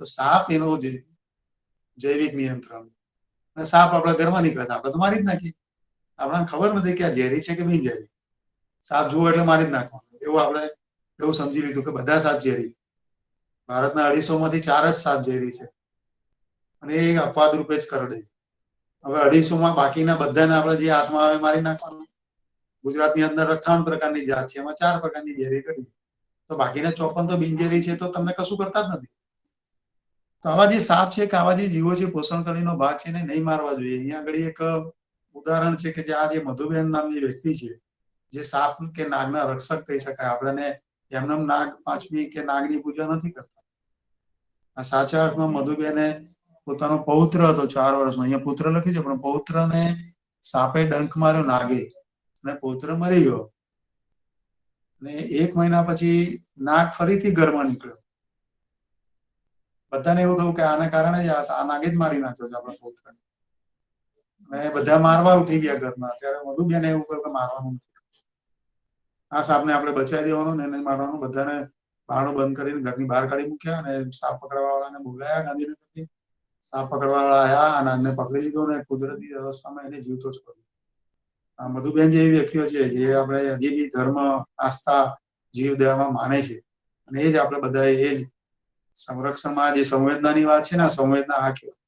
તો સાપ એનો જૈવિક નિયંત્રણ. અને સાપ આપણા ઘરમાં નીકળે આપણે તો મારી જ નાખીએ. આપણને ખબર નથી કે આ ઝેરી છે કે નહીં ઝેરી. સાપ જુઓ એટલે મારી જ નાખવાનું, એવું આપણે એવું સમજી લીધું કે બધા સાપ ઝેરી. ભારતના 250 માંથી 4 જ સાપ ઝેરી છે, અને એ અપવાદ રૂપે જ કરડે છે. હવે 250 માં બાકીના બધાને આપણે જે હાથમાં આવે મારી નાખવાનું. ગુજરાતની અંદર 58 પ્રકારની જાત છે, એમાં 4 પ્રકારની ઝેરી કરી, તો બાકીના 54 તો બિનઝેરી છે, તો તમને કશું કરતા જ નથી. તો આવા જે સાપ છે કે આવા જે જીવો છે, પોષણ કડીનો ભાગ છે, એને નહીં મારવા જોઈએ. અહીંયા આગળ એક ઉદાહરણ છે કે જે આ જે મધુબેન નામની વ્યક્તિ છે, જે સાપ કે નાગના રક્ષક કહી શકાય. આપણને એમને નાગ પાંચમી કે નાગની પૂજા નથી કરતા. આ સાચા અર્થમાં મધુબેને પોતાનો પૌત્ર હતો 4 વર્ષનો, અહીંયા પુત્ર લખ્યું છે, પણ પૌત્રને સાપે ડંખ માર્યો, નાગે, અને પૌત્ર મરી ગયો. અને 1 મહિના પછી નાગ ફરીથી ઘરમાં નીકળ્યો. બધાને એવું થયું કે આને કારણે જ આ નાગે જ મારી નાખ્યો છે આપણા પૌત્રને. અને બધા મારવા ઉઠી ગયા ઘરમાં. ત્યારે મધુબેને એવું કહ્યું કે મારવાનું નથી, આ સાપને આપણે બચાવી દેવાનો ને એને મારવાનું. બધાને બારણું બંધ કરીને ઘરની બહાર કાઢી મૂક્યા, અને સાપ પકડવા વાળાને બોલાયા ગાંધીનગરથી. સાપ પકડવા વાળા આવ્યા અને આને પકડી લીધો, ને કુદરતી અવસ્થામાં એને જીવતો છોડ્યો. આ મધુબેન જેવી વ્યક્તિઓ છે જે આપણે હજી બી ધર્મ, આસ્થા, જીવ દયામાં માને છે, અને એ જ આપણે બધા એ જ સંરક્ષણમાં જે સંવેદનાની વાત છે ને, આ સંવેદના આ કહેવાય.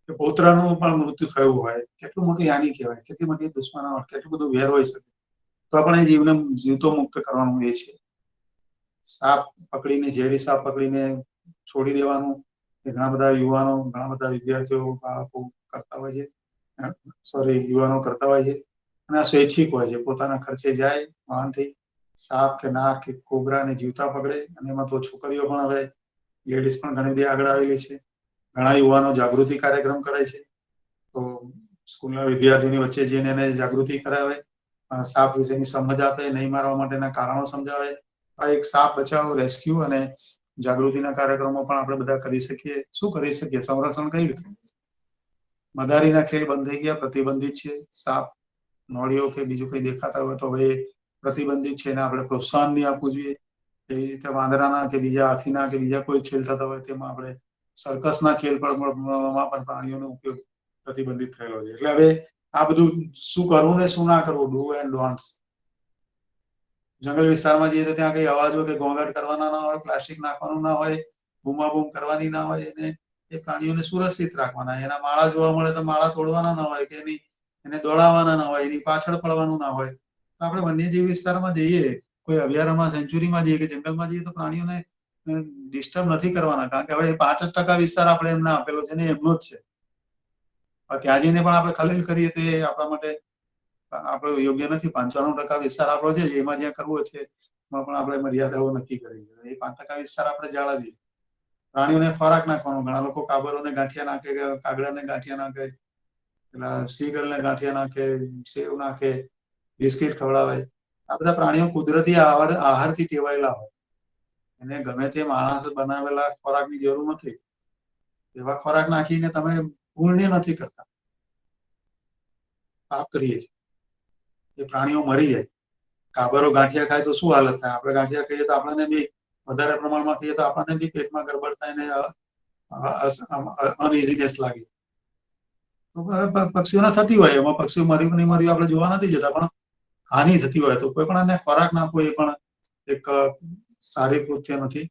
કે પૌત્રનું પણ મૃત્યુ થયું હોય, કેટલું મોટી હાનિ કહેવાય, કેટલી મોટી દુશ્મનાવટ, કેટલું બધું વેર હોઈ શકે. તો આપણે જીવને જીવતો મુક્ત કરવાનું એ છે. સાપ પકડીને, ઝેરી સાપ પકડીને છોડી દેવાનું એ ઘણા બધા યુવાનો, ઘણા બધા વિદ્યાર્થીઓ, બાળકો કરતા હોય છે. યુવાનો કરતા હોય છે. અને આ સ્વૈચ્છિક હોય છે, પોતાના ખર્ચે જાય વાહનથી, સાપ કે નાગ કે કોબરાને જીવતા પકડે. અને એમાં તો છોકરીઓ પણ હવે લેડીઝ પણ ઘણી બધી આગળ આવેલી છે. ઘણા યુવાનો જાગૃતિ કાર્યક્રમ કરે છે. તો સ્કૂલના વિદ્યાર્થીની વચ્ચે જઈને એને જાગૃતિ કરાવે, સાપ વિશેની સમજ આપે, નહીં મારવા માટેના કારણો સમજાવે. આ એક સાપ બચાવ, રેસ્ક્યુ અને જાગૃતિના કાર્યક્રમો પણ આપણે બધા કરી શકીએ. શું કરી શકીએ? સંરક્ષણ કઈ રીતે? મદારીના ખેલ બંધ થઈ ગયા, પ્રતિબંધિત છે. સાપ, નોળીઓ કે બીજું કઈ દેખાતા હોય તો હવે પ્રતિબંધિત છે, એને આપણે પ્રોત્સાહન નહીં આપવું જોઈએ. એવી રીતે વાંદરાના કે બીજા હાથીના કે બીજા કોઈ ખેલ થતા હોય તેમાં આપણે સર્કસના ખેલ પણ પ્રાણીઓનો ઉપયોગ પ્રતિબંધિત થયેલો છે. એટલે હવે આ બધું શું કરવું ને શું ના કરવું, ડુ એન્ડ ડોન્ટ્સ. જંગલ વિસ્તારમાં જઈએ તો ત્યાં કઈ અવાજો કે ઘોંઘાટ કરવાના ના હોય, પ્લાસ્ટિક નાખવાનું ના હોય, બૂમાબૂમ કરવાની ના હોય, એને એ પ્રાણીઓને સુરક્ષિત રાખવાના. એના માળા જોવા મળે તો માળા તોડવાના ના હોય, કે એને દોડાવવાના ના હોય, એની પાછળ પડવાનું ના હોય. તો આપણે વન્યજીવ વિસ્તારમાં જઈએ, કોઈ અભયારણ્યમાં, સેન્ચુરીમાં જઈએ કે જંગલમાં જઈએ તો પ્રાણીઓને ડિસ્ટર્બ નથી કરવાના, કારણ કે હવે 5% વિસ્તાર આપણે એમને આપેલો છે ને એમનો જ છે. ત્યાં જઈને પણ આપણે ખલેલ કરીએ તો એ આપણા માટે આપણે યોગ્ય નથી. 95% વિસ્તાર આપણો છે, એમાં જ્યાં કરવું છે એમાં પણ આપણે મર્યાદાઓ નક્કી કરી છે. એ 5% વિસ્તાર આપણે જાળવીએ. પ્રાણીઓને ખોરાક નાખવાનો, ઘણા લોકો કાબરોને ગાંઠિયા નાખે, કાગડાને ગાંઠિયા નાખે, પેલા સીગલને ગાંઠિયા નાખે, સેવ નાખે, બિસ્કિટ ખવડાવે. આ બધા પ્રાણીઓ કુદરતી આહારથી ટેવાયેલા હોય, એને ગમે તે માણસ બનાવેલા ખોરાકની જરૂર નથી. એવા ખોરાક નાખીને તમે પુણ્ય નથી કરતા, પાપ કરીએ છીએ. એ પ્રાણીઓ મરી જાય. કાબરો ગાંઠિયા ખાય તો શું હાલત થાય? આપણે ગાંઠિયા ખાઈએ તો આપણને બી વધારે પ્રમાણમાં ખાઈએ તો આપણને બી પેટમાં ગડબડ થાય ને અનઇઝીનેસ લાગે. તો પક્ષીઓને થતી હોય, એમાં પક્ષીઓ મર્યું નહીં મર્યું આપણે જોવા નથી જતા, પણ હાનિ થતી હોય તો કોઈ પણ એને ખોરાક નાખવો એ પણ એક સારી કૃત્ય નથી.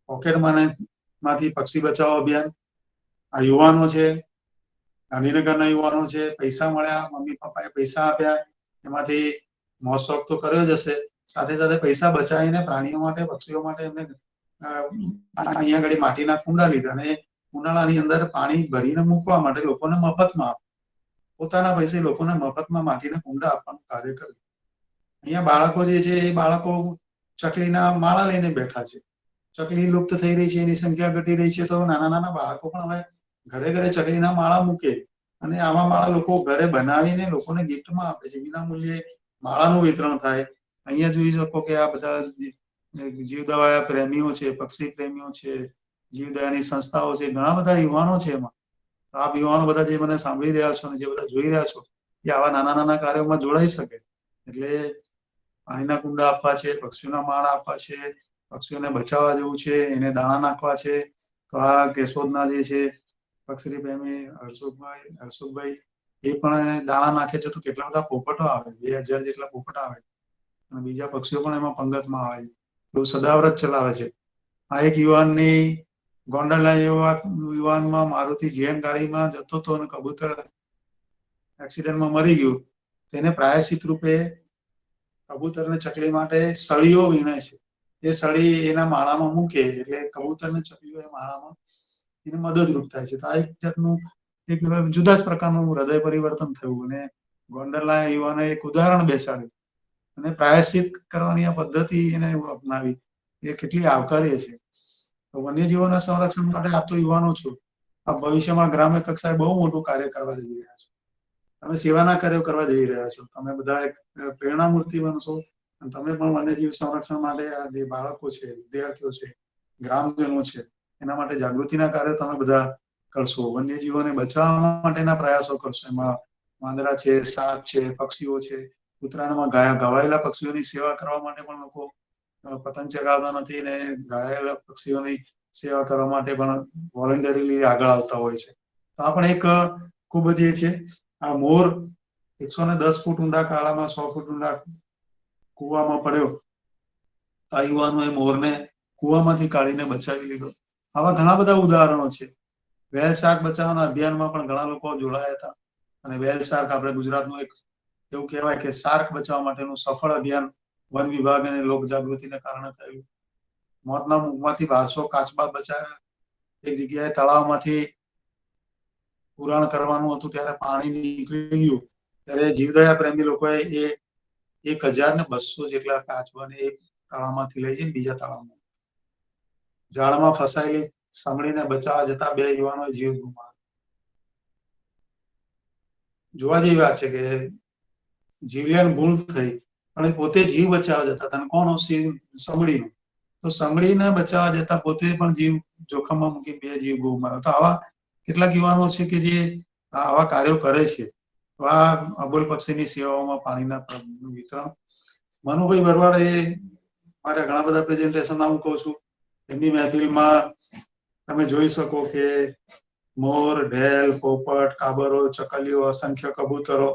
પોકેટ માંથી પક્ષી બચાવો અભિયાન, આ યુવાનો છે, ગાંધીનગરના યુવાનો છે, પૈસા મળ્યા, મમ્મી પપ્પાએ પૈસા આપ્યા, એમાંથી મોજ શોખ તો કર્યો જ હશે, સાથે સાથે પૈસા બચાવીને પ્રાણીઓ માટે, પક્ષીઓ માટે એમને અહીંયા આગળ માટીના કુંડા લીધા, અને ઉનાળાની અંદર પાણી ભરીને મૂકવા માટે લોકોને મફતમાં આપે. પોતાના પૈસે લોકોને મફતમાં માટીના કુંડા આપવાનું કાર્ય કર્યું. અહીંયા બાળકો જે છે એ બાળકો ચકલીના માળા લઈને બેઠા છે. ચકલી લુપ્ત થઈ રહી છે, એની સંખ્યા ઘટી રહી છે, તો નાના નાના બાળકો પણ હવે ઘરે ઘરે ચકલીના માળા મૂકે, અને આવા માળા લોકો ઘરે બનાવીને લોકોને ગિફ્ટમાં આપે છે. વિના મૂલ્યે માળાનું વિતરણ થાય. અહીંયા જોઈ શકો કે આ બધા જીવદયા પ્રેમીઓ છે, પક્ષી પ્રેમીઓ છે, જીવદયાની સંસ્થાઓ છે, ઘણા બધા યુવાનો છે એમાં. આપ યુવાનો બધા જે મને સાંભળી રહ્યા છો અને જે બધા જોઈ રહ્યા છો, એ આવા નાના નાના કાર્યોમાં જોડાઈ શકે. એટલે પાણીના કુંડા આપવા છે, પક્ષીઓના માળા આપવા છે, પક્ષીઓને બચાવવા જેવું છે, એને દાણા નાખવા છે. તો આ કેશોદના જે છે પક્ષી પ્રેમી હર્ષુભાઈ એ પણ દાણા નાખે છે. તો કેટલા બધા પોપટો આવે, 2000 જેટલા પોપટ આવે, અને બીજા પક્ષીઓ પણ એમાં પંગતમાં આવે. એવું સદાવ્રત ચલાવે છે. આ એક યુવાનની ગોંડલના યુવાનમાં મારુતિ જેન ગાડીમાં જતો હતો અને કબૂતર એક્સિડન્ટમાં મરી ગયું. તેને પ્રાયશ્ચિત રૂપે કબૂતર ને ચકલી માટે સળીઓ વીણે છે. એ સળી એના માળામાં મૂકે એટલે કબૂતર ને ચકલીઓ એ માળામાં એને મદદરૂપ થાય છે. તો આ એક જાતનું એક જુદા જ પ્રકારનું હૃદય પરિવર્તન થયું, અને ગોંડલના યુવાને એક ઉદાહરણ બેસાડ્યું, અને પ્રાયશ્ચિત કરવાની આ પદ્ધતિ એને અપનાવી, એ કેટલી આવકાર્ય છે. તો વન્યજીવોના સંરક્ષણ માટે આપ તો યુવાનો છો, આ ભવિષ્યમાં ગ્રામ્ય કક્ષાએ બહુ મોટું કાર્ય કરવા જઈ રહ્યા છો. તમે સેવાના કાર્યો કરવા જઈ રહ્યા છો. તમે બધા એક પ્રેરણામૂર્તિ બનશો, અને તમે પણ વન્યજીવ સંરક્ષણ માટે આ જે બાળકો છે, વિદ્યાર્થીઓ છે, ગ્રામજનો છે, એના માટે જાગૃતિના કાર્યો તમે બધા કરશો. વન્યજીવોને બચાવવા માટેના પ્રયાસો કરશો. એમાં વાંદરા છે, સાપ છે, પક્ષીઓ છે. ઉત્તરાયણમાં ઘવાયેલા પક્ષીઓની સેવા કરવા માટે પણ લોકો પતંગ ચગાવતા નથી, ને ઘાયલ પક્ષીઓની સેવા કરવા માટે પણ વોલન્ટરીલી આગળ આવતા હોય છે. તો આ પણ એક ખૂબ જ એ છે. આ મોર 110 ફૂટ ઊંડા કાળામાં 100 ફૂટ ઊંડા કુવામાં પડ્યો. આ યુવાનોએ મોરને કુવામાંથી કાઢીને બચાવી લીધો. આવા ઘણા બધા ઉદાહરણો છે. વ્હેલ શાર્ક બચાવવાના અભિયાનમાં પણ ઘણા લોકો જોડાયા હતા, અને વ્હેલ શાર્ક આપણે ગુજરાતનું એક એવું કહેવાય કે શાર્ક બચાવવા માટેનું સફળ અભિયાન વન વિભાગ અને લોક જાગૃતિને કારણે થયું. મોતના મુખમાંથી 1200 કાચબા બચાવ્યા. એક જગ્યાએ તળાવમાંથી પુરાણ કરવાનું હતું, ત્યારે પાણી નીકળી ગયું, ત્યારે જીવદયા પ્રેમી લોકોએ એ 1200 જેટલા કાચબાને એક તળાવમાંથી લઈ જઈને બીજા તળાવમાં જાળમાં ફસાયેલી સાંભળીને બચાવવા જતા 2 યુવાનોએ જીવ ગુમાવ્યો. જોવા જેવી વાત છે કે જીવલેણ ભૂલ થઈ, પણ પોતે જીવ બચાવવા જતા હતા. કોણ? સંભળીનો. તો સંભળીને બચાવવા જતા પોતે પણ જીવ જોખમમાં મૂકી 2 જીવ ગુમાવ્યો. તો આવા કેટલાક યુવાનો છે કે જે આવા કાર્યો કરે છે. તો આ અબોલ પક્ષીની સેવાઓમાં પાણીના વિતરણ, મનુભાઈ ભરવાડ એ મારા ઘણા બધા પ્રેઝન્ટેશનમાં હું કહું છું, એમની મહેફિલમાં તમે જોઈ શકો કે મોર, ઢેલ, પોપટ, કાબરો, ચકલીઓ, અસંખ્ય કબૂતરો.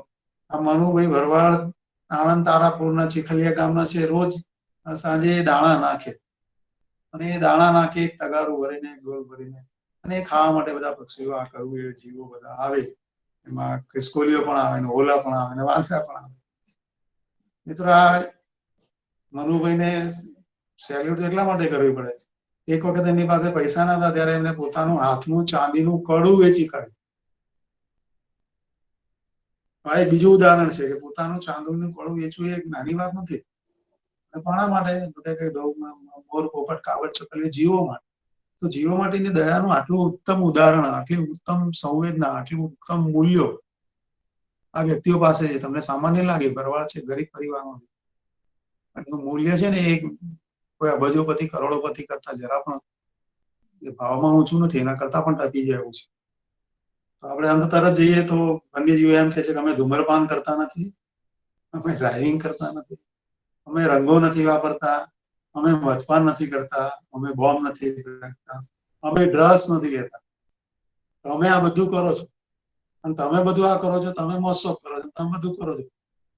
આ મનુભાઈ ભરવાડ આણંદ તારાપુરના ચીખલિયા ગામના છે, રોજ સાંજે દાણા નાખે અને એ દાણા નાખે એક તગારું ભરીને ગોળ ભરીને, અને એ ખાવા માટે બધા પક્ષીઓ, આ કહું એ જીવો બધા આવે, એમાં ખિસકોલીઓ પણ આવે ને, ઓલા પણ આવે ને, વાંદરા પણ આવે. મિત્રો આ મનુભાઈને સેલ્યુટ એટલા માટે કરવી પડે, એક વખત એમની પાસે પૈસા ના હતા ત્યારે એમને પોતાનું હાથનું ચાંદીનું કડું વેચી કાઢ્યું. આ એક બીજું ઉદાહરણ છે કે પોતાનું ચાંદીનું કડું વેચવું એ એક નાની વાત નથી. કોના માટે? મોર, પોપટ, કાવડ, ચકલી, જીવો માટે. તો જીવો માટેની દયાનું આટલું ઉત્તમ ઉદાહરણ, આટલી ઉત્તમ સંવેદના, આટલું ઉત્તમ મૂલ્યો આ વ્યક્તિઓ પાસે છે. તમને સામાન્ય લાગે, ભરવાડ છે, ગરીબ પરિવારનો, એનું મૂલ્ય છે ને એક કોઈ અબજોપતિ, કરોડોપતિ કરતા જરા પણ એ ભાવમાં ઊંચું નથી, એના કરતા પણ ટકી જાય એવું છે. તો આપણે અંત તરફ જઈએ તો વન્યજીવો એમ કે છે કે અમે ધૂમ્રપાન કરતા નથી, અમે ડ્રાઇવિંગ કરતા નથી, અમે રંગો નથી વાપરતા, અમે મદ્યપાન નથી કરતા, અમે બોમ્બ નથી કરતા, અમે ડ્રગ્સ નથી લેતા. તમે આ બધું કરો છો અને તમે બધું આ કરો છો, તમે મોજશોખ કરો છો, તમે બધું કરો છો,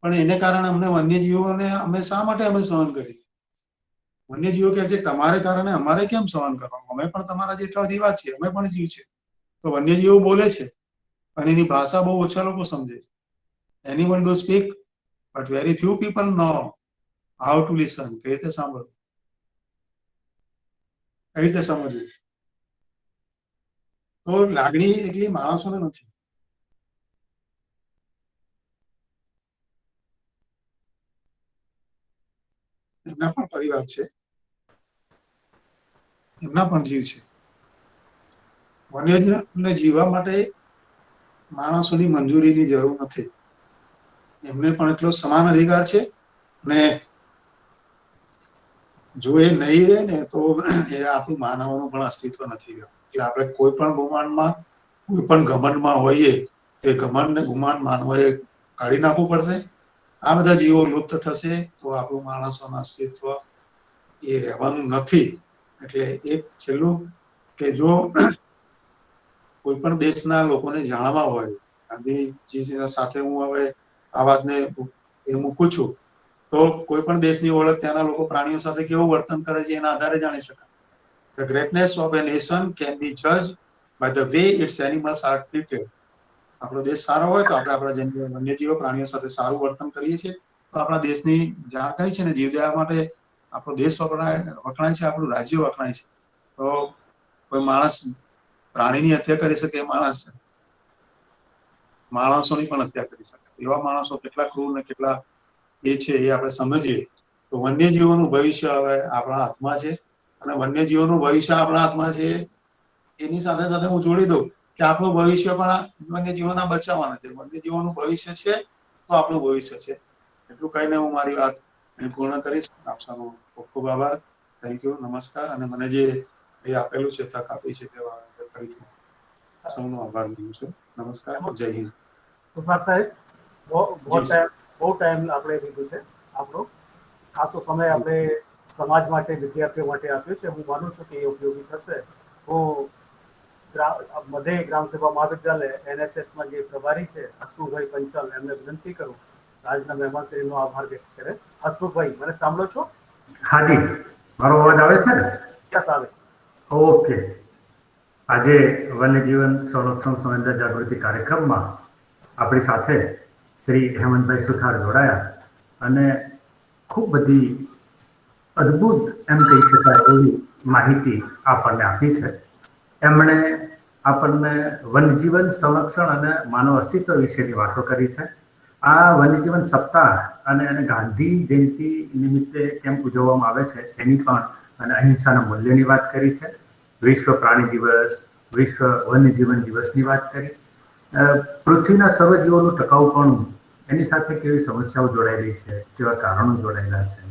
પણ એને કારણે અમને વન્યજીવોને અમે શા માટે અમે સહન કરી? વન્યજીવો કહે છે તમારે કારણે અમારે કેમ સહન કરવાનું? અમે પણ તમારા જેટલા જીવા છીએ, અમે પણ જીવ છે. તો વન્યજીવો બોલે છે પણ એની ભાષા બહુ ઓછા લોકો સમજે છે. Anyone do speak but very few people know how to listen. કઈ રીતે સાંભળવું, કઈ રીતે સમજવું. તો લાગણી એટલી માણસોને નથી. એમના પણ પરિવાર છે, એમના પણ જીવ છે. વન્યજીવને જીવવા માટે માણસોની મંજૂરીની જરૂર નથી. એમને પણ એટલો સમાન અધિકાર છે. ને જો એ નહીં રહે ને તો એ આપણું માનવોનું પણ અસ્તિત્વ નથી રહ્યું. એટલે આપણે કોઈ પણ ગુમાનમાં, કોઈ પણ ઘમંડમાં હોઈએ, તે ઘમંડ ને ગુમાન માનવોએ કાઢી નાખવું પડશે. આ બધા જીવો લુપ્ત થશે તો આપણું માણસોનું અસ્તિત્વ એ રહેવાનું નથી. એટલે એક છેલ્લું કે જો કોઈ પણ દેશના લોકોને જાણવા હોય, ગાંધીજી સાથે હું હવે આ વાતને એ મૂકું છું, તો કોઈ પણ દેશની ઓળખ ત્યાંના લોકો પ્રાણીઓ સાથે કેવું વર્તન કરે છે એના આધારે જાણી શકાય. The greatness of a nation can be judged by the way its animals are treated. આપણો દેશ સારો હોય તો આપણે આપણા વન્યજીવો પ્રાણીઓ સાથે સારું વર્તન કરીએ છીએ તો આપણા દેશની જાણકારી છે ને જીવદયા માટે આપણો દેશ વખણાય છે, આપણું રાજ્ય વખણાય છે. તો કોઈ માણસ પ્રાણીની હત્યા કરી શકે, માણસોની પણ હત્યા કરી શકે. એવા માણસો કેટલા ક્રૂર ને કેટલા એ છે એ આપણે સમજીએ તો વન્યજીવોનું ભવિષ્ય હવે આપણા હાથમાં છે. અને વન્યજીવોનું ભવિષ્ય આપણા હાથમાં છે એની સાથે સાથે હું જોડી દઉં કે આપણું ભવિષ્ય પણ વન્યજીવોના બચાવવાના છે. વન્યજીવોનું ભવિષ્ય છે તો આપણું ભવિષ્ય છે. એટલું કહીને હું મારી વાત પૂર્ણ કરીશ. આપ સૌનો ખૂબ ખૂબ આભાર. થેન્ક યુ, નમસ્કાર. અને મને જે એ આપેલું છે, તક આપી છે, તેવા ફરીથી સૌનો આભાર માનું છું. નમસ્કાર, જય હિન્દ. સુથાર સાહેબ, બહુ ટાઈમ આપણે લીધું છે. આપણો ખાસો સમય આપણે સમાજ માટે, વિદ્યાર્થીઓ માટે આપ્યો છે. હું માનું છું કે એ ઉપયોગી થશે. હું મધ્ય ગ્રામ સેવા મહાવિદ્યાલય NSSમાં જે પ્રભારી છે હસમુખભાઈ પંચાલ, એમને વિનંતી કરું આજના મહેમાનશ્રીનો આભાર વ્યક્ત કરે. હસમુખભાઈ, મને સાંભળો છો? હાજી, મારો અવાજ આવે છે ને? યસ, આવે છે. ઓકે. આજે વન્યજીવન સંરક્ષણ સંવેદના જાગૃતિ કાર્યક્રમમાં આપણી સાથે શ્રી હેમંતભાઈ સુથાર જોડાયા અને ખૂબ બધી અદ્ભુત એમ કહી શકાય એવી માહિતી આપણને આપી છે. એમણે આપણને વન્યજીવન સંરક્ષણ અને માનવ અસ્તિત્વ વિશેની વાતો કરી છે. આ વન્યજીવન સપ્તાહ અને એને ગાંધી જયંતિ નિમિત્તે કેમ ઉજવવામાં આવે છે એની પણ અને અહિંસાના મૂલ્યની વાત કરી છે. વિશ્વ પ્રાણી દિવસ, વિશ્વ વન્યજીવન દિવસની વાત કરી. પૃથ્વીના સર્વ જીવોનું ટકાઉપણું, એની સાથે કેવી સમસ્યાઓ જોડાયેલી છે, કેવા કારણો જોડાયેલા છે,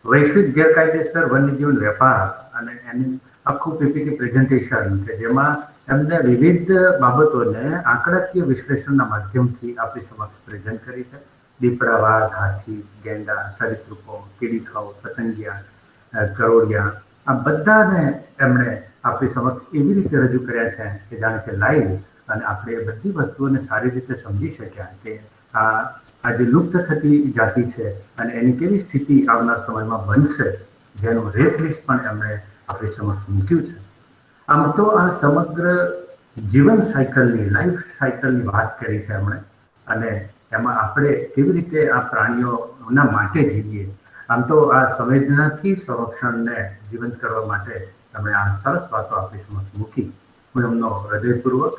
વૈશ્વિક ગેરકાયદેસર વન્યજીવન વેપાર અને એની આખું PPT પ્રેઝન્ટેશન કે જેમાં એમને વિવિધ બાબતોને આંકડાકીય વિશ્લેષણના માધ્યમથી આપણી સમક્ષ પ્રેઝન્ટ કરી છે. દીપડા, વાઘ, હાથી, ગેંડા, સરીસૃપો, કીડીખાઓ, પતંગિયા, ગરોળિયા, આ બધાને એમણે આપણી સમક્ષ એવી રીતે રજૂ કર્યા છે કે જાણે કે લાઈવ, અને આપણે એ બધી વસ્તુઓને સારી રીતે સમજી શક્યા કે આ આ જે લુપ્ત થતી જાતિ છે અને એની કેવી સ્થિતિ આવનાર સમયમાં બનશે જેનું રેસ લિસ્ટ પણ એમણે આપણી સમક્ષ મૂક્યું છે. આમ તો આ સમગ્ર જીવન સાયકલની લાઈફ સાયકલની વાત કરી છે એમણે, અને એમાં આપણે કેવી રીતે આ પ્રાણીઓના માટે જીવીએ. આમ તો આ સંવેદનાથી સંરક્ષણને જીવંત કરવા માટે તમે આ સરસ વાતો આપણી સમક્ષ મૂકી. હું એમનો હૃદયપૂર્વક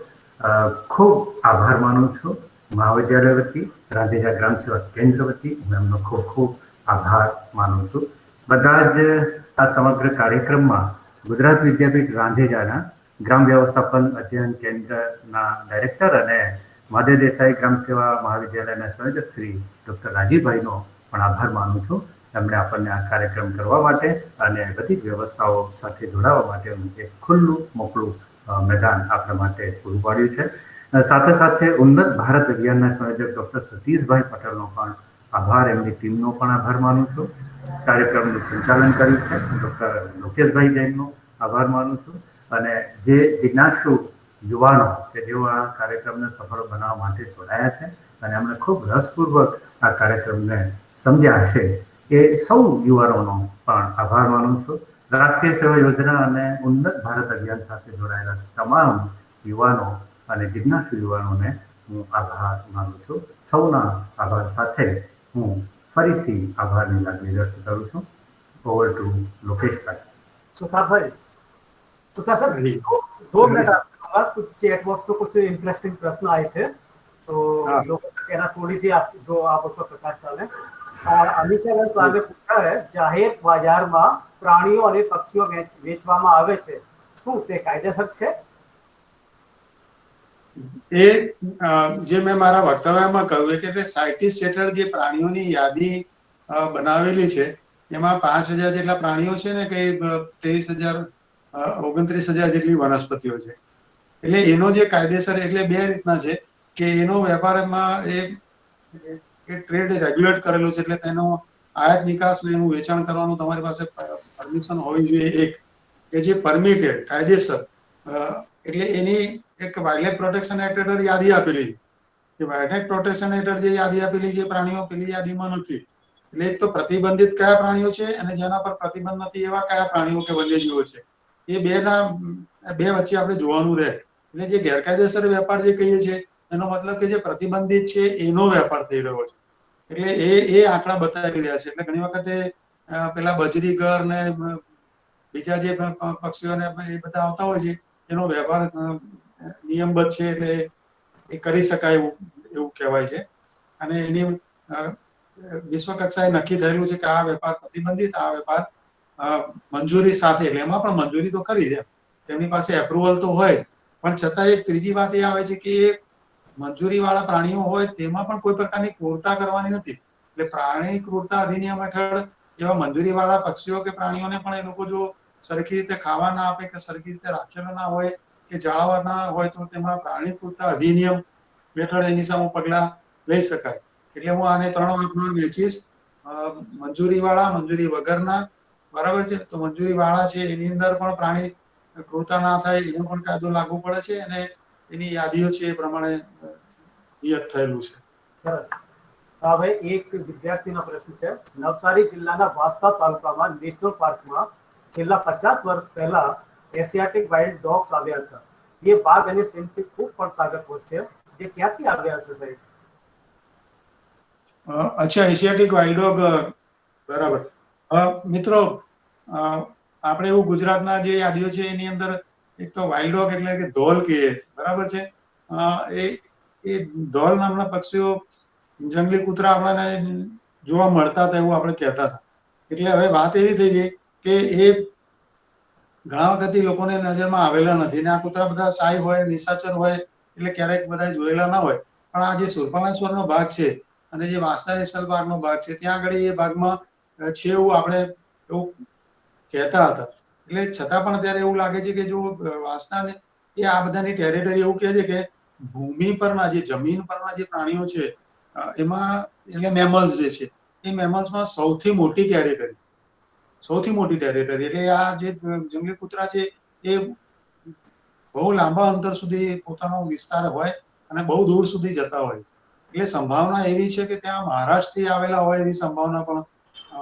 ખૂબ આભાર માનું છું. મહાવિદ્યાલય વતી, રાંધેજા ગ્રામ સેવા કેન્દ્ર વતી હું એમનો ખૂબ ખૂબ આભાર માનું છું. બધા જ આ સમગ્ર કાર્યક્રમમાં ગુજરાત વિદ્યાપીઠ રાંધેજાના ગ્રામ વ્યવસ્થાપન અધ્યયન કેન્દ્રના ડાયરેક્ટર અને મહાદેવ દેસાઈ ગ્રામ સેવા મહાવિદ્યાલયના સંયોજક શ્રી ડૉક્ટર રાજીવભાઈનો પણ આભાર માનું છું. એમણે આપણને આ કાર્યક્રમ કરવા માટે અને બધી જ વ્યવસ્થાઓ સાથે જોડાવા માટે એક ખુલ્લું મોકળું મેદાન આપણા માટે પૂરું પાડ્યું છે. સાથે સાથે ઉન્નત ભારત અભિયાનના સંયોજક ડૉક્ટર સતીશભાઈ પટેલનો પણ આભાર, એમની ટીમનો પણ આભાર માનું છું. કાર્યક્રમનું સંચાલન કર્યું છે ડૉક્ટર લોકેશભાઈ જૈનનો આભાર માનું છું. અને જે જિજ્ઞાસુ યુવાનો કે જેઓ આ કાર્યક્રમને સફળ બનાવવા માટે જોડાયા છે અને એમણે ખૂબ રસપૂર્વક આ કાર્યક્રમને સમજ્યા હશે એ સૌ યુવાનોનો પણ આભાર માનું છું. રાષ્ટ્રીય સેવા યોજના અને ઉન્નત ભારત અભિયાન સાથે જોડાયેલા તમામ યુવાનો અને જિજ્ઞાસુ યુવાનોને હું આભાર માનું છું. સૌના આભાર સાથે હું ફરીથી આભારની લાગણી વ્યક્ત કરું છું. Over to લોકેશભાઈ. सुथार साहब, दो मिनट आपका कुछ चैट बॉक्स में कुछ इंटरेस्टिंग प्रश्न आए थे, तो लोगों का कहना थोड़ी सी आप उस पर प्रकाश डालें. और अमीशा साहब ने पूछा है, जाहिर बाजार में प्राणियों और पक्षियों વેચવામાં આવે છે, શું તે કાયદેસર છે? એ જે મેં મારા વક્તવ્યમાં કહ્યું કે સાયન્ટિસ્ટ હેઠળ જે પ્રાણીઓની યાદી બનાવેલી છે એમાં 5000 જેટલા પ્રાણીઓ છે ને કે 29,000 જેટલી વનસ્પતિઓ છે. એટલે એનો જે કાયદેસર એટલે બે રીતના છે કે એનો વેપારમાં એ ટ્રેડ રેગ્યુલેટ કરેલું છે, એટલે તેનો આયાત નિકાસ ને એનું વેચાણ કરવાનું તમારી પાસે પરમિશન હોવી જોઈએ. એક કે જે પરમિટેડ કાયદેસર, એટલે એની એક વાઇલ્ડલાઇફ પ્રોટેક્શન એક્ટ હેઠળ યાદી આપેલી કે વાઇલ્ડલાઇફ પ્રોટેક્શન હેઠળ જે યાદી આપેલી છે પ્રાણીઓ પેલી યાદીમાં નથી. એટલે એક તો પ્રતિબંધિત કયા પ્રાણીઓ છે અને જેના પર પ્રતિબંધ નથી એવા કયા પ્રાણીઓ કે વન્યજીવો છે, એ બે વચ્ચે આપણે જોવાનું રહે. એટલે જે ગેરકાયદેસર વેપાર જે કહીએ છીએ એનો મતલબ કે જે પ્રતિબંધિત છે એનો વેપાર થઈ રહ્યો છે. એટલે એ આંકડા બતાવી રહ્યા છે. એટલે ઘણી વખતે પેલા બજરીગર ને બીજા જે પક્ષીઓને એ બધા આવતા હોય છે એનો વ્યવહાર નિયમબદ્ધ છે, એટલે એ કરી શકાય એવું કહેવાય છે. અને એની વિશ્વ કક્ષાએ નક્કી થયેલું છે કે આ વેપાર પ્રતિબંધિત, આ વેપાર મંજૂરી સાથે, એટલે એમાં પણ મંજૂરી તો કરી છે, તેમની પાસે એપ્રુવલ તો હોય, પણ છતાં એક ત્રીજી વાત એ આવે છે કે મંજૂરી વાળા પ્રાણીઓ હોય તેમાં પણ કોઈ પ્રકારની ક્રૂરતા કરવાની નથી. એટલે પ્રાણી ક્રૂરતા અધિનિયમ હેઠળ એવા મંજૂરી વાળા પક્ષીઓ કે પ્રાણીઓને પણ એ લોકો જો સરખી રીતે ખાવા ના આપે કે સરખી રીતે રાખેલો ના હોય કે જાળવવા ના હોય તો તેમાં પ્રાણી ક્રૂરતા અધિનિયમ હેઠળ એની સામે પગલા લઈ શકાય. એટલે હું આને 3 ભાગમાં વહેંચીશ, મંજૂરી વાળા, મંજૂરી વગરના, બરાબર છે. તો મંજૂરી વાળા છે એની અંદર પણ પ્રાણી ક્રૂરતા ના થાય એનો પણ કાયદો લાગુ પડે છે અને એની યાદીઓ છે એ પ્રમાણે નિયત થયેલું છે. હવે એક વિદ્યાર્થીનો પ્રશ્ન છે. નવસારી જિલ્લાના વાંસદા તાલુકામાં નેશનલ પાર્કમાં છેલ્લા 50 વર્ષ પહેલા એશિયાટિક વાઇલ્ડ ડોગ્સ આવ્યા હતા. એ બાઘ અને સિંહથી ખૂબ પણ તાકાતવર છે. એ ક્યાંથી આવ્યા હશે સાહેબ? અચ્છા, એશિયાટિક વાઇલ્ડ ડોગ, બરાબર. મિત્રો, આપણે એવું ગુજરાતના જે યાદીઓ છે એની અંદર એક તો વાઇલ્ડ ડોગ એટલે કે ધોલ કહીએ, બરાબર છે. એ ધોલ નામના પક્ષીઓ, જંગલી કૂતરા આપણને જોવા મળતા હતા એવું આપણે કહેતા હતા. એટલે હવે વાત એવી થઈ ગઈ કે એ ઘણા વખતથી લોકોને નજરમાં આવેલા નથી ને આ કૂતરા બધા સાઈ હોય, નિશાચર હોય, એટલે ક્યારેક બધા જોયેલા ના હોય. પણ આ જે સુરપાલેશ્વરનો ભાગ છે અને જે વાંસદા નેશનલ પાર્કનો ભાગ છે ત્યાં આગળ એ ભાગમાં છે એવું આપણે એવું કહેતા હતા. એટલે છતાં પણ ત્યારે એવું લાગે છે કે જો વાંસદાને એ આ બધાની ટેરેટરી એવું કહે છે કે ભૂમિ પરના જે જમીન પરના જે પ્રાણીઓ છે એમાં, એટલે મેમલ્સ જે છે એ મેમલ્સમાં સૌથી મોટી ટેરેટરી, એટલે આ જે જંગલી કૂતરા છે એ બહુ લાંબા અંતર સુધી પોતાનો વિસ્તાર હોય અને બહુ દૂર સુધી જતા હોય. એટલે સંભાવના એવી છે કે ત્યાં મહારાષ્ટ્રથી આવેલા હોય એવી સંભાવના પણ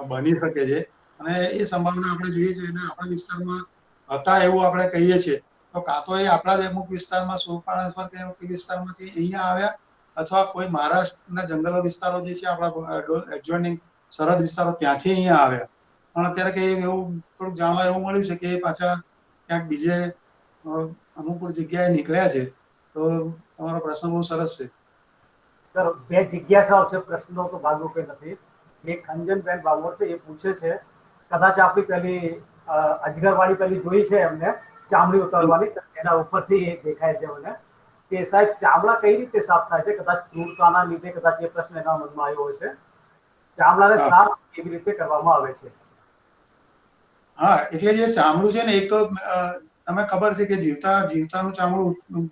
બની શકે છે. અને એ સંભાવના આપણે જોઈએ છીએ અને આપણા વિસ્તારમાં હતા એવું આપણે કહીએ છીએ તો કાં તો એ આપણા જ અમુક વિસ્તારમાં સુરપાણેશ્વર કે અમુક વિસ્તારમાંથી અહીંયા આવ્યા અથવા કોઈ મહારાષ્ટ્રના જંગલો વિસ્તારો જે છે આપણા એડજોઇનિંગ સરહદ વિસ્તારો ત્યાંથી અહીંયા આવ્યા. પણ અત્યારે કે એવું થોડુંક જાણવા એવું મળ્યું છે કે એ પાછા ક્યાંક બીજે અનુકૂળ જગ્યાએ નીકળ્યા છે. તો તમારો પ્રશ્ન બહુ સરસ છે. સર, બે જિજ્ઞાસાઓ છે, પ્રશ્નનો તો ભાગો કે નથી. એક અંજનબેન બાબર છે, એ પૂછે છે, કદાચ આપણી પેલી અજગરવાળી પેલી જોઈ છે એમને ચામડી ઉતારવાની, એના ઉપરથી એ દેખાય છે મને કે સાહેબ ચામડા કઈ રીતે સાફ થાય છે? કદાચ ક્રૂરતાના લીધે કદાચ એ પ્રશ્ન એના મનમાં આવ્યો હશે. ચામડાને સાફ કેવી રીતે કરવામાં આવે છે? હા, એટલે જે ચામડું છે ને, એક તો તમે ખબર છે કે જીવતાનું ચામડું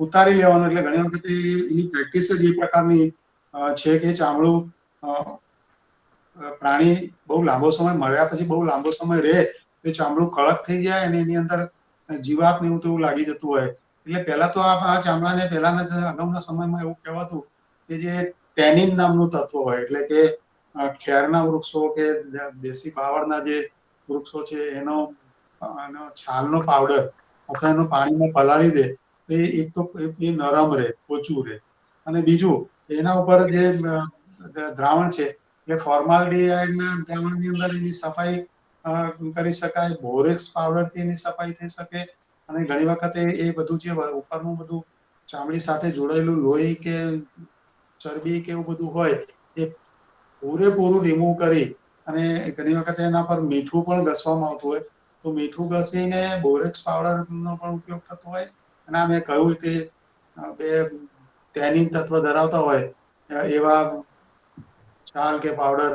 ઉતારી લેવાનું, એટલે ઘણી વખત એની પ્રેક્ટિસ જ એ પ્રકારની છે કે ચામડું પ્રાણી બહુ લાંબો સમય મર્યા પછી બહુ લાંબો સમય રહે તો ચામડું કડક થઈ જાય અને એની અંદર જીવાત ને એવું તેવું લાગી જતું હોય. એટલે પહેલા તો આ ચામડાને પહેલાના અગાઉના સમયમાં એવું કહેવાતું કે જે ટેનિન નામનું તત્વ હોય, એટલે કે ખેરના વૃક્ષો કે દેશી બાવળના જે વૃક્ષો છે એનો છાલનો પાવડર અથવા એનું પાણીમાં પલાળી દે તો એક તો એ નરમ રહે, પોચું રહે. અને બીજું એના ઉપર જે દ્રાવણ છે એટલે ફોર્માલ્ડિહાઇડના દ્રાવણની અંદર એની સફાઈ કરી શકાય, બોરેક્સ પાવડરથી એની સફાઈ થઈ શકે. અને ઘણી વખત એ બધું જે ઉપરનું બધું ચામડી સાથે જોડાયેલું લોહી કે ચરબી કે એવું બધું હોય એ પૂરેપૂરું રિમૂવ કરી અને ઘણી વખત એના પર મીઠું પણ ઘસવામાં આવતું હોય તો મીઠું ઘસીને બોરેક્સ પાવડરનો પણ ઉપયોગ થતો હોય. અને આ મેં કહ્યું તે બે ટેનિન તત્વ ધરાવતા હોય એવા છાલ કે પાવડર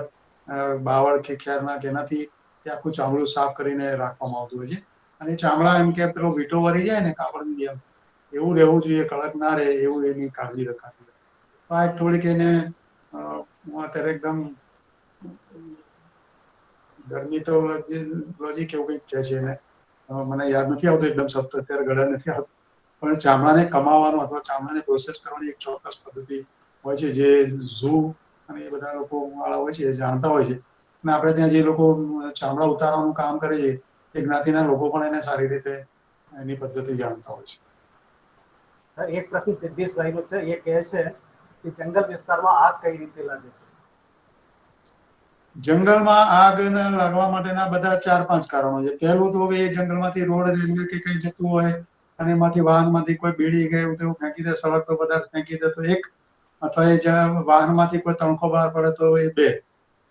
બાવળ કે ખેરના કે એનાથી આખું ચામડું સાફ કરીને રાખવામાં આવતું હોય છે. અને ચામડા એમ કે પેલો વીંટો વળી જાય ને કાપડની જેમ એવું રહેવું જોઈએ, કડક ના રહે એવું એની કાળજી રખાતી હોય. તો આ થોડીક એને હું અત્યારે એકદમ ડર્મેટોલોજી કેવું કંઈક કહે છે એને, મને યાદ નથી આવતું એકદમ શબ્દ અત્યારે ગળે નથી આવતું. પણ ચામડાને કમાવાનો અથવા ચામડાને પ્રોસેસ કરવાની એક ચોક્કસ પદ્ધતિ હોય છે જે ઝૂ અને એ બધા લોકો વાળા હોય છે એ જાણતા હોય છે. અને આપણે ત્યાં જે લોકો ચામડા ઉતારવાનું કામ કરે છે એ જ્ઞાતિના લોકો પણ એને સારી રીતે એની પદ્ધતિ જાણતા હોય છે. એક પ્રશ્ન દિગ્દેશભાઈનો છે, એ કહે છે કે જંગલ વિસ્તારમાં આગ કઈ રીતે લાગે છે? જંગલમાં આગ લાગવા માટેના બધા 4-5 કારણો છે. પહેલું તો એ જંગલમાંથી રોડ, રેલવે કે કઈ જતું હોય અને એમાંથી વાહનમાંથી કોઈ બીડી કે એવું તેવું ફેંકી દે, સળગતો પદાર્થ ફેંકી દે તો એક, અથવા એ જ્યાં વાહનમાંથી કોઈ તણખો બહાર પડે તો એ બે.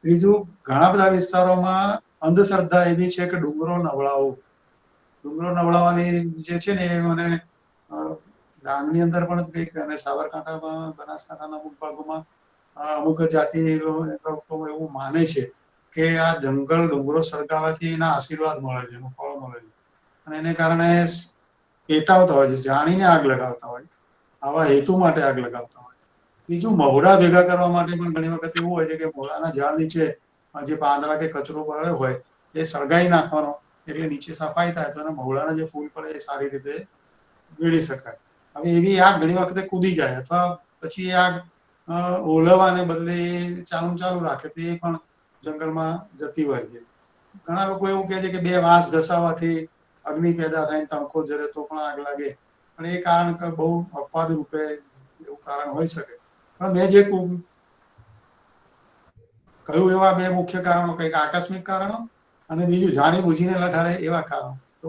ત્રીજું, ઘણા બધા વિસ્તારોમાં અંધશ્રદ્ધા એવી છે કે ડુંગરો નવડાવવાની જે છે ને એ મને ડાંગની અંદર પણ કંઈક અને સાબરકાંઠામાં, બનાસકાંઠાના અમુક ભાગોમાં અમુક જાતિ લોકો એવું માને છે કે આ જંગલ ડુંગરો સળગાવવાથી એના આશીર્વાદ મળે છે, એનું ફળ મળે છે. અને એને કારણે પેટાવતા હોય છે, જાણીને આગ લગાવતા હોય, આવા હેતુ માટે આગ લગાવતા હોય. બીજું, મહુડા ભેગા કરવા માટે પણ ઘણી વખત એવું હોય છે કે મહુડાના ઝાડ નીચે જે પાંદડા કે કચરો પડ્યો હોય એ સળગાઈ નાખવાનો, એટલે નીચે સફાઈ થાય તો મહુડાના જે ફૂલ પડે એ સારી રીતે વીણી શકાય. હવે એવી આગ ઘણી વખતે કૂદી જાય અથવા પછી આગ ઓલવવાને બદલે ચાલુ રાખે તો એ પણ જંગલમાં જતી હોય છે. ઘણા લોકો એવું કહે છે કે બે વાંસ ઘસાવાથી અગ્નિ પેદા થાય, તણખો જરે તો પણ આગ લાગે. પણ એ કારણ બહુ અપવાદ રૂપે એવું કારણ હોઈ શકે. પણ મેં જે કહ્યું એવા બે મુખ્ય કારણો, કંઈક આકસ્મિક કારણો અને બીજું જાણી બુજીને લગાડે એવા કારણો. તો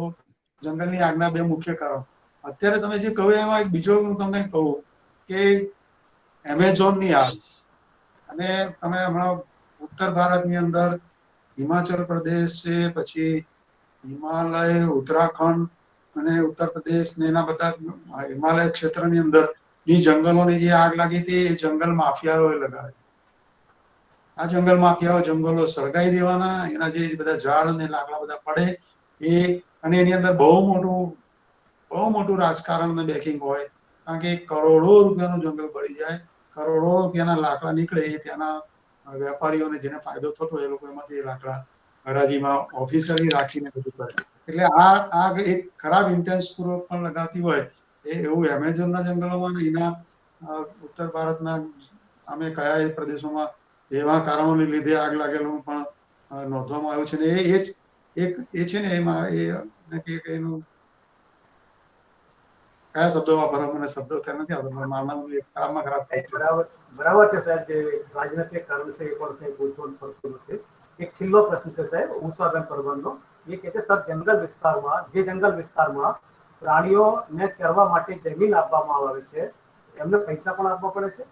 જંગલની આગના બે મુખ્ય કારણો. અત્યારે તમે જે કહ્યું એમાં એક બીજો હું તમને કહું કે એમેઝોનની આગ. અને તમે હમણાં ઉત્તર ભારતની અંદર હિમાચલ પ્રદેશ છે, પછી હિમાલય, ઉત્તરાખંડ અને ઉત્તર પ્રદેશ ને એના બધા હિમાલય ક્ષેત્રની અંદર જંગલોની જે આગ લાગી હતી એ જંગલ માફિયાઓએ લગાડી. આ જંગલ માફિયાઓ જંગલો સળગાઈ દેવાના, એના જે બધા ઝાડ અને લાકડા બધા પડે એ, અને એની અંદર બહુ મોટું રાજકારણ અને બેકિંગ હોય. કારણ કે કરોડો રૂપિયાનું જંગલ બળી જાય, કરોડો રૂપિયાના લાકડા નીકળે એ ત્યાંના વેપારીઓને જેને ફાયદો થતો એ લોકો એમાંથી લાકડા હરાજીમાં ઓફિશિયલી રાખીને બધું કરે. એટલે આ આગ એક ખરાબ ઇન્ટેન્સ પૂર્વક પણ લગાતી હોય એવું એમેઝોનના જંગલોમાં ને એના ઉત્તર ભારતના સામે કયા એ પ્રદેશોમાં એવા કારણોને લીધે આગ લાગેલું પણ નોંધવામાં આવ્યું છે ને એ છે ને એમાં એનું કયા શબ્દો વાપરવા મને શબ્દો ત્યાં નથી આવતો પણ માનવ ખરાબમાં ખરાબ થાય છે. બરાબર છે સાહેબ, જે રાજનૈતિક કારણ છે એ પણ કંઈ પૂછવાનું પડતું નથી. એક છેલ્લો પ્રશ્ન છે સાહેબ ઉષાબેન પરબનનો. એ કહે છે સર, જંગલ વિસ્તારમાં પ્રાણીઓને ચરવા માટે જમીન આપવામાં આવે છે, એમને પૈસા પણ આપવા પડે છે?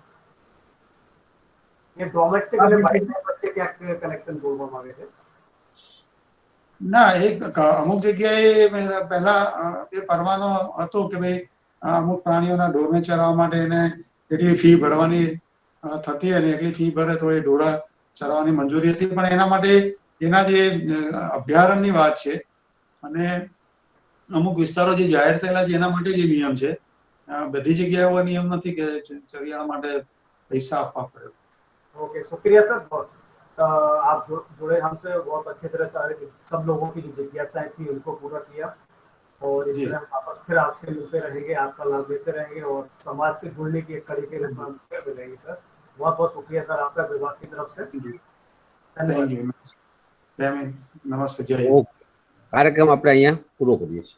એ ડોમેસ્ટિક અને વાઇલ્ડ વચ્ચે ક્યાંક કનેક્શન જોડવામાં આવે છે? ના, અમુક જગ્યાએ પહેલા એ પરવાનો હતો કે ભાઈ અમુક પ્રાણીઓના ઢોરને ચરાવવા માટે એને એટલી ફી ભરવાની થતી અને એટલી ફી ભરે તો એ ઢોરા ચરાવવાની મંજૂરી હતી, પણ એના માટે એના જે અભયારણ્યની વાત છે અને અમુક વિસ્તારો જે જાહેર થયેલા છે એના માટે જે નિયમ છે. બધી જગ્યાએ એવો નિયમ નથી કે ચરિયાણા માટે પૈસા આપવા પડે. ओके, शुक्रिया सर। बहुत आप जुड़े हमसे, बहुत अच्छी तरह से सब लोगों की जो जिज्ञासाएं थी उनको पूरा किया, और इस तरह वापस फिर आपसे मिलते रहेंगे, आपका लाभ लेते रहेंगे और समाज से जुड़ने की एक कड़ी के रूप में हम फिर मिलेंगे सर। बहुत बहुत शुक्रिया सर आपका विभाग की तरफ से। ધન્યવાદ. નમસ્તે. જય હિન્દ. કાર્યક્રમ આપણે અહીંયા પૂરો કરીએ છીએ.